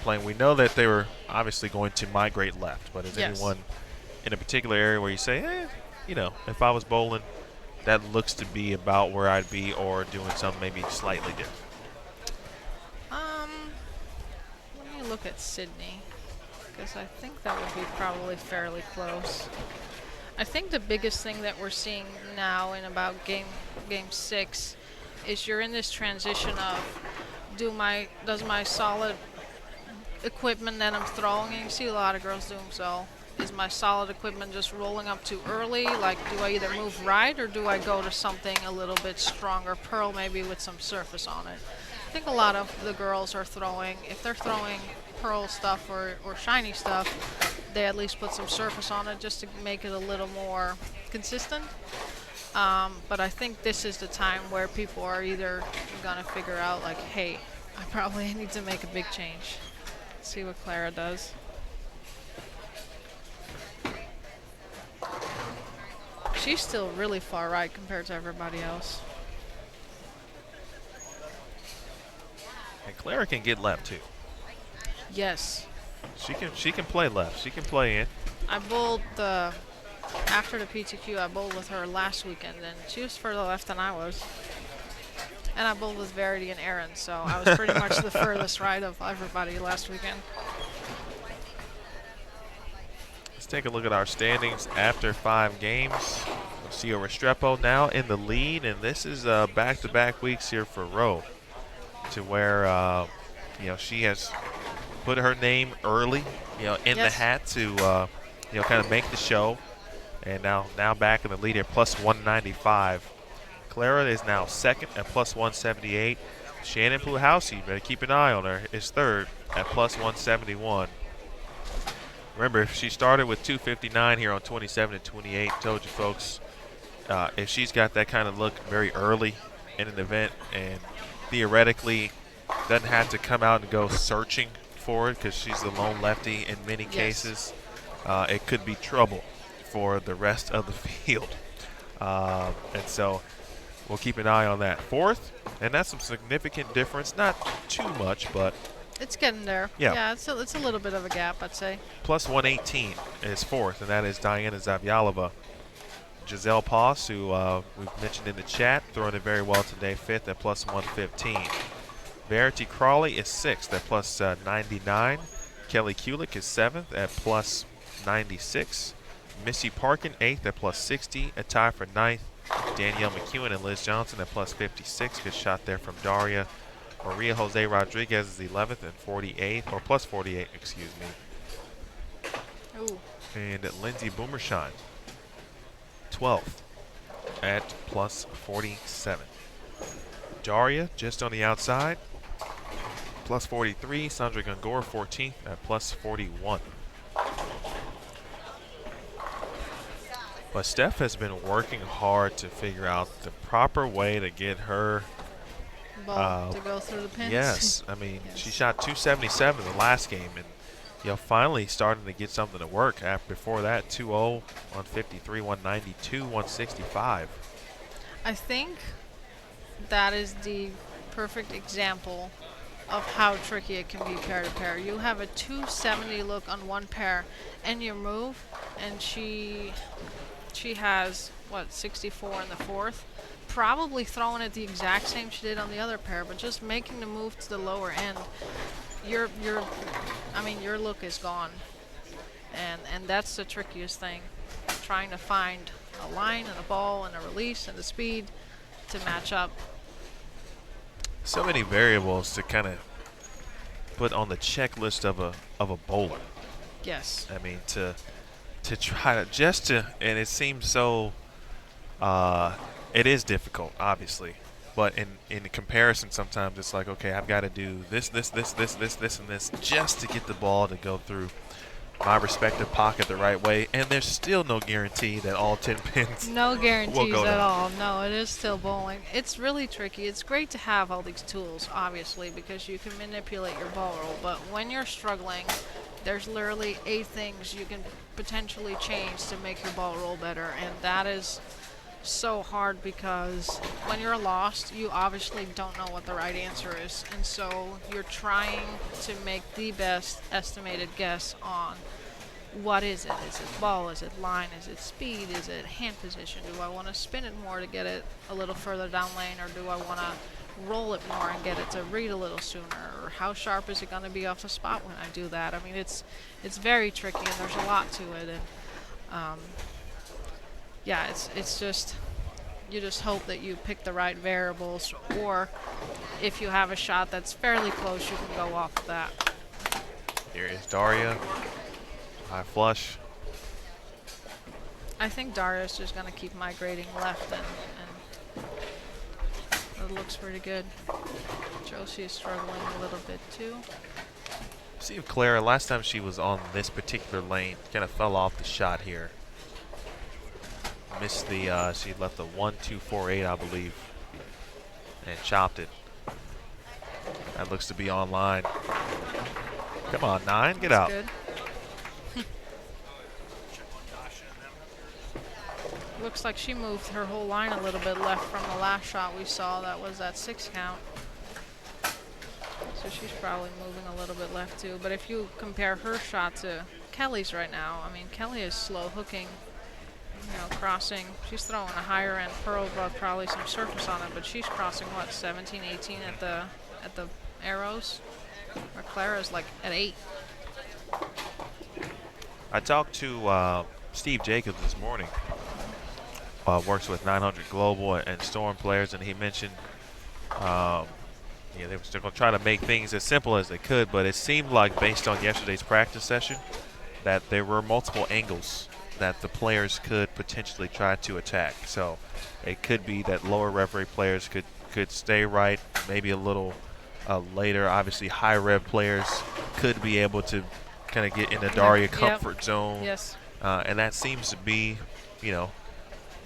playing? We know that they were obviously going to migrate left, but is anyone in a particular area where you say, if I was bowling, that looks to be about where I'd be, or doing something maybe slightly different? Let me look at Sydney, because I think that would be probably fairly close. I think the biggest thing that we're seeing now in about game 6 is you're in this transition of does my solid equipment that I'm throwing, and you see a lot of girls doing so, is my solid equipment just rolling up too early? Like, do I either move right or do I go to something a little bit stronger, pearl maybe with some surface on it? I think a lot of the girls are throwing, if they're throwing pearl stuff or shiny stuff, they at least put some surface on it just to make it a little more consistent. But I think this is the time where people are either going to figure out, like, hey, I probably need to make a big change. See what Clara does. She's still really far right compared to everybody else. And Clara can get left too. Yes. She can play left. She can play in. I bowled after the PTQ, I bowled with her last weekend, and she was further left than I was. And I bowled with Verity and Aaron, so I was pretty much the furthest right of everybody last weekend. Let's take a look at our standings after 5 games. Lucia Restrepo now in the lead, and this is back-to-back weeks here for Rowe, to where she has put her name early, in the hat to kind of make the show, and now back in the lead at plus 195. Clara is now second at plus 178. Shannon Pluhowsey, better keep an eye on her, is third at plus 171. Remember, if she started with 259 here on 27 and 28, told you folks, if she's got that kind of look very early in an event and theoretically doesn't have to come out and go searching for it because she's the lone lefty in many cases, it could be trouble for the rest of the field. And so we'll keep an eye on that. Fourth, and that's some significant difference. Not too much, but it's getting there. Yeah, it's a little bit of a gap, I'd say. Plus 118 is fourth, and that is Diana Zavyalova. Giselle Poss, who we've mentioned in the chat, throwing it very well today, fifth at plus 115. Verity Crawley is sixth at plus 99. Kelly Kulik is seventh at plus 96. Missy Parkin, eighth at plus 60. A tie for ninth. Danielle McEwen and Liz Johnson at plus 56. Good shot there from Daria. Maria Jose Rodriguez is 11th and 48th, or plus 48, excuse me. Ooh. And Lindsay Boomershine, 12th at plus 47. Daria just on the outside, plus 43. Sandra Gungor, 14th at plus 41. But Steph has been working hard to figure out the proper way to get her ball to go through the pins. Yes, I mean, she shot 277 in the last game, and finally starting to get something to work. Before that, 2-0, 153, 192, 165. I think that is the perfect example of how tricky it can be pair to pair. You have a 270 look on one pair, and you move, and she has what 64 in the fourth. Probably throwing it the exact same she did on the other pair, but just making the move to the lower end. Your look is gone, and that's the trickiest thing. Trying to find a line and a ball and a release and the speed to match up. So many variables to kind of put on the checklist of a bowler. Yes. I mean, to try to and it seems so. It is difficult, obviously, but in comparison, sometimes it's like, okay, I've got to do this, and this just to get the ball to go through my respective pocket the right way, and there's still no guarantee that all 10 pins No will guarantees go at down. all. No, it is still bowling. It's really tricky. It's great to have all these tools, obviously, because you can manipulate your ball roll. But when you're struggling, there's literally 8 things you can potentially change to make your ball roll better, and that is so hard because when you're lost, you obviously don't know what the right answer is, and so you're trying to make the best estimated guess on what is it? Is it ball? Is it line? Is it speed? Is it hand position? Do I want to spin it more to get it a little further down lane, or do I want to roll it more and get it to read a little sooner? Or how sharp is it going to be off the spot when I do that? I mean, it's very tricky, and there's a lot to it, and yeah, it's just, you just hope that you pick the right variables, or if you have a shot that's fairly close, you can go off of that. Here is Daria, high flush. I think Daria's just going to keep migrating left, and it looks pretty good. Josie is struggling a little bit too. See if Clara, last time she was on this particular lane, kind of fell off the shot here. Missed the, she left the 1-2-4-8, I believe, and chopped it. That looks to be online. Come on, 9, get out. Good. Looks like she moved her whole line a little bit left from the last shot we saw. That was that 6 count. So she's probably moving a little bit left too. But if you compare her shot to Kelly's right now, I mean, Kelly is slow hooking, crossing. She's throwing a higher end pearl, but probably some surface on it, but she's crossing what, 17, 18 at the arrows? Or Clara's like at 8. I talked to Steve Jacobs this morning. Works with 900 Global and Storm players, and he mentioned they were still going to try to make things as simple as they could, but it seemed like, based on yesterday's practice session, that there were multiple angles that the players could potentially try to attack. So it could be that lower rev rate players could stay right, maybe a little later. Obviously, high rev players could be able to kind of get in the Daria comfort zone. Yes. And that seems to be,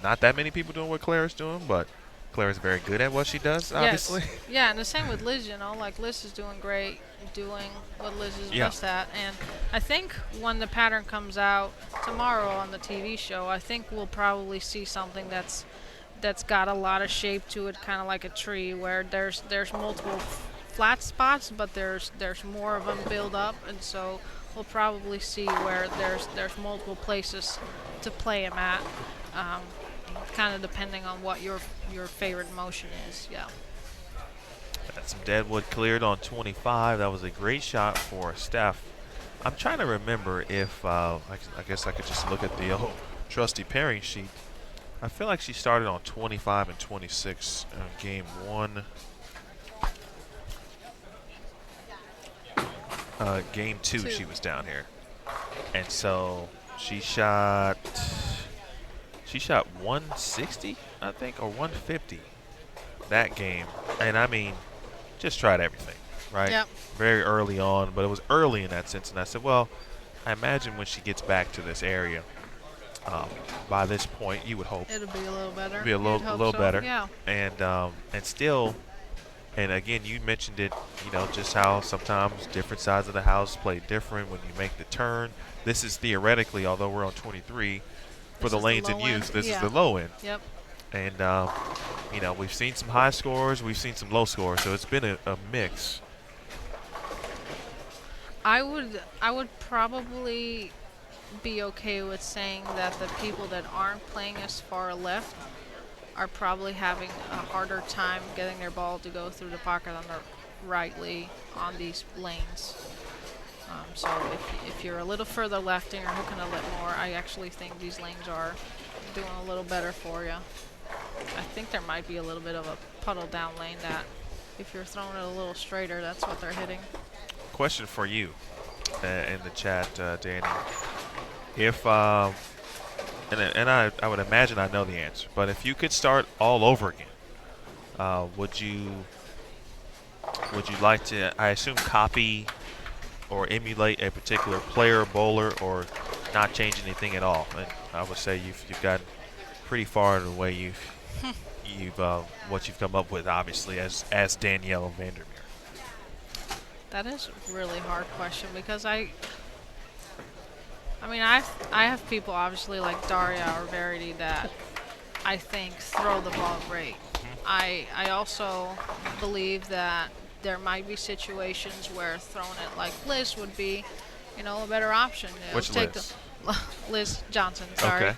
not that many people doing what Clara's doing, but Clara's very good at what she does, obviously. Yes. Yeah, and the same with Liz, like Liz is doing great, doing what Liz is best at. And I think when the pattern comes out tomorrow on the TV show, I think we'll probably see something that's got a lot of shape to it, kind of like a tree, where there's multiple flat spots, but there's more of them build up, and so we'll probably see where there's multiple places to play them at. Kind of depending on what your favorite motion is, yeah. That's some deadwood cleared on 25. That was a great shot for Steph. I'm trying to remember if, I guess I could just look at the old trusty pairing sheet. I feel like she started on 25 and 26 in game 1. Game 2, she was down here. And so she shot 160, I think, or 150 that game. And I mean, just tried everything, right? Yep. Very early on, but it was early in that sense. And I said, well, I imagine when she gets back to this area, by this point, you would hope It'll be a little better. be a little better. Yeah. And still, and again, you mentioned it, just how sometimes different sides of the house play different when you make the turn. This is theoretically, although we're on 23, for the lanes in use, this is the low end. Yep. And, we've seen some high scores, we've seen some low scores, so it's been a mix. I would probably be okay with saying that the people that aren't playing as far left are probably having a harder time getting their ball to go through the pocket on the rightly on these lanes. So if you're a little further left and you're hooking a little more, I actually think these lanes are doing a little better for you. I think there might be a little bit of a puddle down lane that if you're throwing it a little straighter, that's what they're hitting. Question for you in the chat, Danny. If and I would imagine I know the answer, but if you could start all over again, would you like to, I assume, copy or emulate a particular player, bowler, or not change anything at all? And I would say you've gotten pretty far in the way you've what you've come up with, obviously, as Danielle Vandermeer. That is a really hard question because I mean, I have people obviously like Daria or Verity that I think throw the ball great. I also believe that there might be situations where throwing it like Liz would be, a better option. Which Liz? Liz Johnson, sorry. Okay.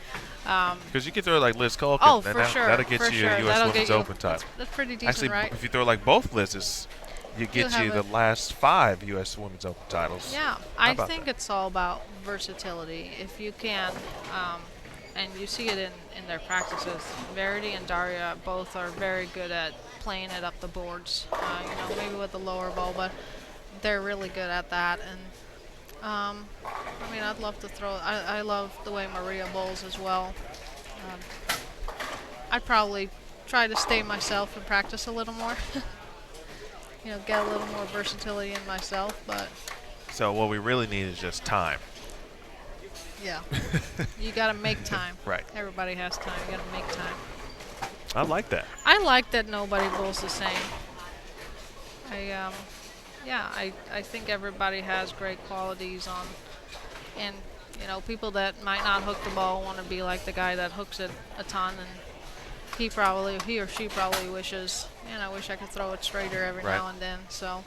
Because you can throw it like Liz Culkin. Oh, and for sure. That'll get you a U.S. Women's Open title. That's pretty decent, Actually, right? if you throw like both Liz's, you get you the last 5 U.S. Women's Open titles. Yeah, I think it's all about versatility. If you can, and you see it in their practices, Verity and Daria both are very good at playing it up the boards, maybe with the lower ball, but they're really good at that. And I mean, I'd love to throw. I love the way Maria bowls as well. I'd probably try to stay myself and practice a little more. Get a little more versatility in myself, but. So what we really need is just time. Yeah. You got to make time. Right. Everybody has time. You got to make time. I like that. I like that nobody bowls the same. I think everybody has great qualities on, and people that might not hook the ball want to be like the guy that hooks it a ton, and he or she probably wishes, I wish I could throw it straighter every now and then. So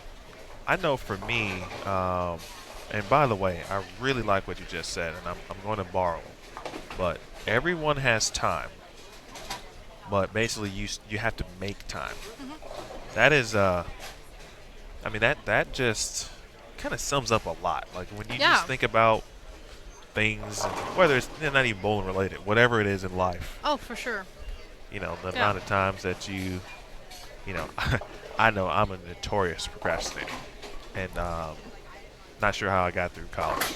I know for me, and by the way, I really like what you just said, and I'm going to borrow, but everyone has time, but basically you have to make time. That is I mean, that just kind of sums up a lot. Like when you just think about things, whether it's not even bowling related, whatever it is in life. Oh, for sure. The amount of times that I know I'm a notorious procrastinator, and not sure how I got through college,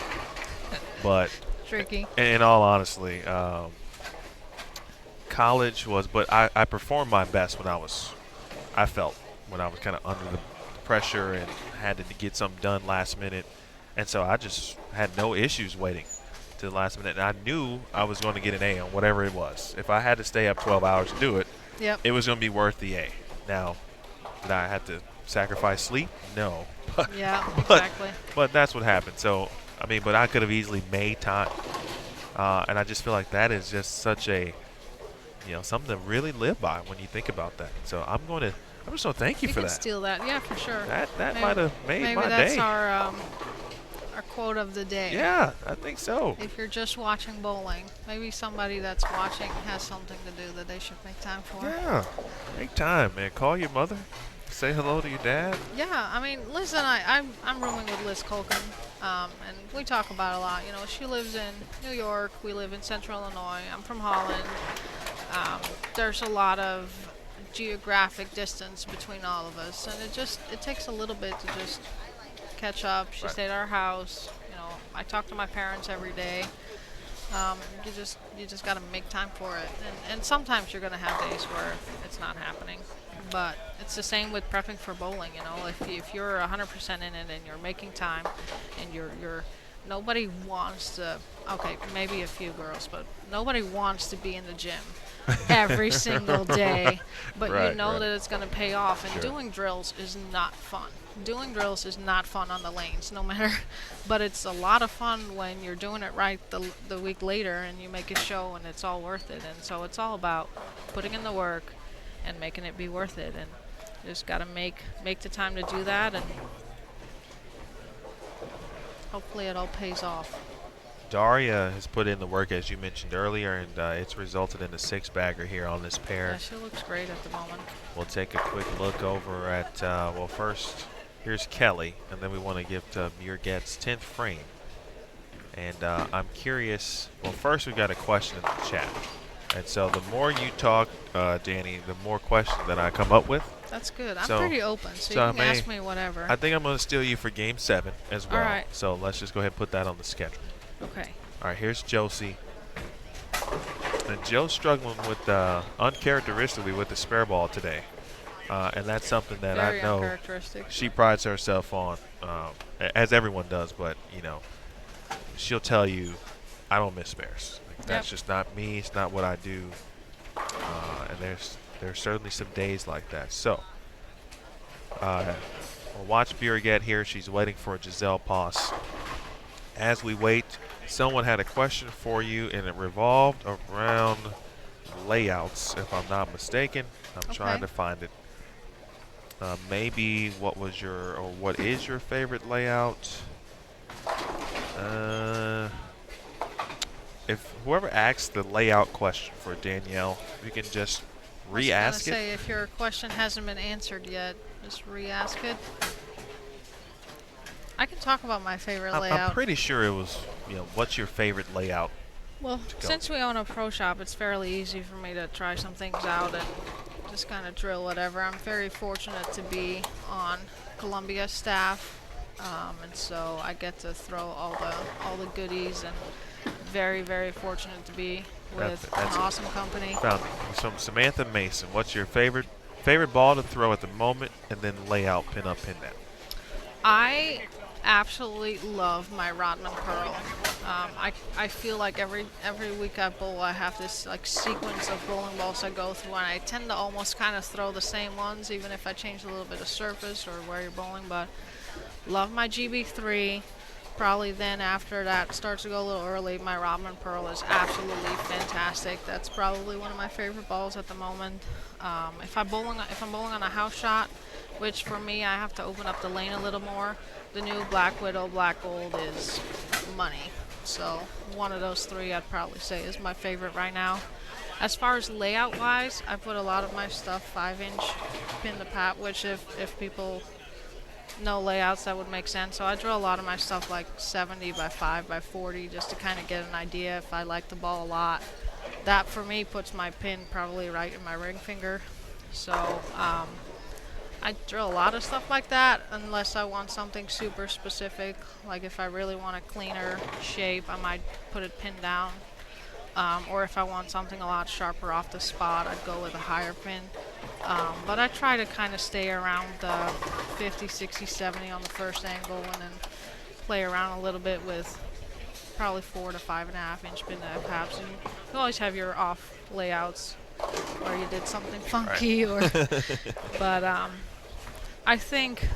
but tricky. In all honesty, college was. But I performed my best when I felt when I was kind of under the pressure and had to get something done last minute, and so I just had no issues waiting to the last minute. And I knew I was going to get an A on whatever it was. If I had to stay up 12 hours to do it, it was going to be worth the A. Now, did I have to sacrifice sleep? No. Exactly. But that's what happened. So, I mean, but I could have easily made time. And I just feel like that is just such a, something to really live by when you think about that. So I'm just going to thank you for that. You can steal that. Yeah, for sure. That might have made my day. Maybe that's our quote of the day. Yeah, I think so. If you're just watching bowling, maybe somebody that's watching has something to do that they should make time for. Yeah, make time, man. Call your mother. Say hello to your dad. Yeah, I mean, Liz and I'm rooming with Liz Culkin, and we talk about a lot. She lives in New York. We live in Central Illinois. I'm from Holland. There's a lot of geographic distance between all of us, and it takes a little bit to just catch up. She stayed at our house. I talk to my parents every day. You just got to make time for it, and sometimes you're going to have days where it's not happening. But it's the same with prepping for bowling. If you're 100% in it and you're making time, and you're nobody wants to. Okay, maybe a few girls, but nobody wants to be in the gym every single day. But that it's going to pay off. And doing drills is not fun. Doing drills is not fun on the lanes, no matter. But it's a lot of fun when you're doing it right the week later, and you make a show, and it's all worth it. And so it's all about putting in the work and making it be worth it. And you just got to make the time to do that. And hopefully it all pays off. Daria has put in the work, as you mentioned earlier, and it's resulted in a 6-bagger here on this pair. Yeah, she looks great at the moment. We'll take a quick look over at, well, first, here's Kelly, and then we want to give to Muirget's 10th frame. And I'm curious, well, first we've got a question in the chat. And so the more you talk, Danny, the more questions that I come up with. That's good. I'm So- pretty open, so so you can ask me whatever. I think I'm going to steal you for Game 7 as well. All right. So let's just go ahead and put that on the schedule. Okay. All right, here's Josie. And Joe's struggling with uncharacteristically with the spare ball today. And that's something that Very I know uncharacteristic. she prides herself on, as everyone does, but, you know, she'll tell you, I don't miss spares. Like, that's just not me. It's not what I do. And there's certainly some days like that. So, we'll watch Muirget here. She's waiting for Giselle Poss. As we wait, someone had a question for you, and it revolved around layouts, if I'm not mistaken. I'm trying to find it. Maybe what was your, or what is your favorite layout? If whoever asked the layout question for Danielle, you can just re-ask I was it. gonna say, if your question hasn't been answered yet, just re-ask it. I can talk about my favorite layout. I'm pretty sure it was, you know, what's your favorite layout? Well, go. since we own a pro shop, it's fairly easy for me to try some things out and just kind of drill whatever. I'm very fortunate to be on Columbia staff, and so I get to throw all the goodies, and very, very fortunate to be with That's an awesome company. Found it. From Samantha Mason. What's your favorite ball to throw at the moment, and then layout, pin up, pin down? I absolutely love my Rodman Pearl. I feel like every week I bowl, I have this like sequence of bowling balls I go through, and I tend to almost kind of throw the same ones, even if I change a little bit of surface or where you're bowling. But love my GB3. Probably then after that starts to go a little early, my Rodman Pearl is absolutely fantastic. That's probably one of my favorite balls at the moment. If I'm bowling on a house shot, which for me I have to open up the lane a little more, the new Black Widow Black Gold is money. So one of those three I'd probably say is my favorite right now. As far as layout wise, I put a lot of my stuff 5-inch pin to pat, which if people know layouts, that would make sense. So I draw a lot of my stuff like 70 by 5 by 40 just to kind of get an idea if I like the ball a lot. That for me puts my pin probably right in my ring finger. So I drill a lot of stuff like that unless I want something super specific. Like if I really want a cleaner shape, I might put it pinned down. Or if I want something a lot sharper off the spot, I'd go with a higher pin. But I try to kind of stay around 50, 60, 70 on the first angle, and then play around a little bit with probably 4 to 5.5 inch pin perhaps. And you always have your off layouts where you did something funky, right. But I think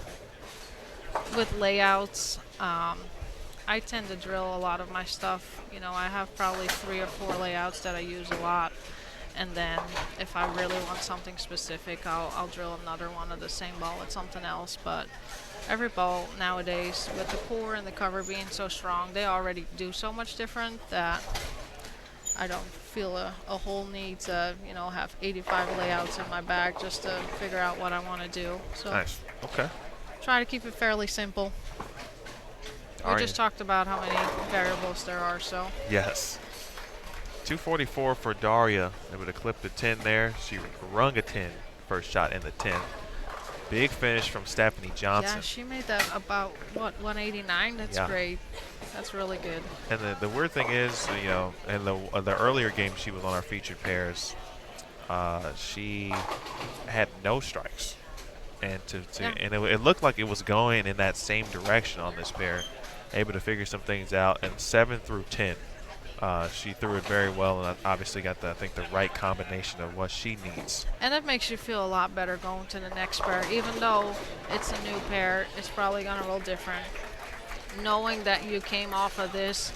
with layouts, I tend to drill a lot of my stuff. You know, I have probably 3 or 4 layouts that I use a lot. And then if I really want something specific, I'll drill another one of the same ball with something else. But every ball nowadays, with the core and the cover being so strong, they already do so much different that I don't feel a whole need to, you know, have 85 layouts in my bag just to figure out what I want to do. So Nice. Okay. try to keep it fairly simple. We just talked about how many variables there are, so. Yes. 244 for Daria. Able to clip the 10 there. She rung a 10. First shot in the 10. Big finish from Stephanie Johnson. Yeah, she made that about, what, 189? That's great. That's really good. And the weird thing is, you know, in the earlier game she was on our featured pairs, she had no strikes. And and it looked like it was going in that same direction on this pair. Able to figure some things out. And 7 through 10. She threw it very well, and obviously got the right combination of what she needs. And it makes you feel a lot better going to the next pair. Even though it's a new pair, it's probably going to roll different. Knowing that you came off of this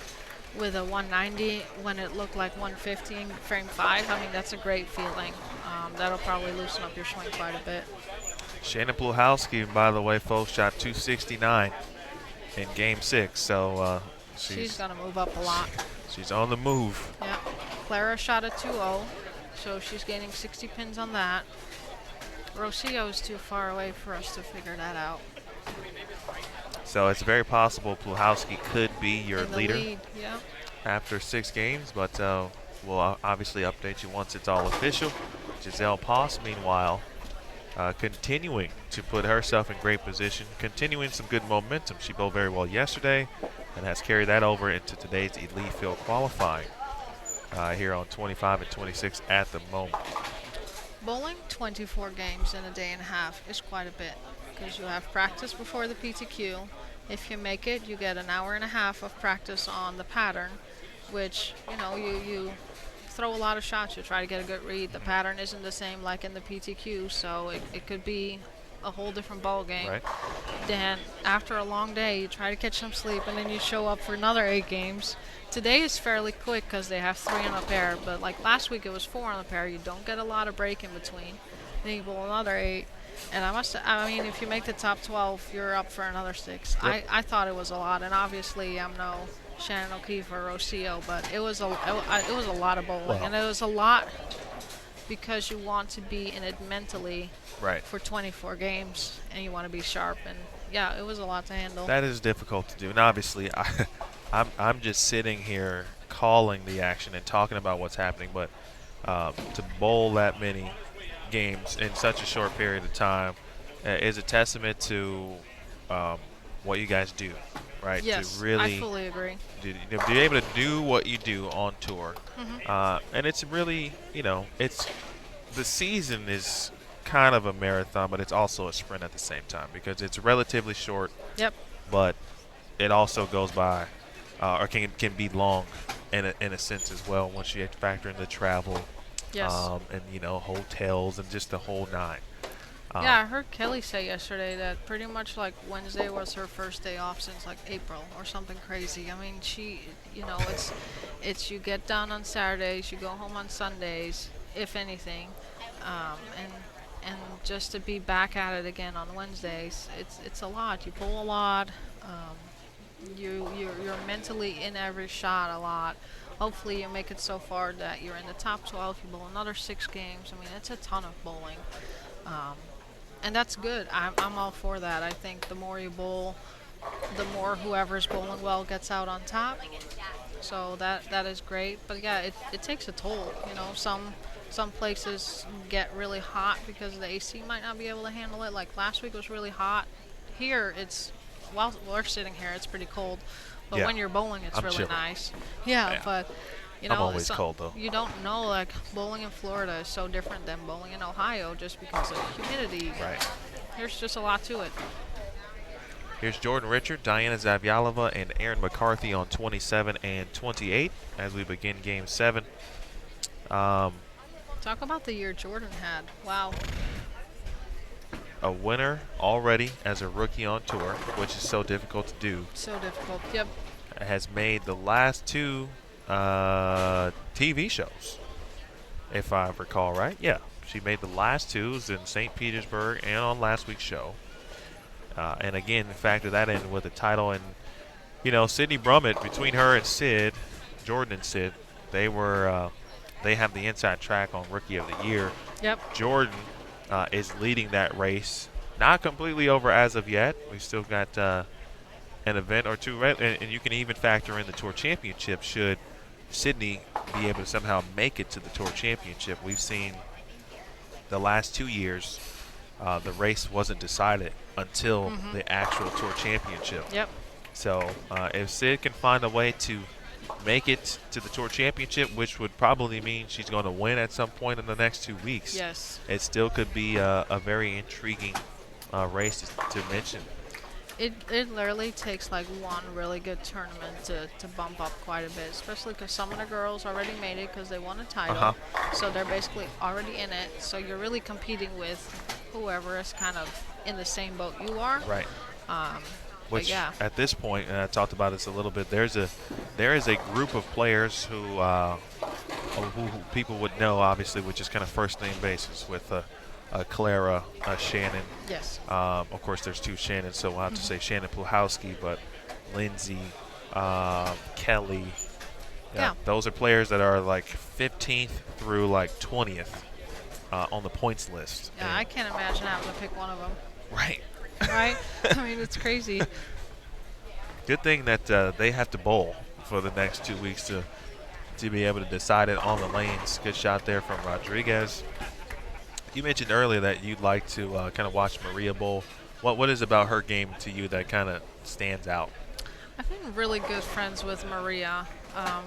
with a 190 when it looked like 150 in frame 5, I mean, that's a great feeling. That'll probably loosen up your swing quite a bit. Shannon Pluhowski, by the way, folks, shot 269 in Game 6. So She's going to move up a lot. she's on the move. Yeah. Clara shot a 2-0, so she's gaining 60 pins on that. Rocio is too far away for us to figure that out. So it's very possible Pluhowski could be your In the leader lead, yeah. after 6 games, but we'll obviously update you once it's all official. Giselle Poss, meanwhile, continuing to put herself in great position, continuing some good momentum. She bowled very well yesterday and has carried that over into today's Elite Field qualifying here on 25 and 26 at the moment. Bowling 24 games in a day and a half is quite a bit because you have practice before the PTQ. If you make it, you get an hour and a half of practice on the pattern, which, you throw a lot of shots. You try to get a good read. The pattern isn't the same like in the PTQ, so it could be a whole different ball game. Right. Then after a long day, you try to catch some sleep, and then you show up for another 8 games. Today is fairly quick because they have 3 on a pair, but like last week it was 4 on a pair. You don't get a lot of break in between. Then you bowl another 8. And I mean, if you make the top 12, you're up for another 6. Yep. I thought it was a lot, and obviously I'm no Shannon O'Keefe or Rocio, but it was a lot of bowling, Well, and it was a lot because you want to be in it mentally Right. for 24 games, and you want to be sharp, and yeah, it was a lot to handle. That is difficult to do, and obviously I'm just sitting here calling the action and talking about what's happening, but to bowl that many games in such a short period of time is a testament to what you guys do, right? Yes, to really I fully agree. to be able to do what you do on tour, and it's really, it's the season is kind of a marathon, but it's also a sprint at the same time because it's relatively short. Yep. But it also goes by, or can be long in a sense as well once you factor in the travel, Yes. and hotels and just the whole 9. Yeah, I heard Kelly say yesterday that pretty much like Wednesday was her first day off since like April or something crazy. I mean, she, it's you get done on Saturdays, you go home on Sundays, if anything, and just to be back at it again on Wednesdays, it's a lot. You pull a lot. You're mentally in every shot a lot. Hopefully you make it so far that you're in the top 12. You bowl another 6 games. I mean, it's a ton of bowling. And that's good. I'm all for that. I think the more you bowl, the more whoever's bowling well gets out on top. So that is great. But yeah, it takes a toll. Some places get really hot because the AC might not be able to handle it. Like last week was really hot. Here while we're sitting here, it's pretty cold. But Yeah. when you're bowling, it's I'm really chilling. nice. Yeah, Yeah. but I'm always cold though. you don't know, like bowling in Florida is so different than bowling in Ohio just because of humidity. Right. There's just a lot to it. Here's Jordan Richard, Diana Zavyalova, and Aaron McCarthy on 27 and 28 as we begin Game 7. Talk about the year Jordan had. Wow. A winner already as a rookie on tour, which is so difficult to do. So difficult. Yep. Has made the last 2 TV shows, if I recall right. Yeah, she made the last 2 in St. Petersburg and on last week's show. And again, factor that in with the title. And, Sydney Brummett, between her and Sid, Jordan and Sid, they have the inside track on Rookie of the Year. Yep. Jordan is leading that race. Not completely over as of yet. We've still got an event or 2, and you can even factor in the Tour Championship should Sydney be able to somehow make it to the Tour Championship. We've seen the last 2 years the race wasn't decided until the actual Tour Championship. Yep. So if Sid can find a way to make it to the Tour Championship, which would probably mean she's going to win at some point in the next 2 weeks, Yes. it still could be a very intriguing race to mention. It literally takes like one really good tournament to bump up quite a bit, especially because some of the girls already made it because they won a title. So they're basically already in it. So you're really competing with whoever is kind of in the same boat you are. Right. But Which yeah. at this point, and I talked about this a little bit, there is a group of players who people would know, obviously, which is kind of first name basis with Clara, Shannon. Yes. Of course, there's 2 Shannons, so we'll have to say Shannon Pluhowski, but Lindsay, Kelly. Yeah. Those are players that are like 15th through like 20th on the points list. Yeah, I can't imagine having to pick one of them. Right. Right? I mean, it's crazy. Good thing that they have to bowl for the next 2 weeks to be able to decide it on the lanes. Good shot there from Rodriguez. You mentioned earlier that you'd like to kind of watch Maria bowl. What is about her game to you that kind of stands out? I've been really good friends with Maria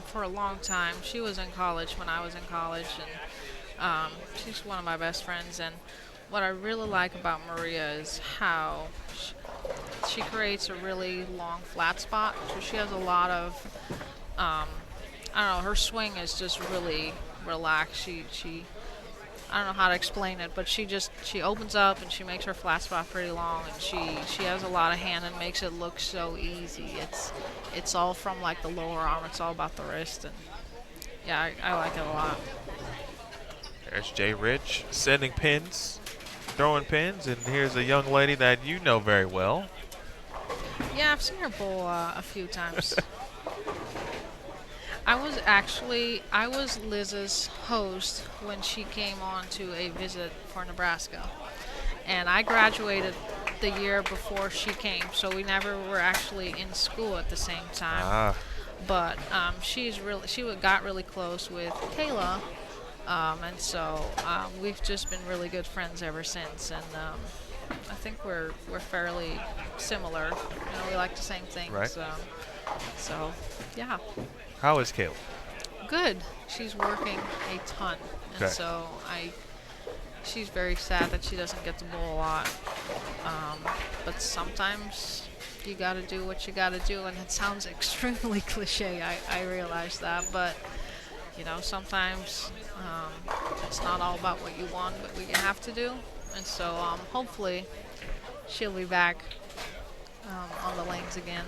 for a long time. She was in college when I was in college, and she's one of my best friends. And what I really like about Maria is how she creates a really long flat spot. So she has a lot of, I don't know, her swing is just really relaxed. She I don't know how to explain it, but she opens up and she makes her flat spot pretty long, and she has a lot of hand and makes it look so easy. It's all from like the lower arm. It's all about the wrist, and yeah, I like it a lot. There's Jay Rich sending pins, throwing pins, and here's a young lady that you know very well. Yeah, I've seen her bowl a few times. I was Liz's host when she came on to a visit for Nebraska. And I graduated the year before she came, so we never were actually in school at the same time. But she got really close with Kayla, and so we've just been really good friends ever since. And I think we're fairly similar. You know, we like the same things. Right. So yeah. How is Kayla? Good. She's working a ton, and Okay. so she's very sad that she doesn't get to bowl a lot. But sometimes you got to do what you got to do, and it sounds extremely cliche. I realize that, but you know, sometimes it's not all about what you want, but what you have to do. And so hopefully she'll be back on the lanes again.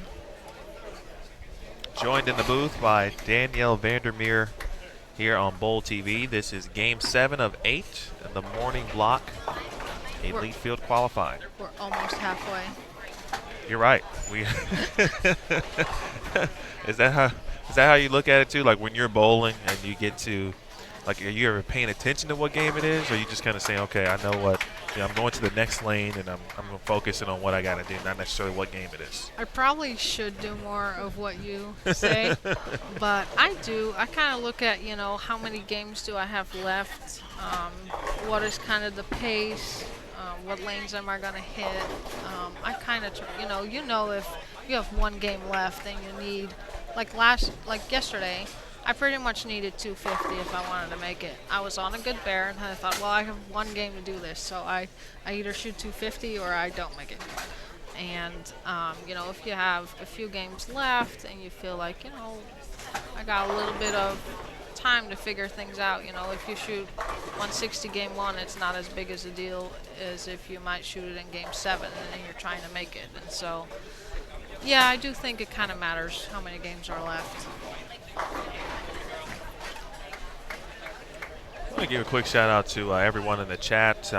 Joined in the booth by Danielle Vandermeer here on Bowl TV. This is Game 7 of 8 in the morning block, Elite Field qualifying. We're almost halfway. You're right. Is that how you look at it too? Like when you're bowling and you get to, like, are you ever paying attention to what game it is, or you just kind of saying, okay, I know what, I'm going to the next lane and I'm focusing on what I got to do, not necessarily what game it is. I probably should do more of what you say, but I do. I kind of look at, you know, how many games do I have left, what is kind of the pace, what lanes am I going to hit. I kind of, you know if you have one game left and you need, like yesterday, I pretty much needed 250 if I wanted to make it. I was on a good bear, and I thought, well, I have one game to do this, so I either shoot 250 or I don't make it. And, you know, if you have a few games left and you feel like, you know, I got a little bit of time to figure things out, you know, if you shoot 160 game 1, it's not as big as a deal as if you might shoot it in game 7 and then you're trying to make it. And so, yeah, I do think it kind of matters how many games are left. I want to give a quick shout out to everyone in the chat.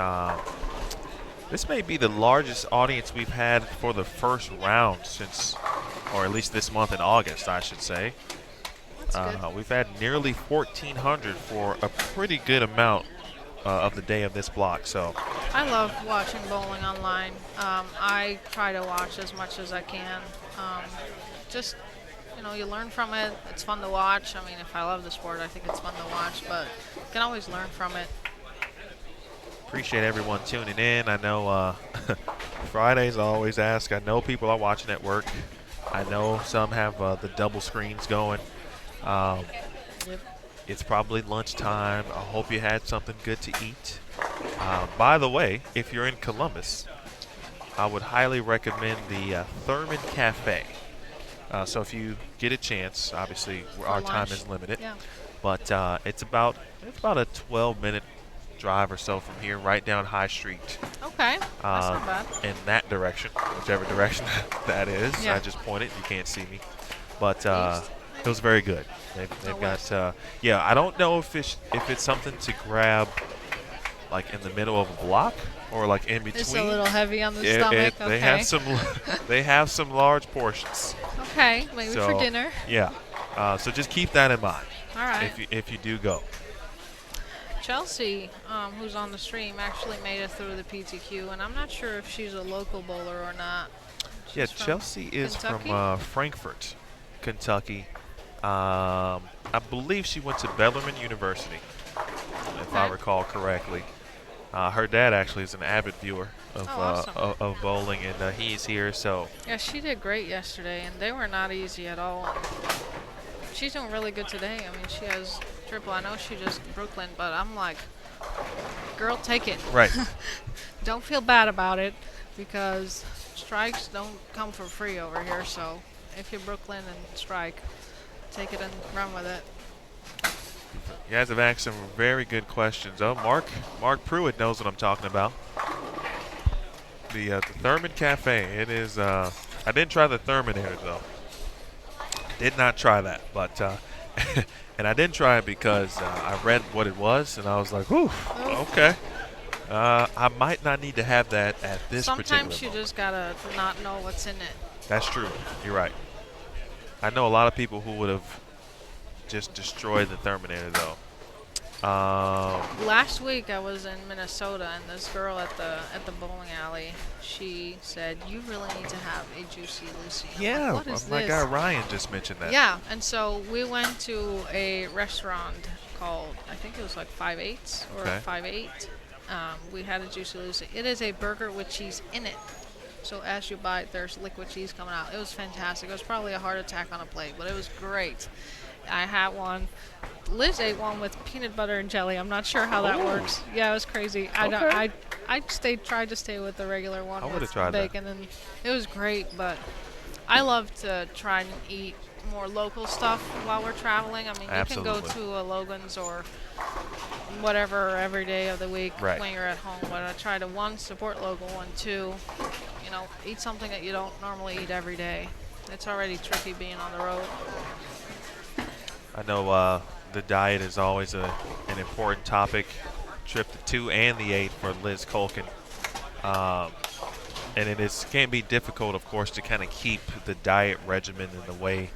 This may be the largest audience we've had for the first round since, or at least this month in August, I should say. That's good. We've had nearly 1,400 for a pretty good amount of the day of this block. So I love watching bowling online. I try to watch as much as I can. Just, you know, you learn from it. It's fun to watch. I mean, if I love the sport, I think it's fun to watch, but you can always learn from it. appreciate everyone tuning in. I know Fridays I always ask. I know people are watching at work. I know some have the double screens going. It's probably lunchtime. I hope you had something good to eat. By the way, if you're in Columbus, I would highly recommend the Thurman Cafe. So if you get a chance, obviously our time is limited, but it's about a 12-minute drive or so from here, right down High Street. Okay, that's not bad. In that direction, whichever direction that is. Yeah. I just pointed. You can't see me, but it was very good. They've got I don't know if it's something to grab like in the middle of a block or like in between. It's a little heavy on the stomach. Okay. They have some large portions. Okay, maybe for So, dinner. Yeah. So just keep that in mind All right. if you do go. Chelsea, who's on the stream, actually made it through the PTQ, and I'm not sure if she's a local bowler or not. Yeah, She's from Chelsea is Kentucky? from Frankfort, Kentucky. I believe she went to Bellarmine University, if I Okay. recall correctly. Her dad actually is an avid viewer of Oh, awesome. of bowling, and he's here. So Yeah, she did great yesterday, and they were not easy at all. She's doing really good today. I mean, she has triple. I know she just Brooklyn, but I'm like, girl, take it. right, Don't feel bad about it, because strikes don't come for free over here. So if you're Brooklyn and strike, take it and run with it. you guys have asked some very good questions. Oh, Mark Pruitt knows what I'm talking about. The Thurman Cafe. It is. I didn't try the Therminator though. Did not try that, but and I didn't try it because I read what it was and I was like, "Whew, okay." I might not need to have that at this particular Sometimes you moment. just gotta not know what's in it. That's true. You're right. I know a lot of people who would have just destroyed the Therminator though. Last week I was in Minnesota, and this girl at the bowling alley, she said, "You really need to have a Juicy Lucy." I'm Yeah, like, what is my this? guy Ryan just mentioned that. Yeah, and so we went to a restaurant called, I think it was like 5/8 or Okay. 5/8. We had a Juicy Lucy. It is a burger with cheese in it. So as you bite, there's liquid cheese coming out. It was fantastic. It was probably a heart attack on a plate, but it was great. I had one. Liz ate one with peanut butter and jelly. I'm not sure how that Ooh. works. Yeah, it was crazy. I don't. Okay. I tried to stay with the regular one I would've with tried that. bacon, and it was great. But I love to try and eat more local stuff while we're traveling. I mean, you can go Absolutely. to a Logan's or whatever every day of the week Right. when you're at home. But I try to, one, support local, and two, eat something that you don't normally eat every day. It's already tricky being on the road. I know the diet is always an important topic. Trip the 2 and the 8 for Liz Culkin. And can be difficult, of course, to kind of keep the diet regimen in the way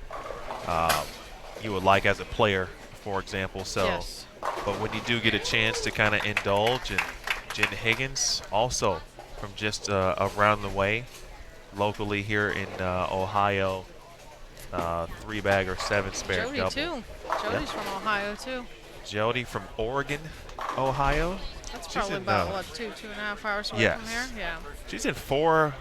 you would like as a player, for example. So, Yes. but when you do get a chance to kind of indulge, and Jen Higgins also from just around the way, locally here in Ohio, 3-bag or 7-spare Jody double. too. Jody's from Ohio too. Jody from Oregon, Ohio. That's She's probably in, about what, 2.5 hours away from yes. here. Yeah, She's in 4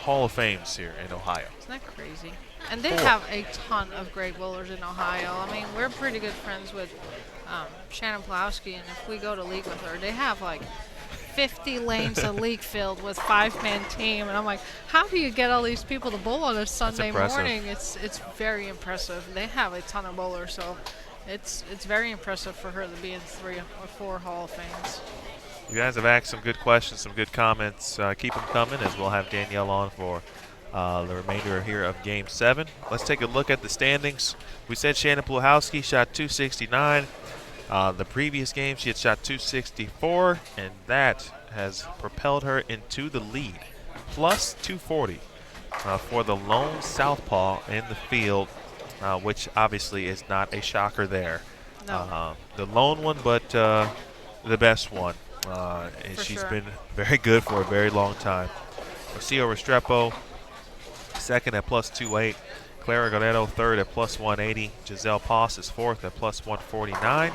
Hall of Fames here in Ohio. isn't that crazy? And they 4. have a ton of great bowlers in Ohio. I mean, we're pretty good friends with Shannon Plowski, and if we go to league with her, they have like 50 lanes of league filled with 5-man team, and I'm like, how do you get all these people to bowl on a Sunday impressive. morning? It's very impressive. They have a ton of bowlers, so it's very impressive for her to be in 3 or 4 Hall of Fames. You guys have asked some good questions, some good comments. Keep them coming, as we'll have Danielle on for the remainder here of Game 7. Let's take a look at the standings. We said Shannon Pluhowski shot 269. The previous game, she had shot 264, and that has propelled her into the lead. Plus 240 for the lone southpaw in the field, which obviously is not a shocker there. No. The lone one, but the best one. And For she's sure. been very good for a very long time. Rocio Restrepo, second at plus 208. Clara Guerrero, third at plus 180. Giselle Poss is fourth at plus 149.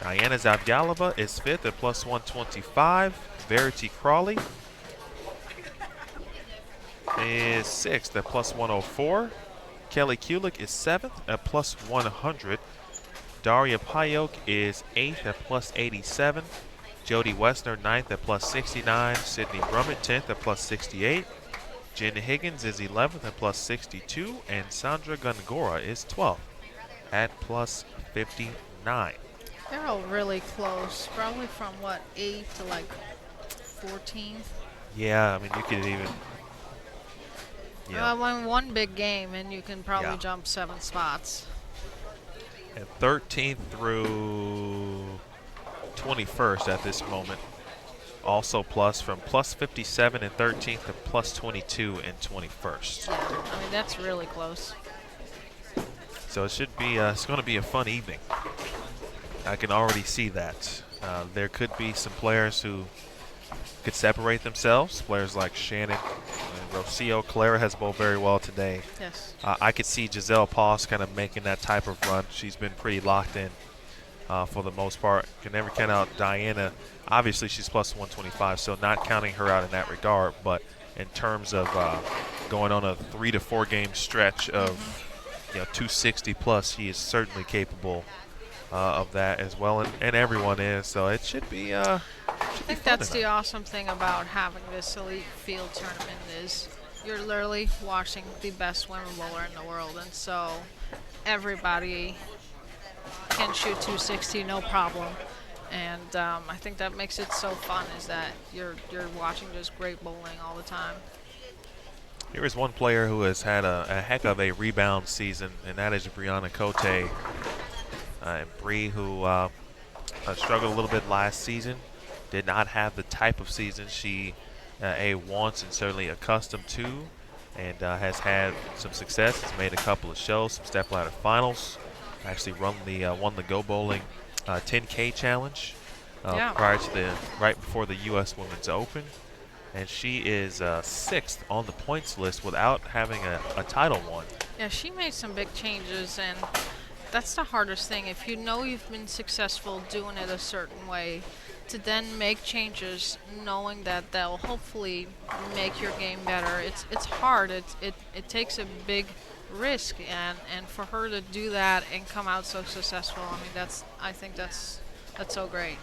Diana Zavgalova is fifth at plus 125. Verity Crawley is sixth at plus 104. Kelly Kulik is seventh at plus 100. Daria Payok is eighth at plus 87. Jody Westner, ninth at plus 69. Sydney Brummett, 10th at plus 68. Jen Higgins is 11th at plus 62. And Sandra Gongora is 12th at plus 59. They're all really close, probably from what, 8 to like 14th. Yeah, I mean, you could even. Yeah. Won one big game, and you can probably Yeah. jump 7 spots. And 13th through 21st at this moment. Also plus from plus 57 and 13th to plus 22 and 21st. Yeah, I mean, that's really close. So it should be. It's going to be a fun evening. I can already see that. There could be some players who could separate themselves. Players like Shannon and Rocio. Clara has bowled very well today. Yes. I could see Giselle Poss kind of making that type of run. She's been pretty locked in for the most part. Can never count out Diana. Obviously, she's plus 125, so not counting her out in that regard. But in terms of going on a 3 to 4 game stretch of 260 plus, she is certainly capable of that as well, and everyone is. So it should be. I think that's the awesome thing about having this elite field tournament is you're literally watching the best women bowler in the world, and so everybody can shoot 260 no problem. And I think that makes it so fun is that you're watching just great bowling all the time. Here is one player who has had a heck of a rebound season, and that is Brianna Cote. And Bree, who struggled a little bit last season, did not have the type of season she wants and certainly accustomed to, and has had some success. Has made a couple of shows, some step ladder finals. Actually won the Go Bowling 10K challenge prior to right before the U.S. Women's Open, and she is 6th on the points list without having a title won. Yeah, she made some big changes, and that's the hardest thing. If you know you've been successful doing it a certain way, to then make changes knowing that they'll hopefully make your game better, it's hard. It takes a big risk, and for her to do that and come out so successful, I think that's so great.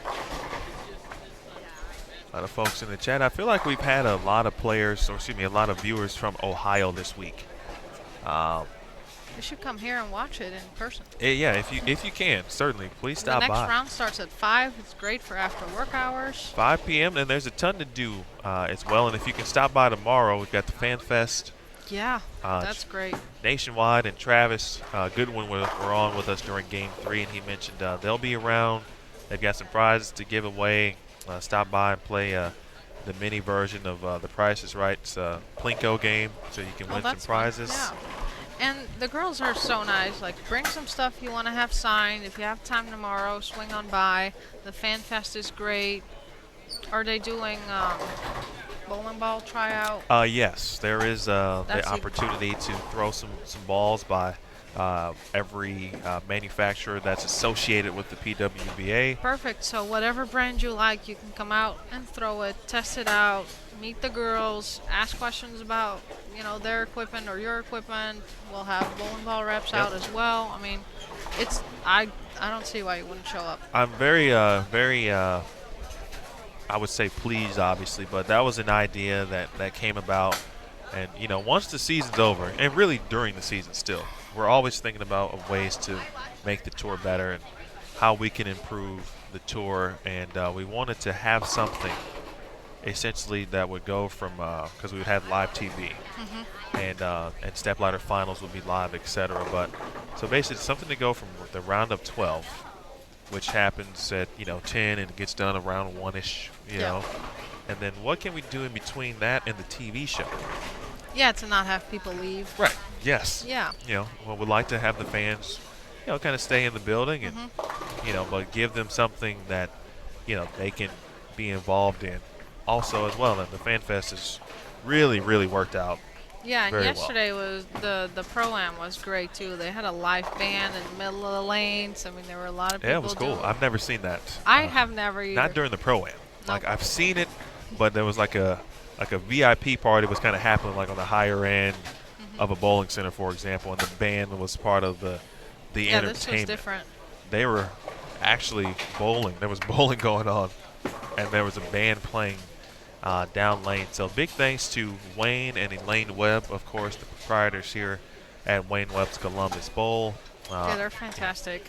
A lot of folks in the chat. I feel like we've had a lot of players, or excuse me, a lot of viewers from Ohio this week. You should come here and watch it in person. Yeah, if you can, certainly, please stop by. The next round starts at 5. It's great for after work hours. 5 p.m. and there's a ton to do as well. And if you can stop by tomorrow, we've got the Fan Fest. Yeah, that's great. Nationwide, and Travis Goodwin were on with us during Game 3, and he mentioned they'll be around. They've got some prizes to give away. Stop by and play the mini version of The Price is Right Plinko game, so you can win some prizes. Yeah. And the girls are so nice. Like, bring some stuff you want to have signed. If you have time tomorrow, swing on by. The Fan Fest is great. Are they doing bowling ball tryout? Yes, there is the opportunity to throw some balls by every manufacturer that's associated with the PWBA. Perfect. So whatever brand you like, you can come out and throw it, test it out, meet the girls, ask questions about their equipment or your equipment. We'll have bowling ball reps out as well. I mean, I don't see why you wouldn't show up. I'm very I would say pleased, obviously, but that was an idea that came about, and once the season's over, and really during the season still, we're always thinking about ways to make the tour better and how we can improve the tour, and we wanted to have something essentially that would go from because we would have live TV and step ladder finals would be live, etc. But so basically something to go from the round of 12, which happens at 10 and gets done around 1ish, and then what can we do in between that and the TV show? Yeah, to not have people leave. Right. Yes. Yeah. Well, we'd like to have the fans, kind of stay in the building and, but give them something that, they can be involved in also as well. And the Fan Fest has really, really worked out. Yeah, and very yesterday was the Pro-Am was great too. They had a live band in the middle of the lanes. I mean, there were a lot of people. Yeah, it was cool. I've never seen that. I have never either. Not during the Pro-Am. Nope. Like I've seen it, but there was like a VIP party was kind of happening like on the higher end of a bowling center, for example, and the band was part of the entertainment. This was different. They were actually bowling. There was bowling going on, and there was a band playing down lane. So big thanks to Wayne and Elaine Webb, of course, the proprietors here at Wayne Webb's Columbus Bowl. Yeah, they're fantastic.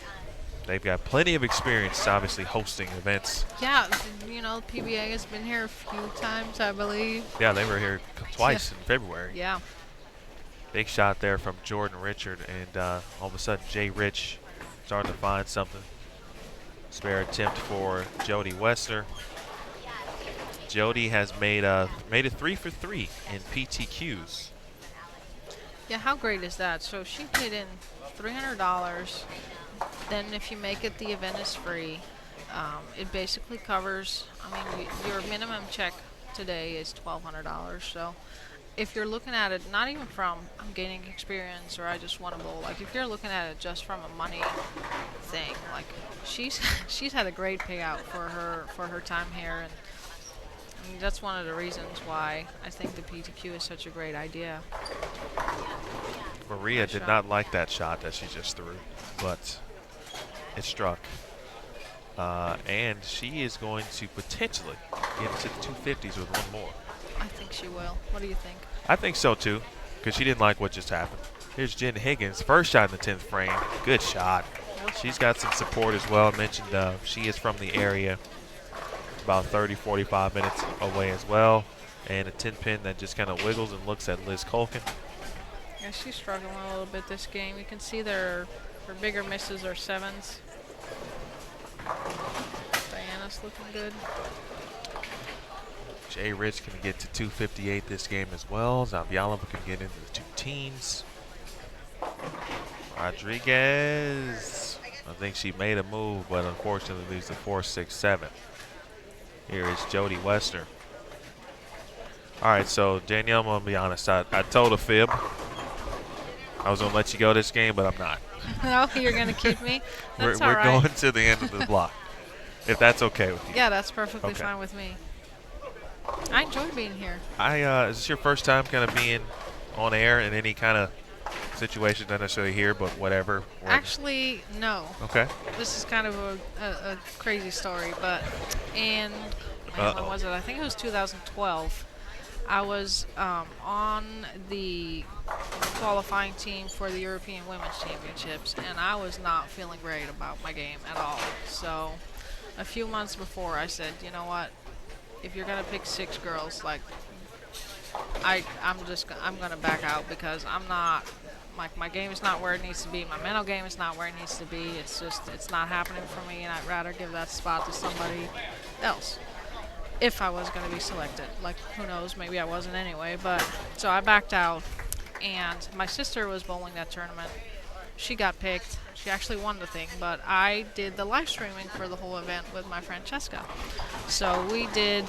They've got plenty of experience, obviously, hosting events. Yeah, PBA has been here a few times, I believe. Yeah, they were here twice in February. Yeah. Big shot there from Jordan Richard, and all of a sudden Jay Rich starting to find something. Spare attempt for Jody Wessner. Jody has made a 3 for 3 in PTQs. Yeah, how great is that? So she paid in $300. Then if you make it, the event is free. It basically covers, I mean, your minimum check today is $1,200. So if you're looking at it, not even from I'm gaining experience or I just want to bowl, like if you're looking at it just from a money thing, like she's she's had a great payout for her time here, and I mean, that's one of the reasons why I think the PTQ is such a great idea. Maria did not like that shot that she just threw, but it struck. And she is going to potentially get into the 250s with one more. I think she will. What do you think? I think so too, because she didn't like what just happened. Here's Jen Higgins, first shot in the 10th frame. Good shot. She's got some support as well. I mentioned she is from the area, about 30, 45 minutes away as well. And a 10 pin that just kind of wiggles and looks at Liz Colkin. Yeah, she's struggling a little bit this game. You can see her bigger misses are 7s. Diana's looking good. Jay Rich can get to 258 this game as well. Zavialova can get into the 2 teens. Rodriguez, I think she made a move, but unfortunately leaves the 4-6-7. Here is Jody Wester. All right, so Danielle, I'm gonna be honest. I told a fib. I was gonna let you go this game, but I'm not. No, you're gonna keep me. That's all we're right. going to the end of the block, if that's okay with you. Yeah, that's perfectly Okay. fine with me. I enjoy being here. Is this your first time kind of being on air in any kind of situation? Not necessarily here, but whatever. Actually, no. Okay. This is kind of a crazy story, but in when was it? I think it was 2012. I was on the qualifying team for the European Women's Championships, and I was not feeling great about my game at all. So a few months before, I said, you know what? If you're gonna pick 6 girls, like I'm gonna back out because I'm not, like, my game is not where it needs to be. My mental game is not where it needs to be. It's not happening for me, and I'd rather give that spot to somebody else. If I was going to be selected, like, who knows, maybe I wasn't anyway, but so I backed out, and my sister was bowling that tournament. She got picked. She actually won the thing, but I did the live streaming for the whole event with my friend Cheska. So we did,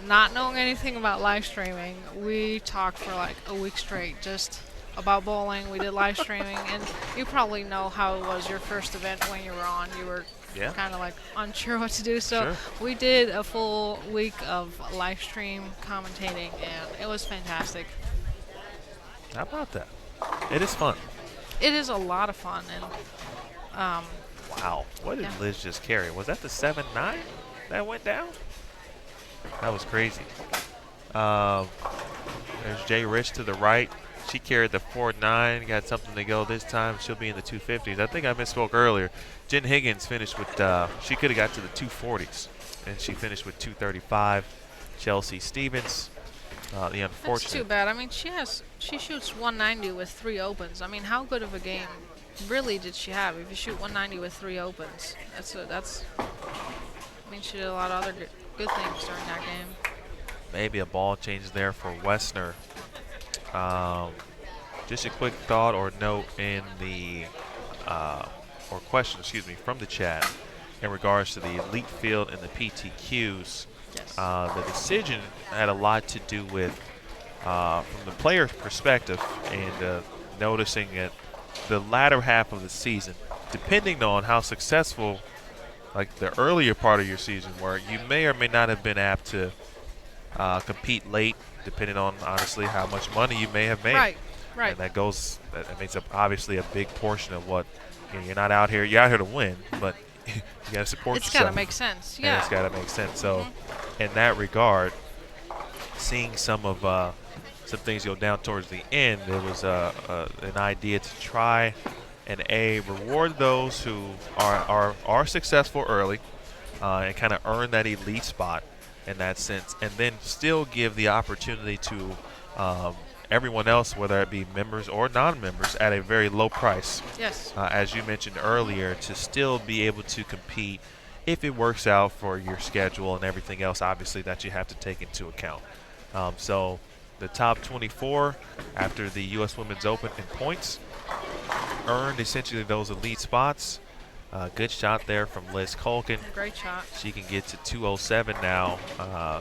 not knowing anything about live streaming, we talked for like a week straight just about bowling. We did live streaming, and you probably know how it was your first event when you were on. You were kind of like unsure what to do. So we did a full week of live stream commentating, and it was fantastic. How about that? It is fun. It is a lot of fun, and wow, what did Liz just carry? Was that the 7-9 that went down? That was crazy. There's Jay Rich to the right. She carried the 4-9, got something to go this time. She'll be in the 250s. I think I misspoke earlier. Jen Higgins finished with, she could have got to the 240s, and she finished with 235. Chelsea Stevens, the unfortunate. That's too bad. I mean, she shoots 190 with 3 opens. I mean, how good of a game really did she have? If you shoot 190 with 3 opens, that's. I mean, she did a lot of other good things during that game. Maybe a ball change there for Westner. Just a quick thought or note in the, or question, excuse me, from the chat in regards to the elite field and the PTQs. Yes. The decision had a lot to do with, from the player's perspective, and noticing that the latter half of the season, depending on how successful, like the earlier part of your season were, you may or may not have been apt to compete late, depending on, honestly, how much money you may have made. Right. And that makes up obviously a big portion of what, you're not out here, you're out here to win, but you got to support yourself. It's got to make sense, yeah. And it's got to make sense. So in that regard, seeing some things go down towards the end, there was an idea to try and reward those who are successful early and kind of earn that elite spot in that sense, and then still give the opportunity to everyone else, whether it be members or non-members, at a very low price. Yes. As you mentioned earlier, to still be able to compete if it works out for your schedule and everything else, obviously, that you have to take into account. So the top 24 after the U.S. Women's Open in points earned essentially those elite spots. Good shot there from Liz Culkin. Great shot. She can get to 207 now.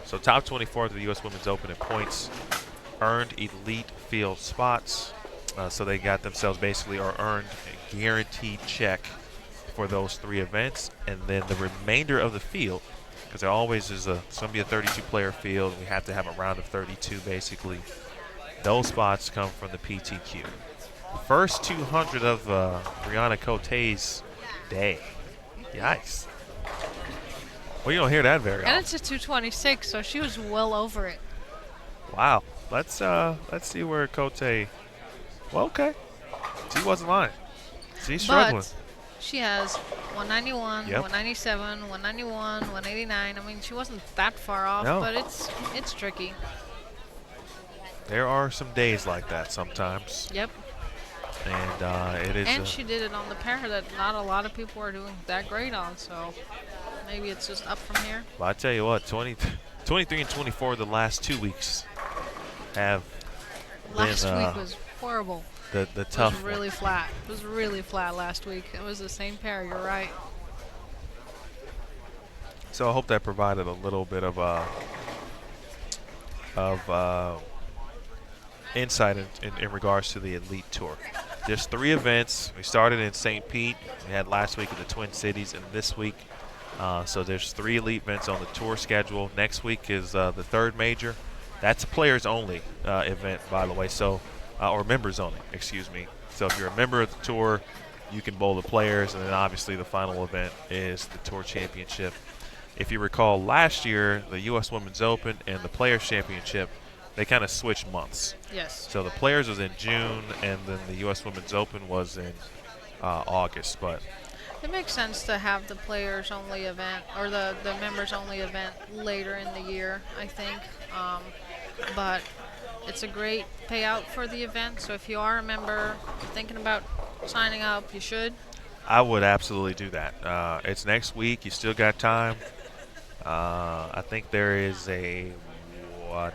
So top 24 at the U.S. Women's Open in points earned elite field spots. So they got themselves basically or earned a guaranteed check for those 3 events. And then the remainder of the field, because there always is it's going to be a 32-player field. We have to have a round of 32 basically. Those spots come from the PTQ. First 200 of Brianna Cote's day. Yikes. Well, you don't hear that very often. And it's a 226, so she was well over it. Wow. Let's see where Cote. Well, okay. She wasn't lying. She's struggling. But she has 191, Yep. 197, 191, 189. I mean, she wasn't that far off, No. but it's tricky. There are some days like that sometimes, Yep. and it is. And she did it on the pair that not a lot of people are doing that great on, so maybe it's just up from here. Well, I tell you what, 23 and 24 the last 2 weeks have Last been week was horrible. the It tough was really flat. It was really flat last week. It was the same pair, you're right. So I hope that provided a little bit of insight in regards to the Elite Tour. There's 3 events. We started in St. Pete. We had last week in the Twin Cities, and this week. So there's 3 elite events on the tour schedule. Next week is the 3rd major. That's a players only event, by the way. So, or members only, excuse me. So if you're a member of the tour, you can bowl the players, and then obviously the final event is the Tour Championship. If you recall, last year the U.S. Women's Open and the Players Championship, they kind of switched months. Yes. So the Players was in June, and then the U.S. Women's Open was in August. But It makes sense to have the players only event or the members only event later in the year, I think. But it's a great payout for the event. So if you are a member, you're thinking about signing up, you should. I would absolutely do that. It's next week. You still got time. I think there is a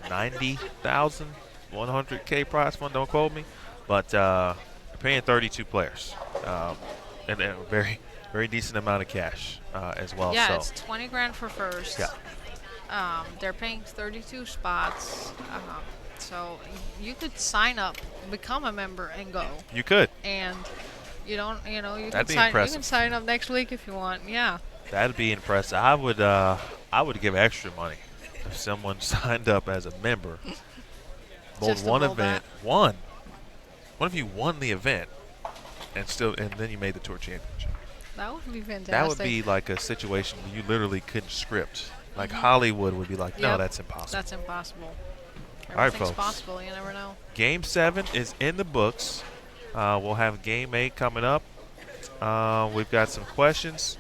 90,000, 100K prize fund. Don't quote me, but you're paying 32 players, and a very, very decent amount of cash as well. Yeah, so it's 20 grand for first. Yeah. They're paying 32 spots. So you could sign up, become a member, and go. you could. And you don't, you That'd be can impressive. sign up next week if you want. Yeah. That'd be impressive. I would give extra money if someone signed up as a member, bowled Just to one bowl event, won. What if you won the event and then you made the tour championship? That would be fantastic. That would be like a situation where you literally couldn't script. Like Hollywood would be like, no, Yep. that's impossible. That's impossible. All right, Everything's folks. possible. You never know. Game 7 is in the books. We'll have Game 8 coming up. We've got some questions.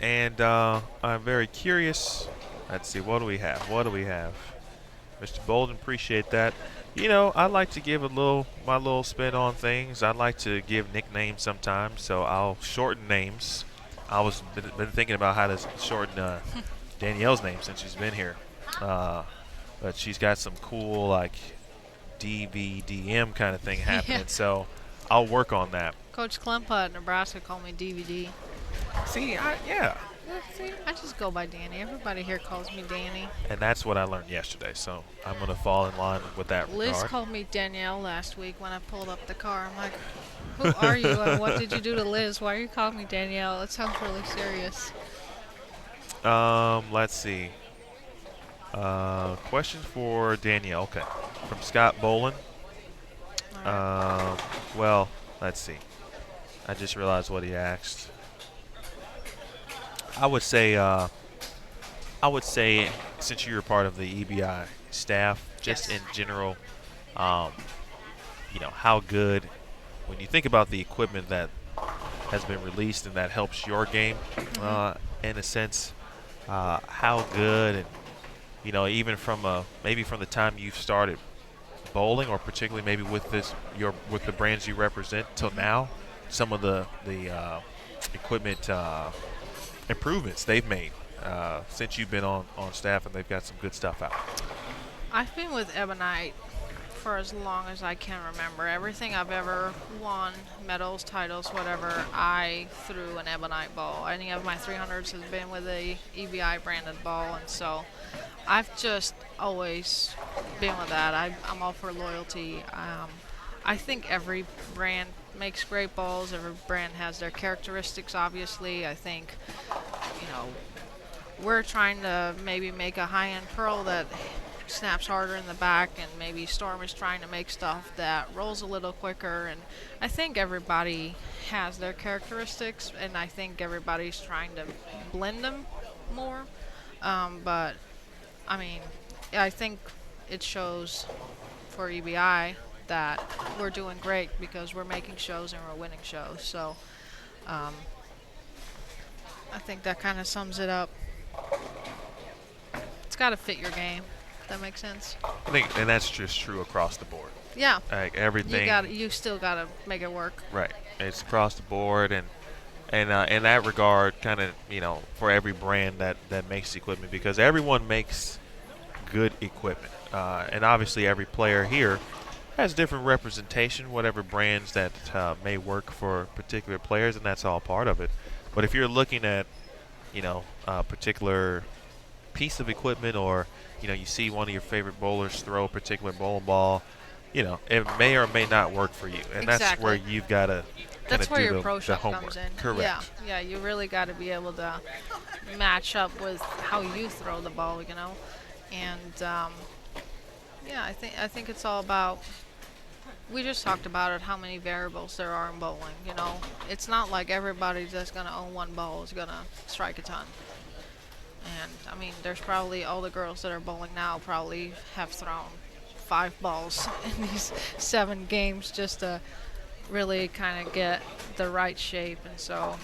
And I'm very curious. Let's see, what do we have? Mr. Bolden, appreciate that. You know, I like to give my little spin on things. I like to give nicknames sometimes, so I'll shorten names. I was been thinking about how to shorten Danielle's name since she's been here. But she's got some cool, like, DVDM kind of thing happening, Yeah. so I'll work on that. Coach Klempa at Nebraska called me DVD. See, yeah. See? I just go by Danny. Everybody here calls me Danny. And that's what I learned yesterday, so I'm going to fall in line with that Liz regard. called me Danielle last week when I pulled up the car. I'm like, who are you and what did you do to Liz? Why are you calling me Danielle? It sounds really serious. Let's see. Question for Danielle. Okay. From Scott Bolin. All right. Well, let's see. I just realized what he asked. I would say since you're part of the EBI staff, just Yes. in general, how good, when you think about the equipment that has been released and that helps your game, in a sense, how good, and even from maybe from the time you've started bowling, or particularly maybe with the brands you represent till now, some of the equipment improvements they've made since you've been on staff, and they've got some good stuff out. I've been with Ebonite for as long as I can remember. Everything I've ever won, medals, titles, whatever, I threw an Ebonite ball. Any of my 300s has been with a EBI branded ball, and so I've just always been with that. I'm all for loyalty. I think every brand makes great balls. Every brand has their characteristics, obviously. I think, you know, we're trying to maybe make a high-end pearl that snaps harder in the back, and maybe Storm is trying to make stuff that rolls a little quicker. And I think everybody has their characteristics, and I think everybody's trying to blend them more. But I mean, I think it shows for EBI that we're doing great because we're making shows and we're winning shows. So I think that kind of sums it up. It's got to fit your game. That makes sense. I think, and that's just true across the board. Yeah. Like everything. You still gotta make it work. Right. It's across the board, and in that regard, kind of, for every brand that makes equipment, because everyone makes good equipment, and obviously every player here has different representation, whatever brands that may work for particular players, and that's all part of it. But if you're looking at, a particular piece of equipment, or you see one of your favorite bowlers throw a particular bowling ball, it may or may not work for you, and Exactly. that's where you've got to kind That's of where do your the pro shop homework. comes in. Correct. Yeah, you really got to be able to match up with how you throw the ball, And I think it's all about. We just talked about it, how many variables there are in bowling. It's not like everybody that's going to own one ball is going to strike a ton. And I mean, there's probably all the girls that are bowling now probably have thrown 5 balls in these 7 games just to really kind of get the right shape. And so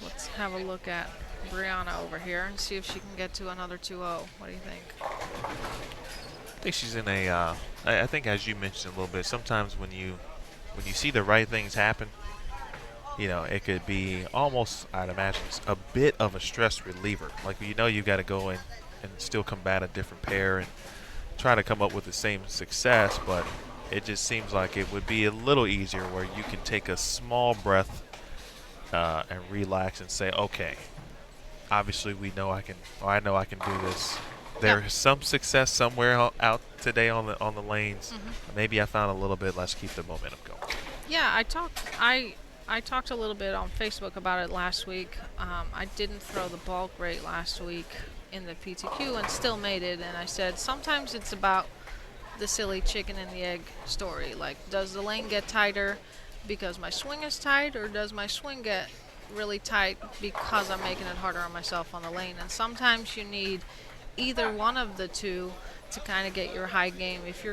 let's have a look at Brianna over here and see if she can get to another 2-0. What do you think? I think she's in a. I think, as you mentioned a little bit, sometimes when you see the right things happen, it could be almost, I'd imagine, a bit of a stress reliever. Like, you've got to go in and still combat a different pair and try to come up with the same success, but it just seems like it would be a little easier where you can take a small breath and relax and say, okay, obviously I know I can do this. There's some success somewhere out today on the lanes. Mm-hmm. Maybe I found a little bit. Let's keep the momentum going. Yeah, I talked a little bit on Facebook about it last week. I didn't throw the ball great last week in the PTQ and still made it. And I said sometimes it's about the silly chicken and the egg story. Like, does the lane get tighter because my swing is tight, or does my swing get really tight because I'm making it harder on myself on the lane? And sometimes you need either one of the two to kind of get your high game. If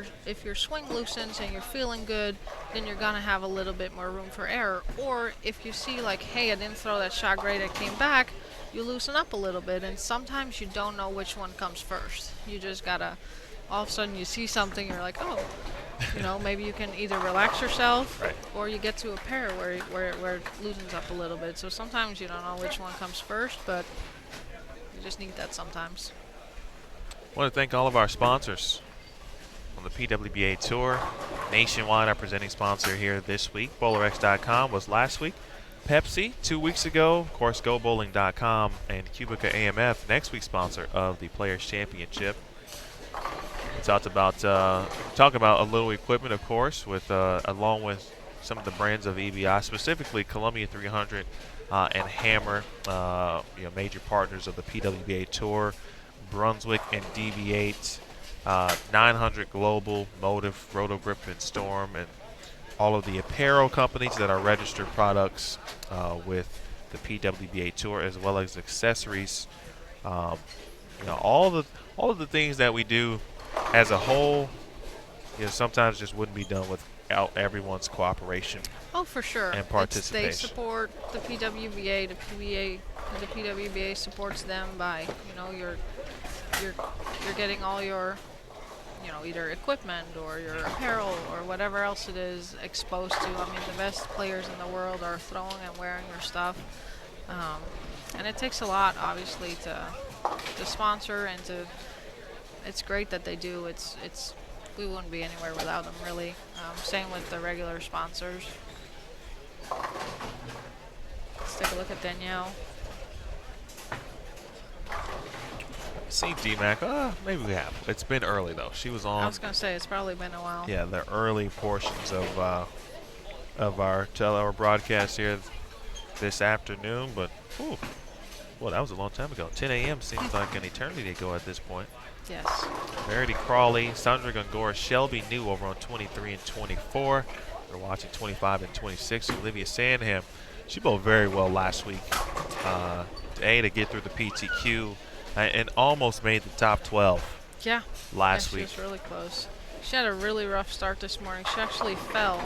your swing loosens and you're feeling good, then you're gonna have a little bit more room for error. Or if you see like, hey, I didn't throw that shot great, I came back, you loosen up a little bit. And sometimes you don't know which one comes first. You just gotta, all of a sudden you see something, you're like, oh, maybe you can either relax yourself, right, or you get to a pair where it loosens up a little bit. So sometimes you don't know which one comes first, but you just need that sometimes. I want to thank all of our sponsors on the PWBA Tour. Nationwide, our presenting sponsor here this week. BowlerX.com was last week. Pepsi 2 weeks ago. Of course, GoBowling.com and Cubica AMF, next week's sponsor of the Players Championship. We talk about a little equipment, of course, with along with some of the brands of EBI, specifically Columbia 300 and Hammer, major partners of the PWBA Tour. Brunswick and DB8, 900 Global, Motive, Rotogrip, and Storm, and all of the apparel companies that are registered products with the PWBA Tour, as well as accessories. All of the things that we do as a whole, sometimes just wouldn't be done without everyone's cooperation. Oh, for sure. And participation. They support the PWBA. The PWBA supports them by, you're getting all your, either equipment or your apparel or whatever else it is exposed to. I mean, the best players in the world are throwing and wearing your stuff. And it takes a lot, obviously, to sponsor and to. It's great that they do. We wouldn't be anywhere without them, really. Same with the regular sponsors. Let's take a look at Danielle. See DMAC. Maybe we have. It's been early though. She was on. I was gonna say it's probably been a while. Yeah, the early portions of our broadcast here this afternoon. But well, that was a long time ago. 10 a.m. seems like an eternity ago at this point. Yes. Verity Crawley, Sandra Gongora, Shelby New over on 23 and 24. They're watching 25 and 26. Olivia Sandham, she bowled very well last week. To get through the PTQ and almost made the top 12. Yeah. Last She week. was really close. She had a really rough start this morning. She actually fell.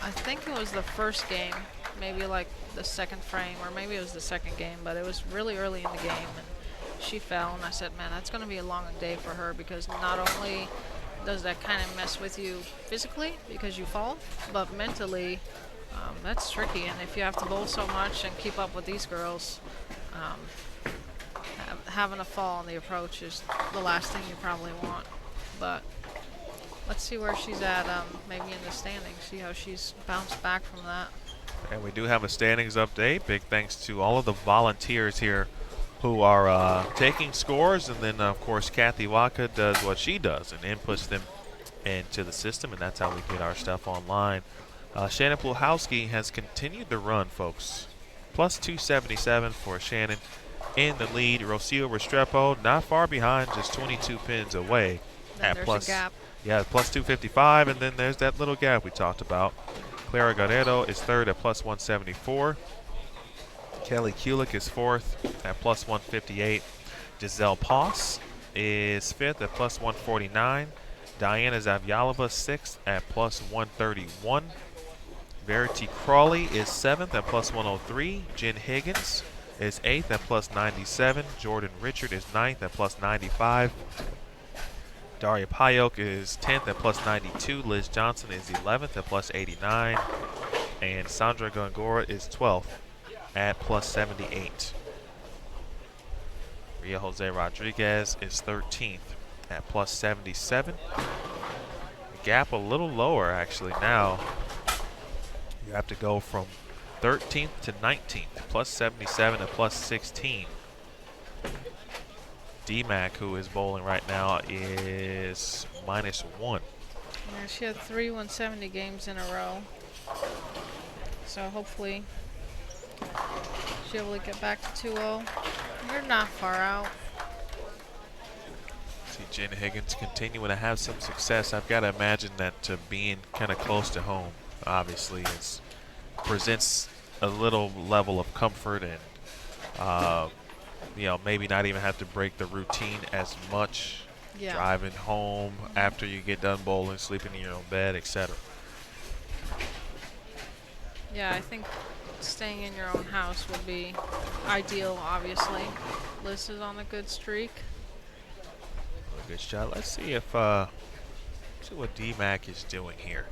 I think it was the first game, maybe like the second frame, or maybe it was the second game, but it was really early in the game. And she fell, and I said, man, that's going to be a long day for her, because not only does that kind of mess with you physically because you fall, but mentally that's tricky. And if you have to bowl so much and keep up with these girls, having a fall on the approach is the last thing you probably want. But let's see where she's at, maybe in the standings, see how she's bounced back from that. And we do have a standings update. Big thanks to all of the volunteers here who are taking scores. And then, of course, Kathy Waka does what she does and inputs them into the system. And that's how we get our stuff online. Shannon Pluhowski has continued the run, folks. Plus 277 for Shannon in the lead. Rocio Restrepo not far behind, just 22 pins away. Then there's a gap. Yeah, plus 255. And then there's that little gap we talked about. Clara Guerrero is third at plus 174. Kelly Kulik is fourth at plus 158. Giselle Poss is fifth at plus 149. Diana Zavyalova sixth at plus 131. Verity Crawley is seventh at plus 103. Jen Higgins is eighth at plus 97. Jordan Richard is ninth at plus 95. Daria Payok is 10th at plus 92. Liz Johnson is 11th at plus 89. And Sandra Gongora is 12th at plus 78. Ria Jose Rodriguez is 13th at plus 77. The gap a little lower actually now. You have to go from 13th to 19th, plus 77 to plus 16. DMAC, who is bowling right now, is -1. Yeah, she had 3 170 games in a row. So hopefully she'll be able to get back to 2-0. You're not far out. See Jen Higgins continuing to have some success. I've got to imagine that being kind of close to home, obviously, presents a little level of comfort and maybe not even have to break the routine as much. Yeah. Driving home after you get done bowling, sleeping in your own bed, etc. Yeah, I think staying in your own house would be ideal, obviously. Liz is on a good streak. Good shot. Let's see if see what DMAC is doing here.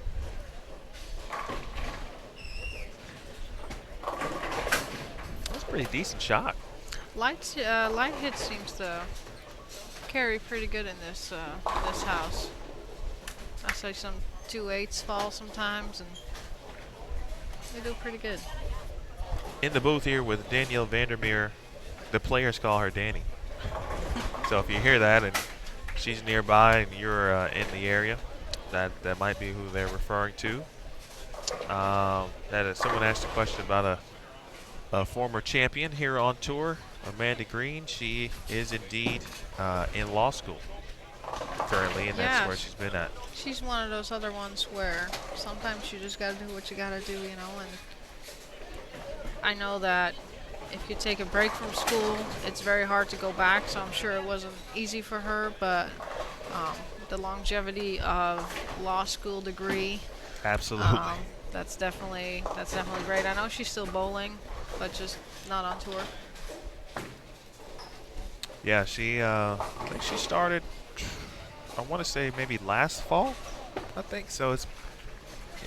That's a pretty decent shot. Light hit seems to carry pretty good in this house. I say some 2/8 fall sometimes, and they do pretty good. In the booth here with Danielle Vandermeer, the players call her Danny. So if you hear that and she's nearby and you're in the area, that might be who they're referring to. Someone asked a question about a former champion here on tour, Amanda Green. She is indeed in law school currently, and that's where she's been at. She's one of those other ones where sometimes you just got to do what you got to do, and I know that if you take a break from school, it's very hard to go back, so I'm sure it wasn't easy for her, but the longevity of law school degree, Absolutely. that's definitely great. I know she's still bowling, but just not on tour. Yeah, I think she started, I want to say maybe last fall, I think. So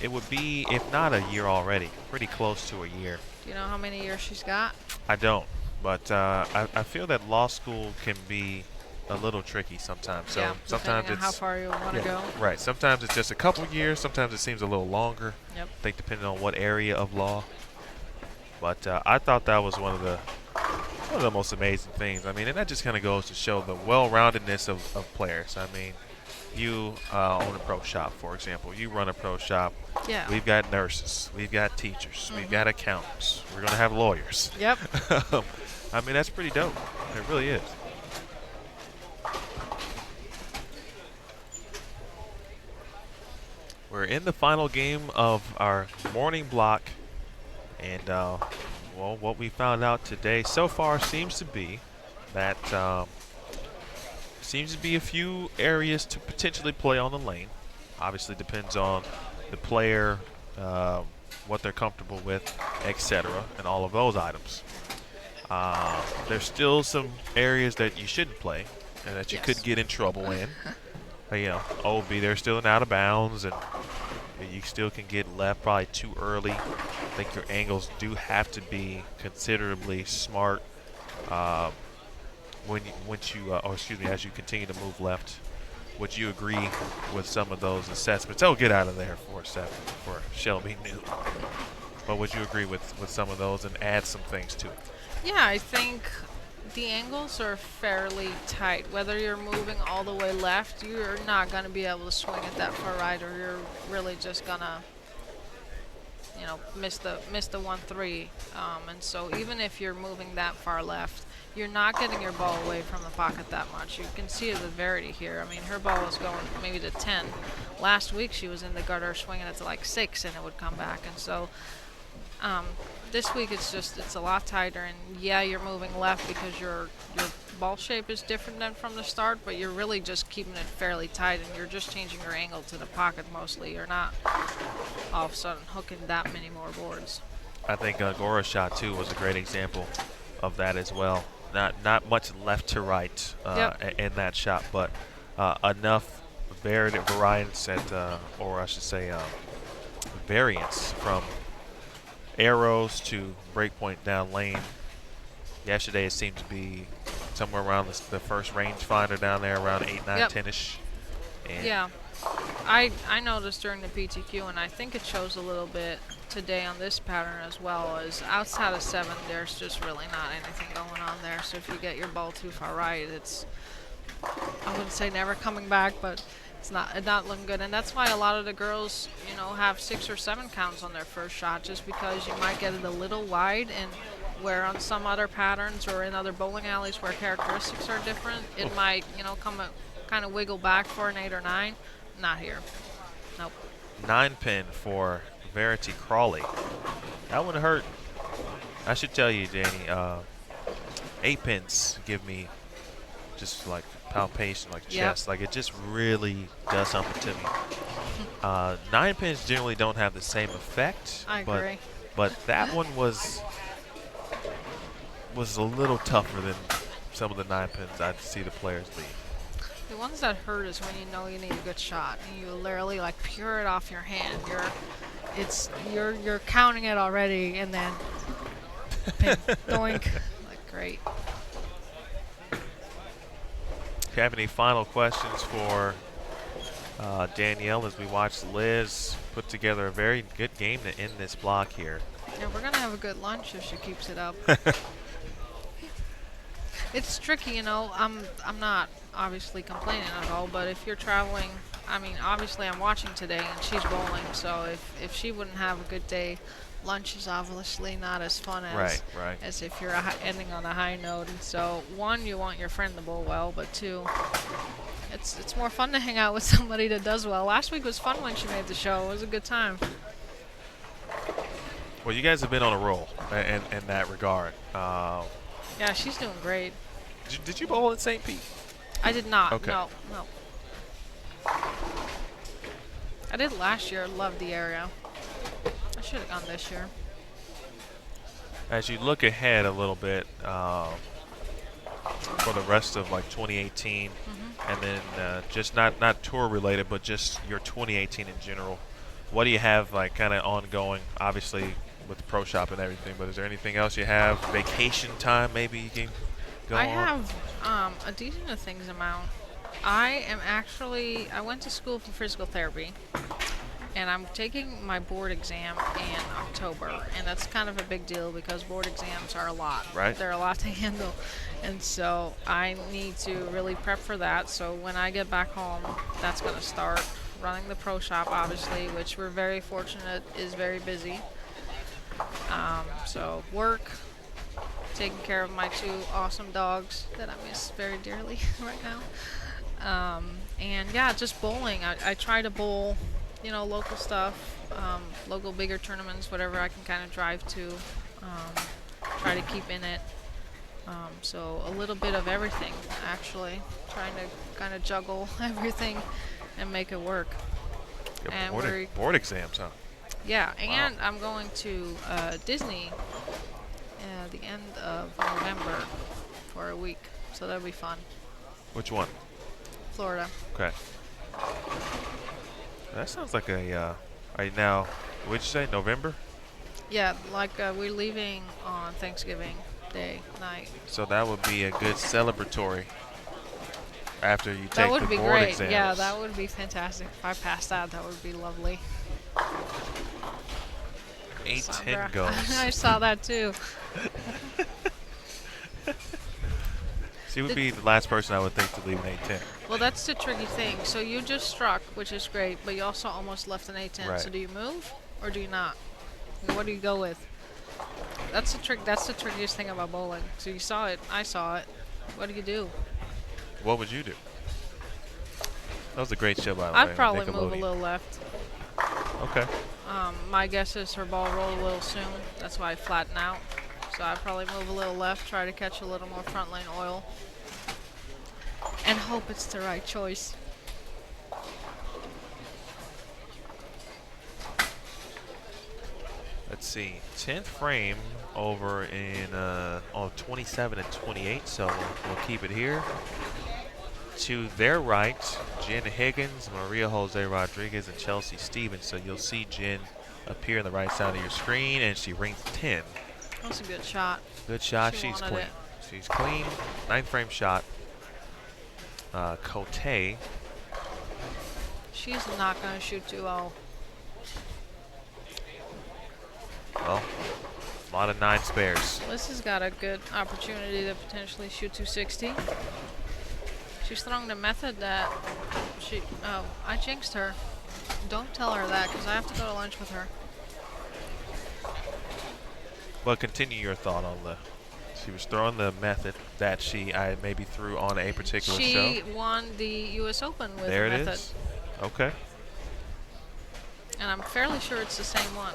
it would be, if not a year already, pretty close to a year. Do you know how many years she's got? I don't. But I feel that law school can be a little tricky sometimes. So Yeah, sometimes depending on how far you want to go. right. Sometimes it's just a couple years. Sometimes it seems a little longer. Yep. I think depending on what area of law. But I thought that was one of the most amazing things. I mean, and that just kind of goes to show the well-roundedness of players. I mean, you own a pro shop, for example. You run a pro shop. Yeah. We've got nurses. We've got teachers. We've got accountants. We're going to have lawyers. Yep. I mean, that's pretty dope. It really is. We're in the final game of our morning block. And, well, what we found out today so far seems to be that seems to be a few areas to potentially play on the lane. Obviously depends on the player, what they're comfortable with, etc., and all of those items. There's still some areas that you shouldn't play and that you could get in trouble in. You know, OB, they're still in out of bounds, and you still can get left probably too early. I think your angles do have to be considerably smart as you continue to move left. Would you agree with some of those assessments? Oh, get out of there for a second for Shelby Newton. But would you agree with some of those and add some things to it? Yeah, I think the angles are fairly tight. Whether you're moving all the way left, you're not going to be able to swing it that far right, or you're really just going to, you know, miss the 1-3. And so even if you're moving that far left, you're not getting your ball away from the pocket that much. You can see the Verity here. I mean, her ball was going maybe to 10. Last week she was in the gutter swinging it to like 6, and it would come back. And so this week it's a lot tighter, and yeah, you're moving left because your ball shape is different than from the start, but you're really just keeping it fairly tight, and you're just changing your angle to the pocket mostly. You're not all of a sudden hooking that many more boards. I think Gora's shot too was a great example of that as well. Not much left to right in that shot, but enough variance variance from arrows to breakpoint down lane. Yesterday it seemed to be somewhere around the first rangefinder down there around 8, 9, 10-ish. Yeah. I noticed during the PTQ, and I think it shows a little bit today on this pattern as well, is outside of 7, there's just really not anything going on there. So if you get your ball too far right, it's, I wouldn't say never coming back, but it's not looking good. And that's why a lot of the girls, you know, have 6 or 7 counts on their first shot, just because you might get it a little wide, and where on some other patterns or in other bowling alleys where characteristics are different, it might, you know, kind of wiggle back for an 8 or 9. Not here. Nope. 9-pin for Verity Crawley. That one hurt. I should tell you, Danny, 8 pins give me just like palpation, like chest. Like it just really does something to me. 9 pins generally don't have the same effect. I agree. But that one was a little tougher than some of the 9 pins I'd see the players leave. The ones that hurt is when you know you need a good shot, and you literally like pure it off your hand. You're counting it already, and then pin, doink, like great. Do you have any final questions for Danielle as we watch Liz put together a very good game to end this block here? Yeah, we're gonna have a good lunch if she keeps it up. It's tricky, you know. I'm not obviously complaining at all, but if you're traveling, I mean, obviously I'm watching today and she's bowling, so if she wouldn't have a good day, lunch is obviously not as fun as if you're ending on a high note. And so, 1, you want your friend to bowl well, but 2, it's more fun to hang out with somebody that does well. Last week was fun when she made the show. It was a good time. Well, you guys have been on a roll in that regard. Yeah, she's doing great. Did you bowl in St. Pete? I did not. Okay. No. I did last year. Loved the area. I should have gone this year. As you look ahead a little bit for the rest of like 2018, and then just not tour related, but just your 2018 in general, what do you have like kind of ongoing? Obviously, with the pro shop and everything. But is there anything else you have? Vacation time, maybe you can go I on. have a decent of things amount. I went to school for physical therapy, and I'm taking my board exam in October, and that's kind of a big deal because board exams are a lot. Right. They're a lot to handle, and so I need to really prep for that. So when I get back home, that's going to start. Running the pro shop, obviously, which we're very fortunate is very busy. So work, taking care of my 2 awesome dogs that I miss very dearly right now. And yeah, just bowling. I try to bowl, local stuff, local bigger tournaments, whatever I can kind of drive to, try to keep in it. So a little bit of everything, actually, trying to kind of juggle everything and make it work. Yeah, And board exams, huh? yeah, Wow. and I'm going to Disney the end of November for a week, so that'll be fun. Which one? Florida. Okay. That sounds like a. Right now, what'd you say? November? Yeah, like we're leaving on Thanksgiving Day night. So that would be a good celebratory after you That take would the be board great. exams. Yeah, that would be fantastic. If I passed that would be lovely. 8-10 Sandra. goes. I saw that too. She would be the last person I would think to leave an 8-10. Well, that's the tricky thing. So you just struck, which is great, but you also almost left an 8-10. Right. So do you move or do you not? What do you go with? That's the trick. That's the trickiest thing about bowling. So you saw it. I saw it. What do you do? What would you do? That was a great show, by the way. I'd probably move a Nickelodeon. little left. Okay. My guess is her ball rolled a little soon. That's why I flatten out. So I'd probably move a little left, try to catch a little more front lane oil, and hope it's the right choice. Let's see. 10th frame over in on 27 and 28, so we'll keep it here. To their right, Jen Higgins, Maria Jose Rodriguez, and Chelsea Stevens. So you'll see Jen appear on the right side of your screen, and she rings 10. That's a good shot. Good shot. She She's wanted clean. it. She's clean. 9th frame shot. Cote. She's not going to shoot too well. Well, a lot of 9 spares. Alyssa's got a good opportunity to potentially shoot 260. She's throwing the method that I jinxed her. Don't tell her that because I have to go to lunch with her. But continue your thought on the. She was throwing the method that I maybe threw on a particular show. She won the U.S. Open with There the it method. is. Okay. And I'm fairly sure it's the same one.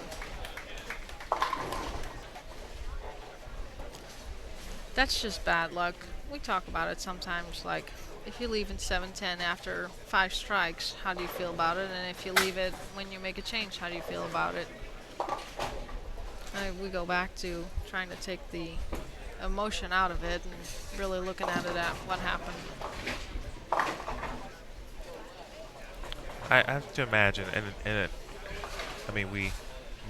That's just bad luck. We talk about it sometimes, like if you leave in 7-10 after 5 strikes, how do you feel about it? And if you leave it when you make a change, how do you feel about it? We go back to trying to take the emotion out of it and really looking at it at what happened. I have to imagine,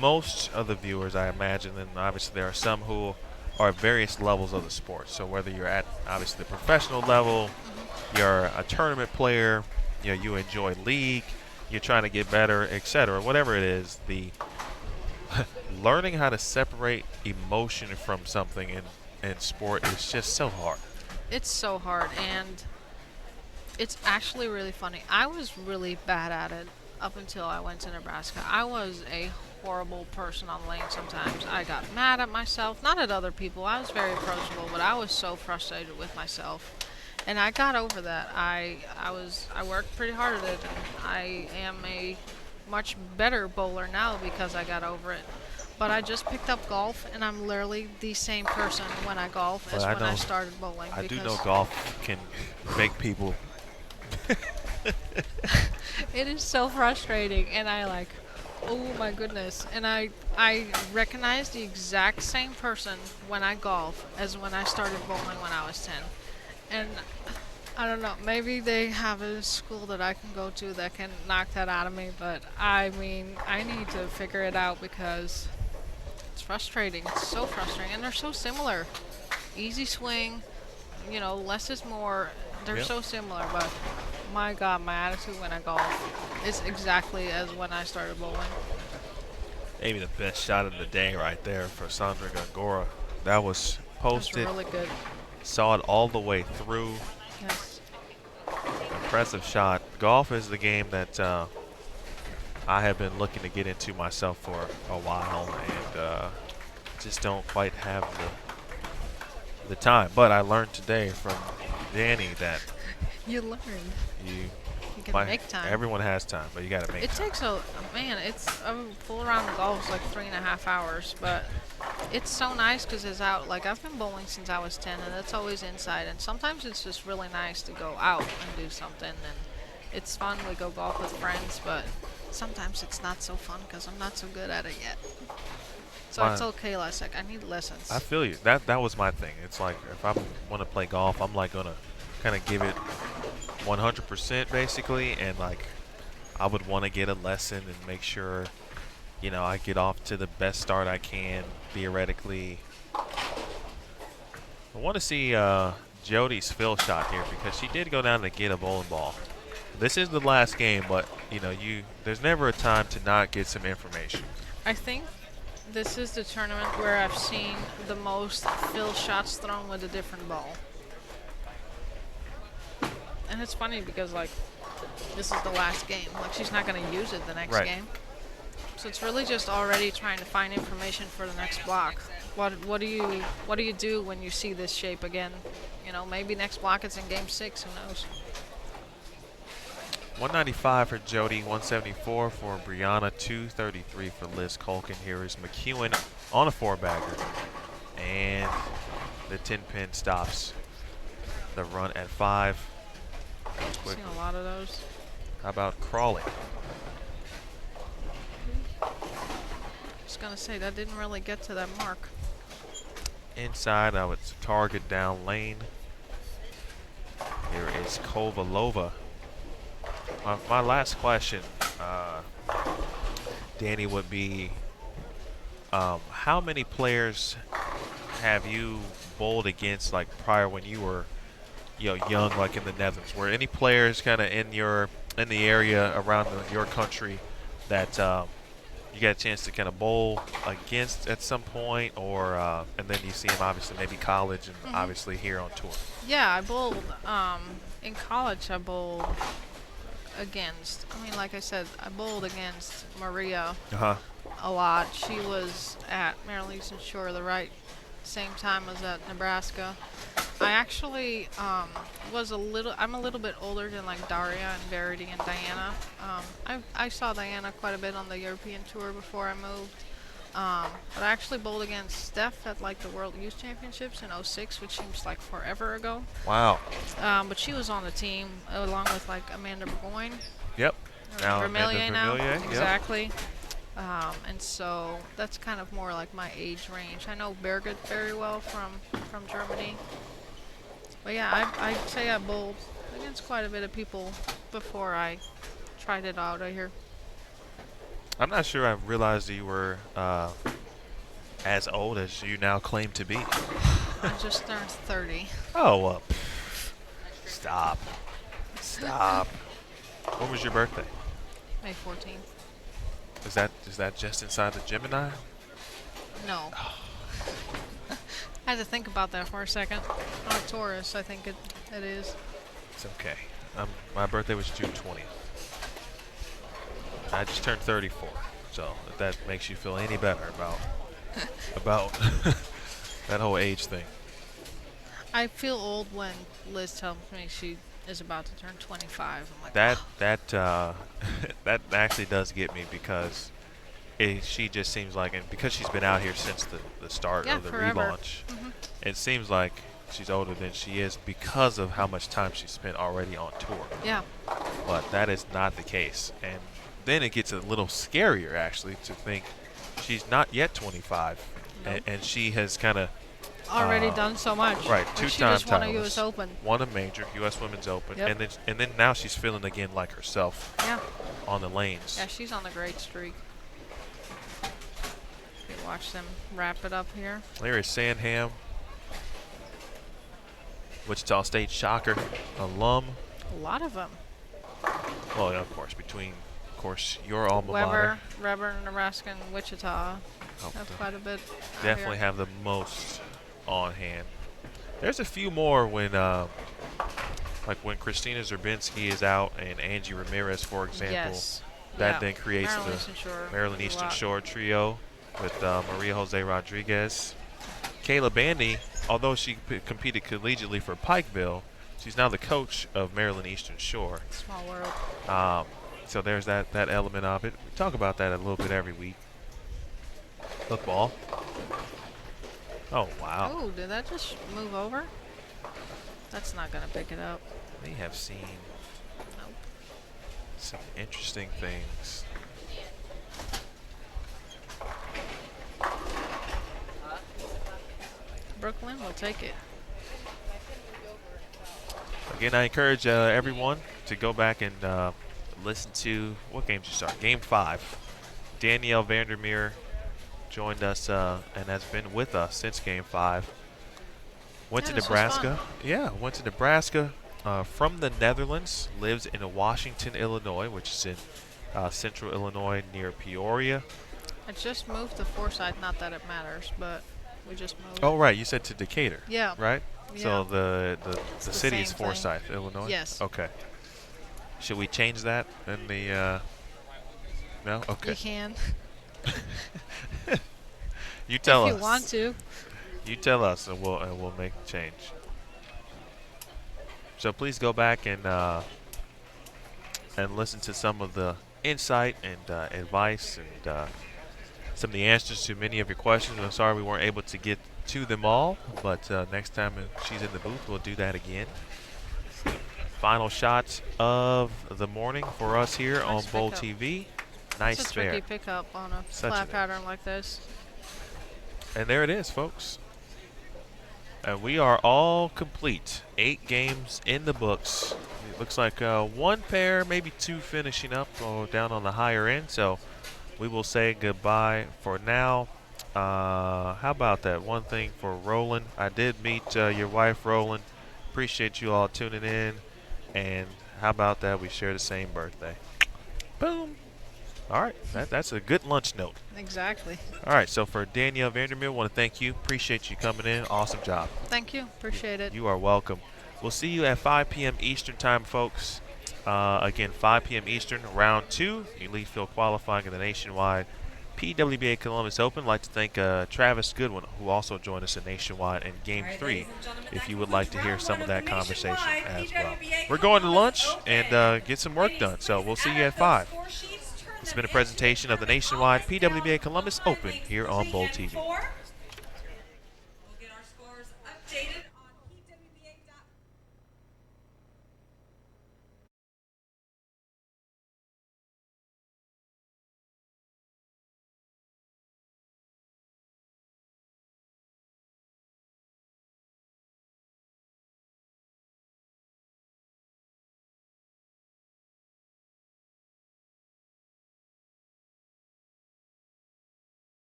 most of the viewers, I imagine, and obviously there are some who are at various levels of the sport. So whether you're at obviously the professional level, you're a tournament player, you enjoy league, you're trying to get better, etc. Whatever it is, the learning how to separate emotion from something in sport is just so hard. It's so hard, and it's actually really funny. I was really bad at it up until I went to Nebraska. I was a horrible person on the lane sometimes. I got mad at myself, not at other people. I was very approachable, but I was so frustrated with myself. And I got over that. I worked pretty hard at it, and I am a much better bowler now because I got over it. But I just picked up golf, and I'm literally the same person when I golf as when I started bowling. I do know golf can make people. It is so frustrating, and oh my goodness. And I recognize the exact same person when I golf as when I started bowling when I was 10. And I don't know, maybe they have a school that I can go to that can knock that out of me, but I need to figure it out because frustrating. It's so frustrating, and they're so similar. Easy swing, you know, less is more. They're Yep. so similar, but my God, my attitude when I golf is exactly as when I started bowling. Maybe the best shot of the day right there for Sandra Gongora. That was That's posted, really good. saw it all the way through. Yes. Impressive shot. Golf is the game that I have been looking to get into myself for a while, and just don't quite have the time. But I learned today from Danny that You learned. you You can make time. Everyone has time, but you got to make It time. takes a man. It's a full round of golf is like 3.5 hours, but it's so nice because it's out. Like I've been bowling since I was 10, and it's always inside. And sometimes it's just really nice to go out and do something, and it's fun. We go golf with friends, but sometimes it's not so fun because I'm not so good at it yet. So I told Kayla, I was like, I need lessons. I feel you. That was my thing. It's like if I want to play golf, I'm like gonna kind of give it 100% basically, and like I would want to get a lesson and make sure, you know, I get off to the best start I can theoretically. I want to see Jody's fill shot here because she did go down to get a bowling ball. This is the last game, but you know, there's never a time to not get some information. I think this is the tournament where I've seen the most fill shots thrown with a different ball. And it's funny because, like, this is the last game. Like, she's not going to use it the next Right. game. So it's really just already trying to find information for the next block. What do you do when you see this shape again? You know, maybe next block it's in game 6. Who knows? 195 for Jody, 174 for Brianna, 233 for Liz Culkin. Here is McEwen on a 4-bagger, and the 10-pin stops the run at 5. I've seen a lot of those. How about Crawley? Just gonna say that didn't really get to that mark. Inside, now it's target down lane. Here is Kovalova. My last question, Danny, would be how many players have you bowled against, like prior when you were, you know, young, like in the Netherlands? Were any players kind of in the area around your country that you got a chance to kind of bowl against at some point, or and then you see them obviously maybe college and obviously here on tour? Yeah, I bowled in college. I bowled against. I mean, like I said, I bowled against Maria a lot. She was at Maryland Eastern Shore the same time as at Nebraska. I actually I'm a little bit older than like Daria and Verity and Diana. I saw Diana quite a bit on the European tour before I moved. But I actually bowled against Steph at like the World Youth Championships in '06, which seems like forever ago. Wow. But she was on the team along with like Amanda Burgoyne. Yep. Now Amanda Vermillion now. Vermillion, yep. Exactly. And so that's kind of more like my age range. I know Birgit very well from Germany. But yeah, I'd say I bowled against quite a bit of people before I tried it out here. I'm not sure I realized you were as old as you now claim to be. I just turned 30. Oh, well. Stop. Stop. When was your birthday? May 14th. Is that just inside the Gemini? No. I had to think about that for a second. I'm a Taurus, I think it is. It's okay. My birthday was June 20th. I just turned 34. So if that makes you feel any better about that whole age thing. I feel old when Liz tells me she is about to turn 25. I'm like, That actually does get me because she just seems like, and because she's been out here since the start of the forever. relaunch, it seems like she's older than she is because of how much time she spent already on tour. Yeah. But that is not the case. And then it gets a little scarier, actually, to think she's not yet 25, and she has kind of Already done so much. right, Like, two-time she just won a titles, U.S. Open. won a major, U.S. Women's Open, Yep. and then now she's feeling again like herself Yeah. on the lanes. Yeah, she's on a great streak. Watch them wrap it up here. There is Sandham, Wichita State Shocker alum. A lot of them. Well, yeah, of course, between, of course, your alma mater. Weber, Nebraska, and Wichita Oh, have quite a bit. out definitely here. have the most on hand. There's a few more when, like when Christina Zerbinski is out and Angie Ramirez, for example. Yes. That Yeah. then creates Maryland the Eastern Shore. Maryland a Eastern lot. Shore trio with Maria Jose Rodriguez. Kayla Bandy, although she competed collegiately for Pikeville, she's now the coach of Maryland Eastern Shore. Small world. So there's that element of it. We talk about that a little bit every week. Football. Oh, wow. Oh, did that just move over? That's not going to pick it up. They have seen Nope. some interesting things. Brooklyn will take it. Again, I encourage everyone to go back and listen to what games you start. Game 5. Danielle Vandermeer joined us and has been with us since Game 5. Went Yeah, to this was Nebraska. Yeah, went to Nebraska from the Netherlands. Lives in Washington, Illinois, which is in central Illinois near Peoria. I just moved to Forsyth. Not that it matters, but we just moved. Oh, right. You said to Decatur. Yeah. Right? So Yeah. the the city is same thing. Forsyth, Illinois? Yes. Okay. Should we change that in the no? Okay. You can. You tell if us. you want to. You tell us, and we'll make the change. So please go back and listen to some of the insight and advice and some of the answers to many of your questions. I'm sorry we weren't able to get to them all, but next time she's in the booth, we'll do that again. Final shots of the morning for us here Nice on Bowl pickup. TV. Nice It's a fair. tricky pickup on a Such flat an- pattern like this. And there it is, folks. And we are all complete. 8 games in the books. It looks like one pair, maybe 2 finishing up down on the higher end. So we will say goodbye for now. How about that? One thing for Roland. I did meet your wife, Roland. Appreciate you all tuning in. And how about that? We share the same birthday. Boom. All right. That's a good lunch note. Exactly. All right, so for Danielle Vandermeer, I want to thank you. Appreciate you coming in. Awesome job. Thank you. Appreciate it. You are welcome. We'll see you at 5 p.m. Eastern time, folks. Again, 5 p.m. Eastern, round 2, Elite Field qualifying in the Nationwide PWBA Columbus Open. I'd like to thank Travis Goodwin, who also joined us in Nationwide in Game 3, if you would like to hear some of that conversation as well. We're going to lunch and get some work done, so we'll see you at 5. It's been a presentation of the Nationwide PWBA Columbus Open here on Bowl TV.